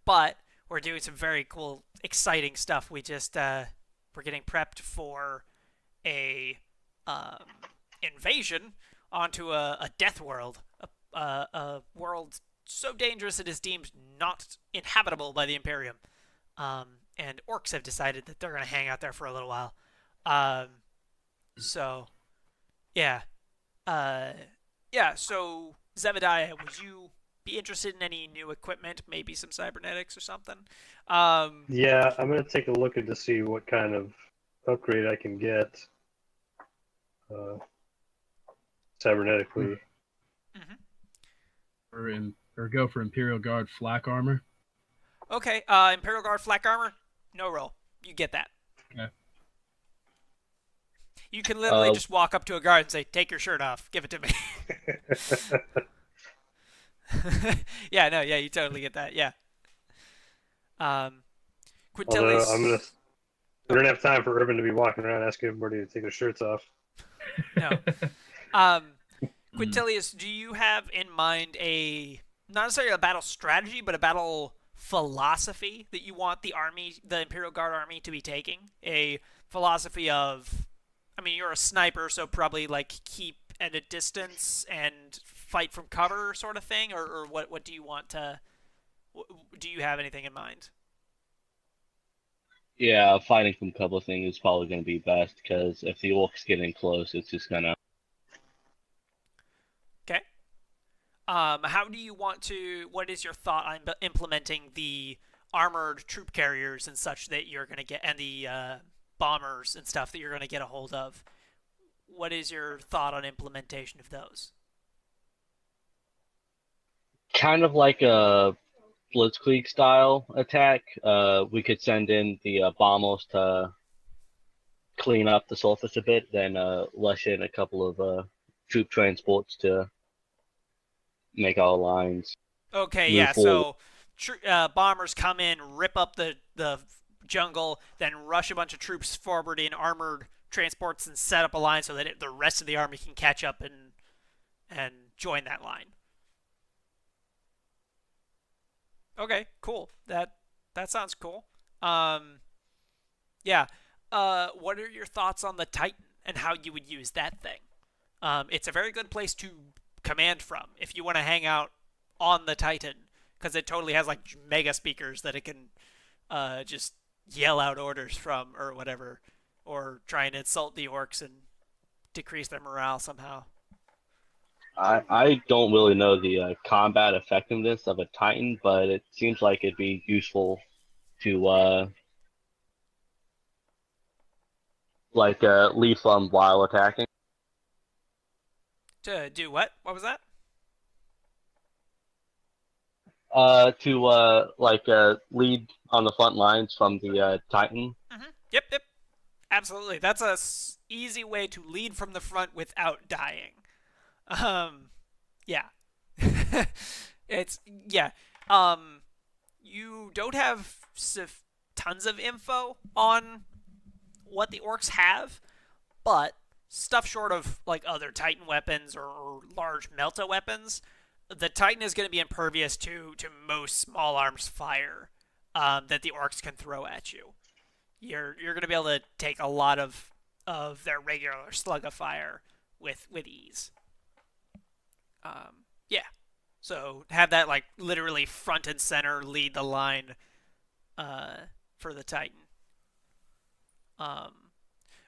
But we're doing some very cool, exciting stuff. We just we're getting prepped for a invasion onto a death world, a world so dangerous it is deemed not inhabitable by the Imperium. And orcs have decided that they're going to hang out there for a little while. So, yeah. So, Zebediah, would you be interested in any new equipment? Maybe some cybernetics or something? Yeah, I'm going to take a look at to see what kind of upgrade I can get cybernetically. Mm-hmm. Or go for Imperial Guard flak armor. Okay, Imperial Guard flak armor, no roll. You get that. Okay. You can literally just walk up to a guard and say, "Take your shirt off. Give it to me." Yeah, no, yeah, you totally get that. Yeah. Quintilli's... Although we don't have time for Urban to be walking around asking everybody to take their shirts off. No. Quintilius, do you have in mind not necessarily a battle strategy, but a battle philosophy that you want the Imperial Guard army to be taking? A philosophy of, I mean, you're a sniper, so probably like keep at a distance and fight from cover sort of thing, or what do you want to? Do you have anything in mind? Yeah, fighting from cover thing is probably going to be best, because if the orcs get in close, it's just gonna. Okay. How do you want to? What is your thought on implementing the armored troop carriers and such that you're going to get, and the bombers and stuff that you're going to get a hold of? What is your thought on implementation of those? Kind of like a Blitzkrieg style attack. We could send in the bombers to clean up the surface a bit, then rush in a couple of troop transports to make our lines. Okay, yeah. Forward. So bombers come in, rip up the jungle, then rush a bunch of troops forward in armored transports and set up a line so that the rest of the army can catch up and join that line. Okay, cool. That sounds cool. Yeah. What are your thoughts on the Titan and how you would use that thing? It's a very good place to command from if you want to hang out on the Titan, because it totally has like mega speakers that it can just yell out orders from or whatever, or try and insult the orcs and decrease their morale somehow. I don't really know the combat effectiveness of a Titan, but it seems like it'd be useful to lead from while attacking. To do what? What was that? To lead on the front lines from the Titan. Mm-hmm. Yep. Absolutely. That's a easy way to lead from the front without dying. Yeah. Yeah. You don't have tons of info on what the orcs have, but stuff short of like other Titan weapons or large Melta weapons, the Titan is going to be impervious to most small arms fire that the orcs can throw at you. You're going to be able to take a lot of their regular slug of fire with ease. Yeah. So have that like literally front and center lead the line for the Titan.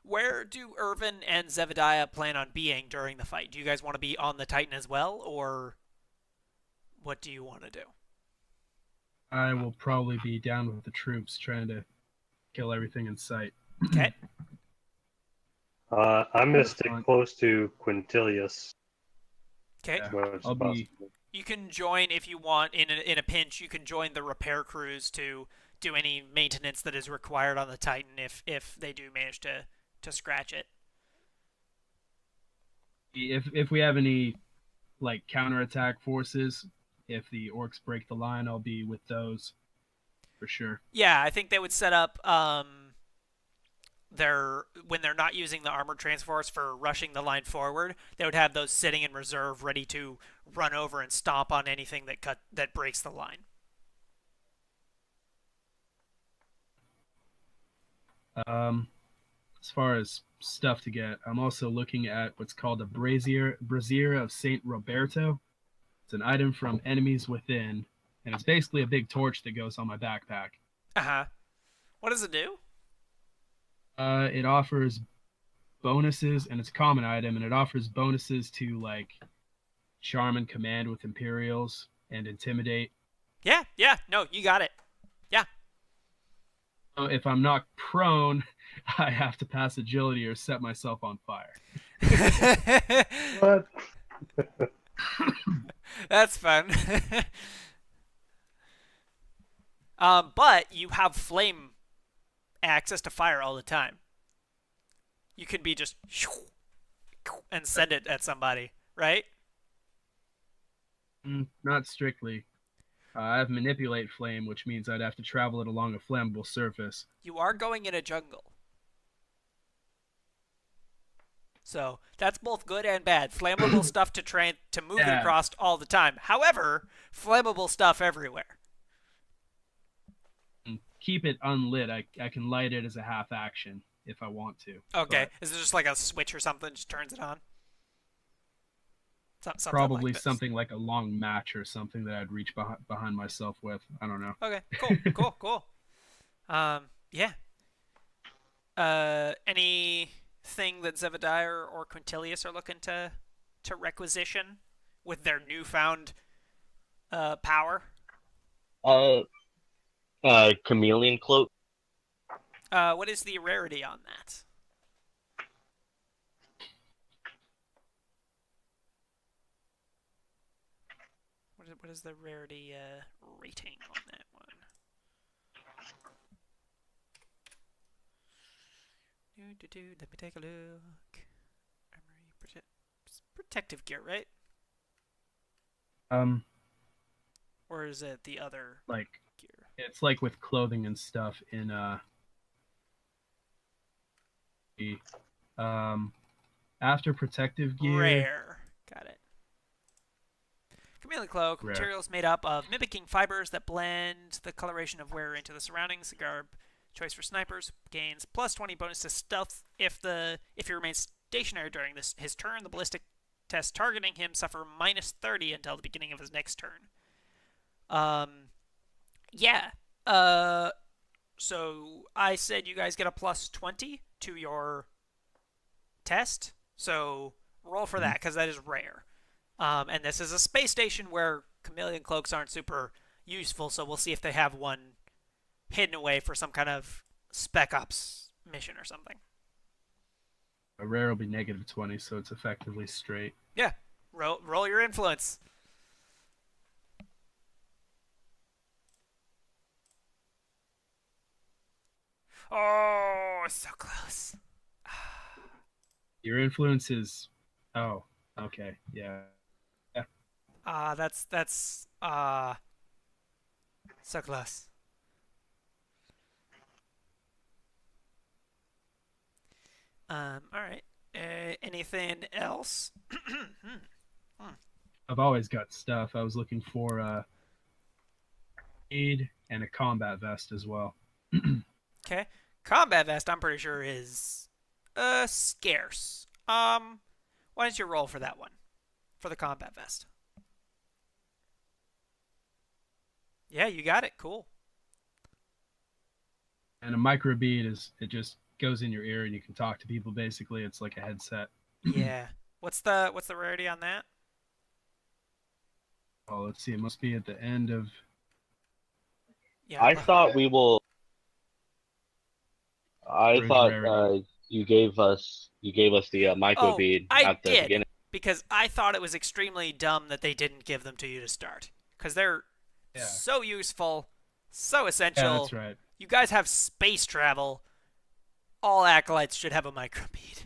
Where do Irvin and Zebediah plan on being during the fight? Do you guys want to be on the Titan as well, or what do you want to do? I will probably be down with the troops trying to kill everything in sight. Okay. I'm gonna stick close to Quintilius. Okay. Yeah, I'll be. You can join if you want in a pinch. You can join the repair crews to do any maintenance that is required on the Titan if they do manage to scratch it. If we have any like counterattack forces, if the orcs break the line, I'll be with those for sure. Yeah, I think they would set up their when they're not using the armored transforce for rushing the line forward, they would have those sitting in reserve, ready to run over and stomp on anything that breaks the line. As far as stuff to get, I'm also looking at what's called a brazier of Saint Roberto. It's an item from Enemies Within, and it's basically a big torch that goes on my backpack. Uh-huh. What does it do? It offers bonuses, and it's a common item, and it offers bonuses to like charm and command with Imperials and intimidate. Yeah, no, you got it. Yeah. So if I'm knocked prone, I have to pass agility or set myself on fire. What? That's fun. But you have flame access to fire all the time. You can be just and send it at somebody, right? Not strictly. I have manipulate flame, which means I'd have to travel it along a flammable surface. You are going in a jungle. So that's both good and bad. Flammable stuff to move it across all the time. However, flammable stuff everywhere. Keep it unlit. I can light it as a half action if I want to. Okay. Is it just like a switch or something? Just turns it on? Something probably like something like a long match or something that I'd reach behind myself with. I don't know. Okay. Cool. Yeah. Anything that Zebediah or Quintilius are looking to requisition with their newfound power? Chameleon cloak. What is the rarity on that? What is the rarity rating on that one? Let me take a look. Armory protective gear, right? Or is it the other like gear? It's like with clothing and stuff in after protective gear. Rare. Got it. Chameleon cloak. Rare. Materials made up of mimicking fibers that blend the coloration of wearer into the surroundings. The garb choice for snipers gains plus 20 bonus to stealth if he remains stationary during his turn. The ballistic test targeting him suffer minus 30 until the beginning of his next turn. Yeah. So I said you guys get a plus 20 to your test. So roll for that because that is rare. And this is a space station where chameleon cloaks aren't super useful, so we'll see if they have one hidden away for some kind of spec ops mission or something. A rare will be negative 20, so it's effectively straight. Yeah. Roll your influence. Oh, so close. Your influence is... Oh, okay, yeah. That's so close. All right. Anything else? I've always got stuff. I was looking for aid and a combat vest as well. Okay. Combat vest, I'm pretty sure is scarce. Why don't you roll for that one? For the combat vest. Yeah, you got it. Cool. And a microbead it just goes in your ear and you can talk to people basically. It's like a headset. Yeah. What's the rarity on that? Oh, let's see. It must be at the end of... Yeah. I thought you gave us the micro Oh, bead I at the did, beginning. because I thought it was extremely dumb that they didn't give them to you to start. Because they're Yeah. so useful, so essential. Yeah, that's right. You guys have space travel. All acolytes should have a microbead.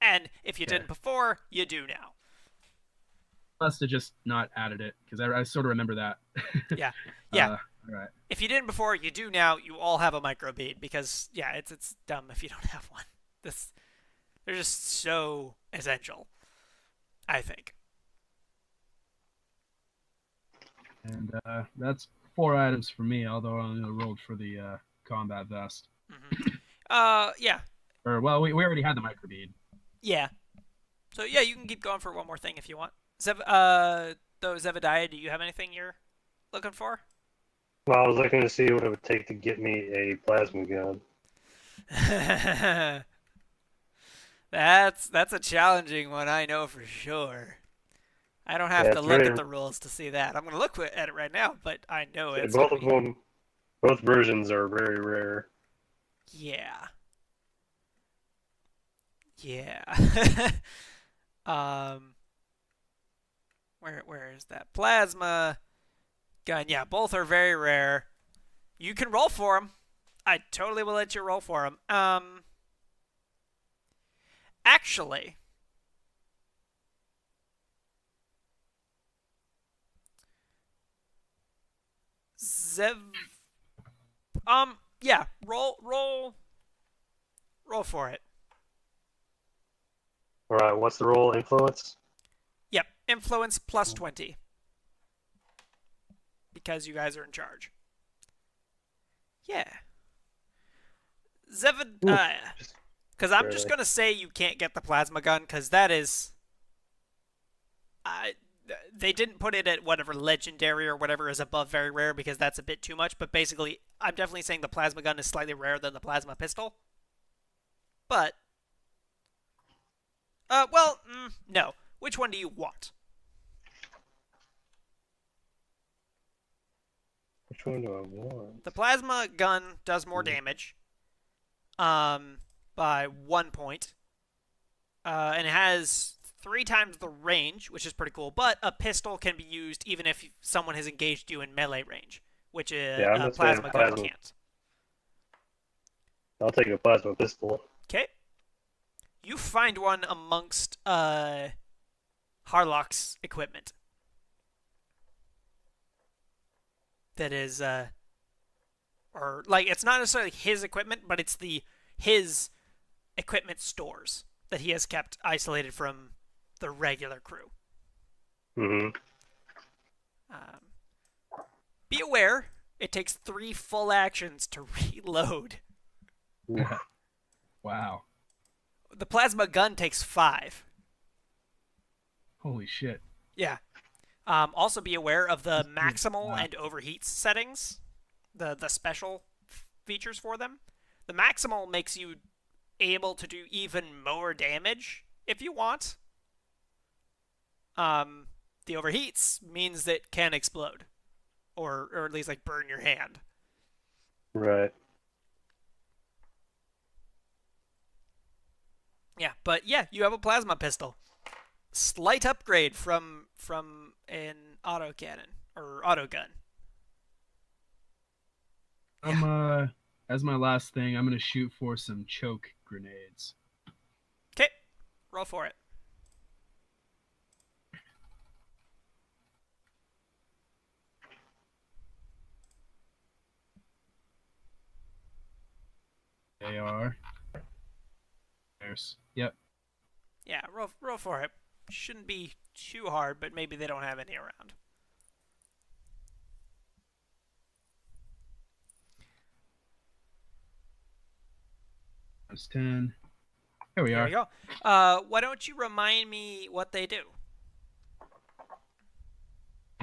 And if you didn't before, you do now. Must have just not added it, because I sort of remember that. Yeah. Yeah. All right. If you didn't before, you do now. You all have a microbead because, yeah, it's dumb if you don't have one. They're just so essential, I think. And that's 4 items for me, although I only rolled for the combat vest. Yeah. Or, well, we already had the microbead. Yeah. So, yeah, you can keep going for one more thing if you want. Though, Zebediah, do you have anything you're looking for? Well, I was looking to see what it would take to get me a plasma gun. That's a challenging one, I know for sure. I don't have to look at the rules to see that. I'm going to look at it right now, but I know it's both of them, both versions are very rare. Yeah. Yeah. Where is that plasma gun? Yeah, both are very rare. You can roll for them. I totally will let you roll for them. Actually, yeah, roll for it. All right, what's the roll? Influence? Yep, influence plus 20. Because you guys are in charge. Yeah. Zebediah. Because I'm just going to say you can't get the plasma gun, because that is... they didn't put it at whatever legendary or whatever is above very rare, because that's a bit too much, but basically, I'm definitely saying the plasma gun is slightly rarer than the plasma pistol. But... no. Which one do you want? Which one do I want? The plasma gun does more damage. By 1 point. And it has 3 times the range, which is pretty cool. But a pistol can be used even if someone has engaged you in melee range, which a plasma gun can't. I'll take a plasma pistol. Okay. You find one amongst Harlock's equipment. That is, or like it's not necessarily his equipment, but it's his equipment stores that he has kept isolated from the regular crew. Mm-hmm. Be aware, it takes 3 full actions to reload. Wow. The plasma gun takes 5. Holy shit. Yeah. Also be aware of the maximal and overheat settings, the special features for them. The maximal makes you able to do even more damage if you want. The overheats means that it can explode, or at least like burn your hand. Right. Yeah, but yeah, you have a plasma pistol. Slight upgrade from an autocannon or autogun. Yeah. As my last thing, I'm gonna shoot for some choke grenades. Okay, roll for it. They are. There's. Yep. Yeah, roll for it. Shouldn't be too hard, but maybe they don't have any around. That's 10. There we are. There you go. Why don't you remind me what they do?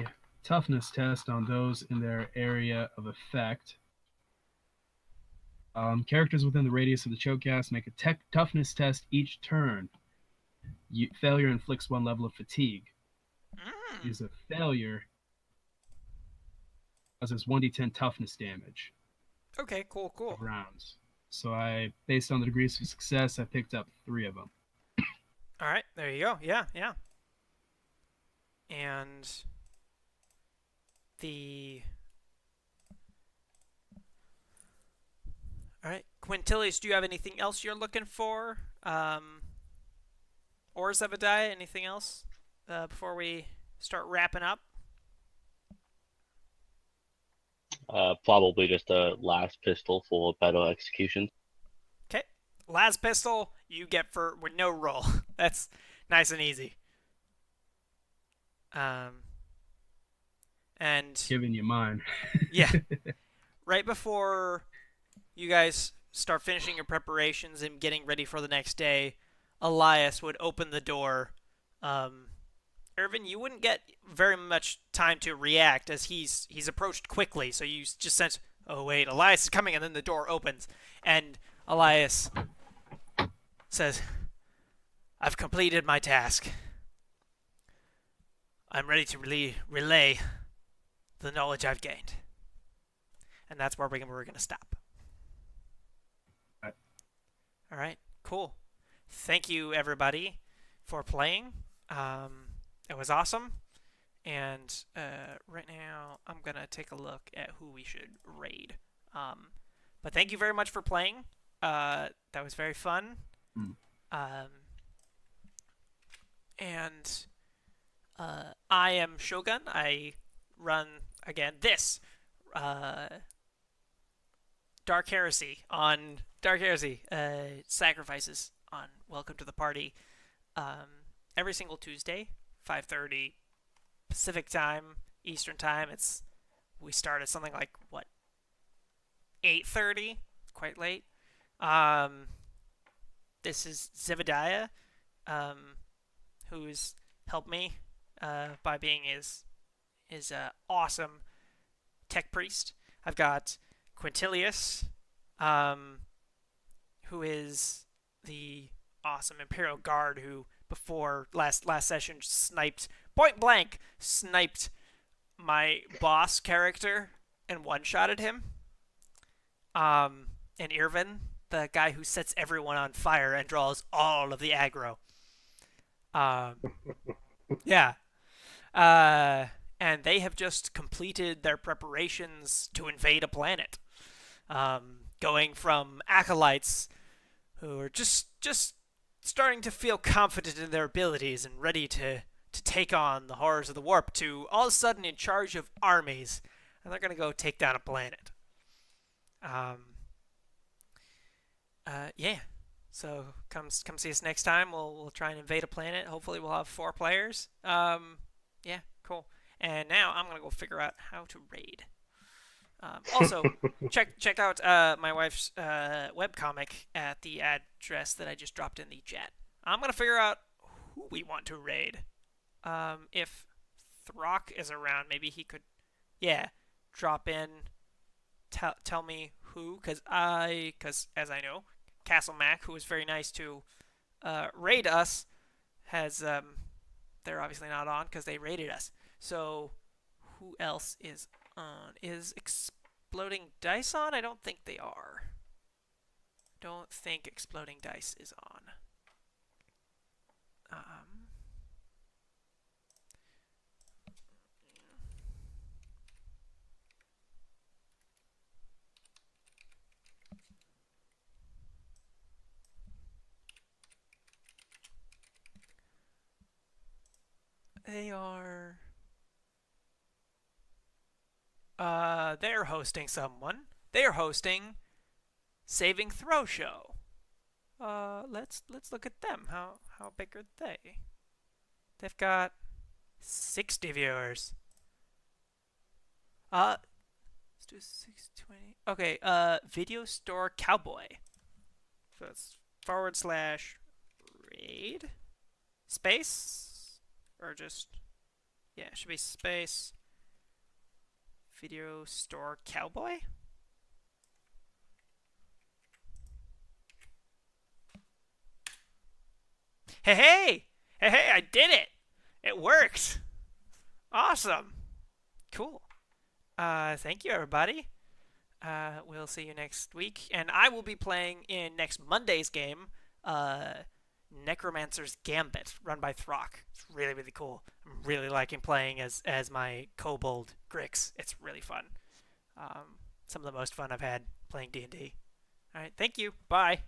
Yeah. Toughness test on those in their area of effect. Characters within the radius of the choke cast make a toughness test each turn. Failure inflicts 1 level of fatigue. Use a failure causes 1d10 toughness damage. Okay, cool. Rounds. So based on the degrees of success, I picked up 3 of them. All right, there you go. Yeah, yeah. And the all right, Quintilius, do you have anything else you're looking for? Or Zebediah, anything else before we start wrapping up? Probably just a last pistol full of battle executions. Okay, last pistol you get with no roll. That's nice and easy. And Giving you mine. yeah, right before you guys start finishing your preparations and getting ready for the next day, Elias would open the door. Irvin, you wouldn't get very much time to react as he's approached quickly, so you just sense, oh wait, Elias is coming, and then the door opens, and Elias says, I've completed my task. I'm ready to relay the knowledge I've gained. And that's where we're going to stop. All right, cool. Thank you, everybody, for playing. It was awesome. And right now, I'm going to take a look at who we should raid. But thank you very much for playing. That was very fun. And I am Shogun. I run, again, this Dark Heresy on Dark Heresy Sacrifices on Welcome to the Party every single Tuesday, 5:30 Pacific time, Eastern time. We start at something like 8:30, quite late. This is Zebediah, who's helped me by being his awesome tech priest. I've got Quintilius, who is the awesome Imperial Guard who before last session point blank sniped my boss character and one-shotted him. And Irvin, the guy who sets everyone on fire and draws all of the aggro. Yeah. And they have just completed their preparations to invade a planet. Going from acolytes who are just starting to feel confident in their abilities and ready to take on the horrors of the warp to all of a sudden in charge of armies, and they're going to go take down a planet. Yeah. So come see us next time. We'll try and invade a planet. Hopefully we'll have 4 players. Yeah, cool. And now I'm gonna go figure out how to raid. Also, check out my wife's webcomic at the address that I just dropped in the chat. I'm gonna figure out who we want to raid. If Throck is around, maybe he could, drop in. Tell me who, because as I know, Castle Mac, who was very nice to raid us, has they're obviously not on because they raided us. So who else is on? Is Exploding Dice on? I don't think they are. Don't think Exploding Dice is on. They are... they're hosting someone. They're hosting Saving Throw Show. Let's look at them. How big are they? They've got 60 viewers. Let's do 620. Okay, Video Store Cowboy. So it's /raid space. Or just, it should be space Video Store Cowboy. Hey, I did it! It worked! Awesome! Cool. Thank you, everybody. we'll see you next week, and I will be playing in next Monday's game, Necromancer's Gambit, run by Throck. It's really, really cool. I'm really liking playing as my kobold Grix. It's really fun. Some of the most fun I've had playing D&D. All right, thank you. Bye.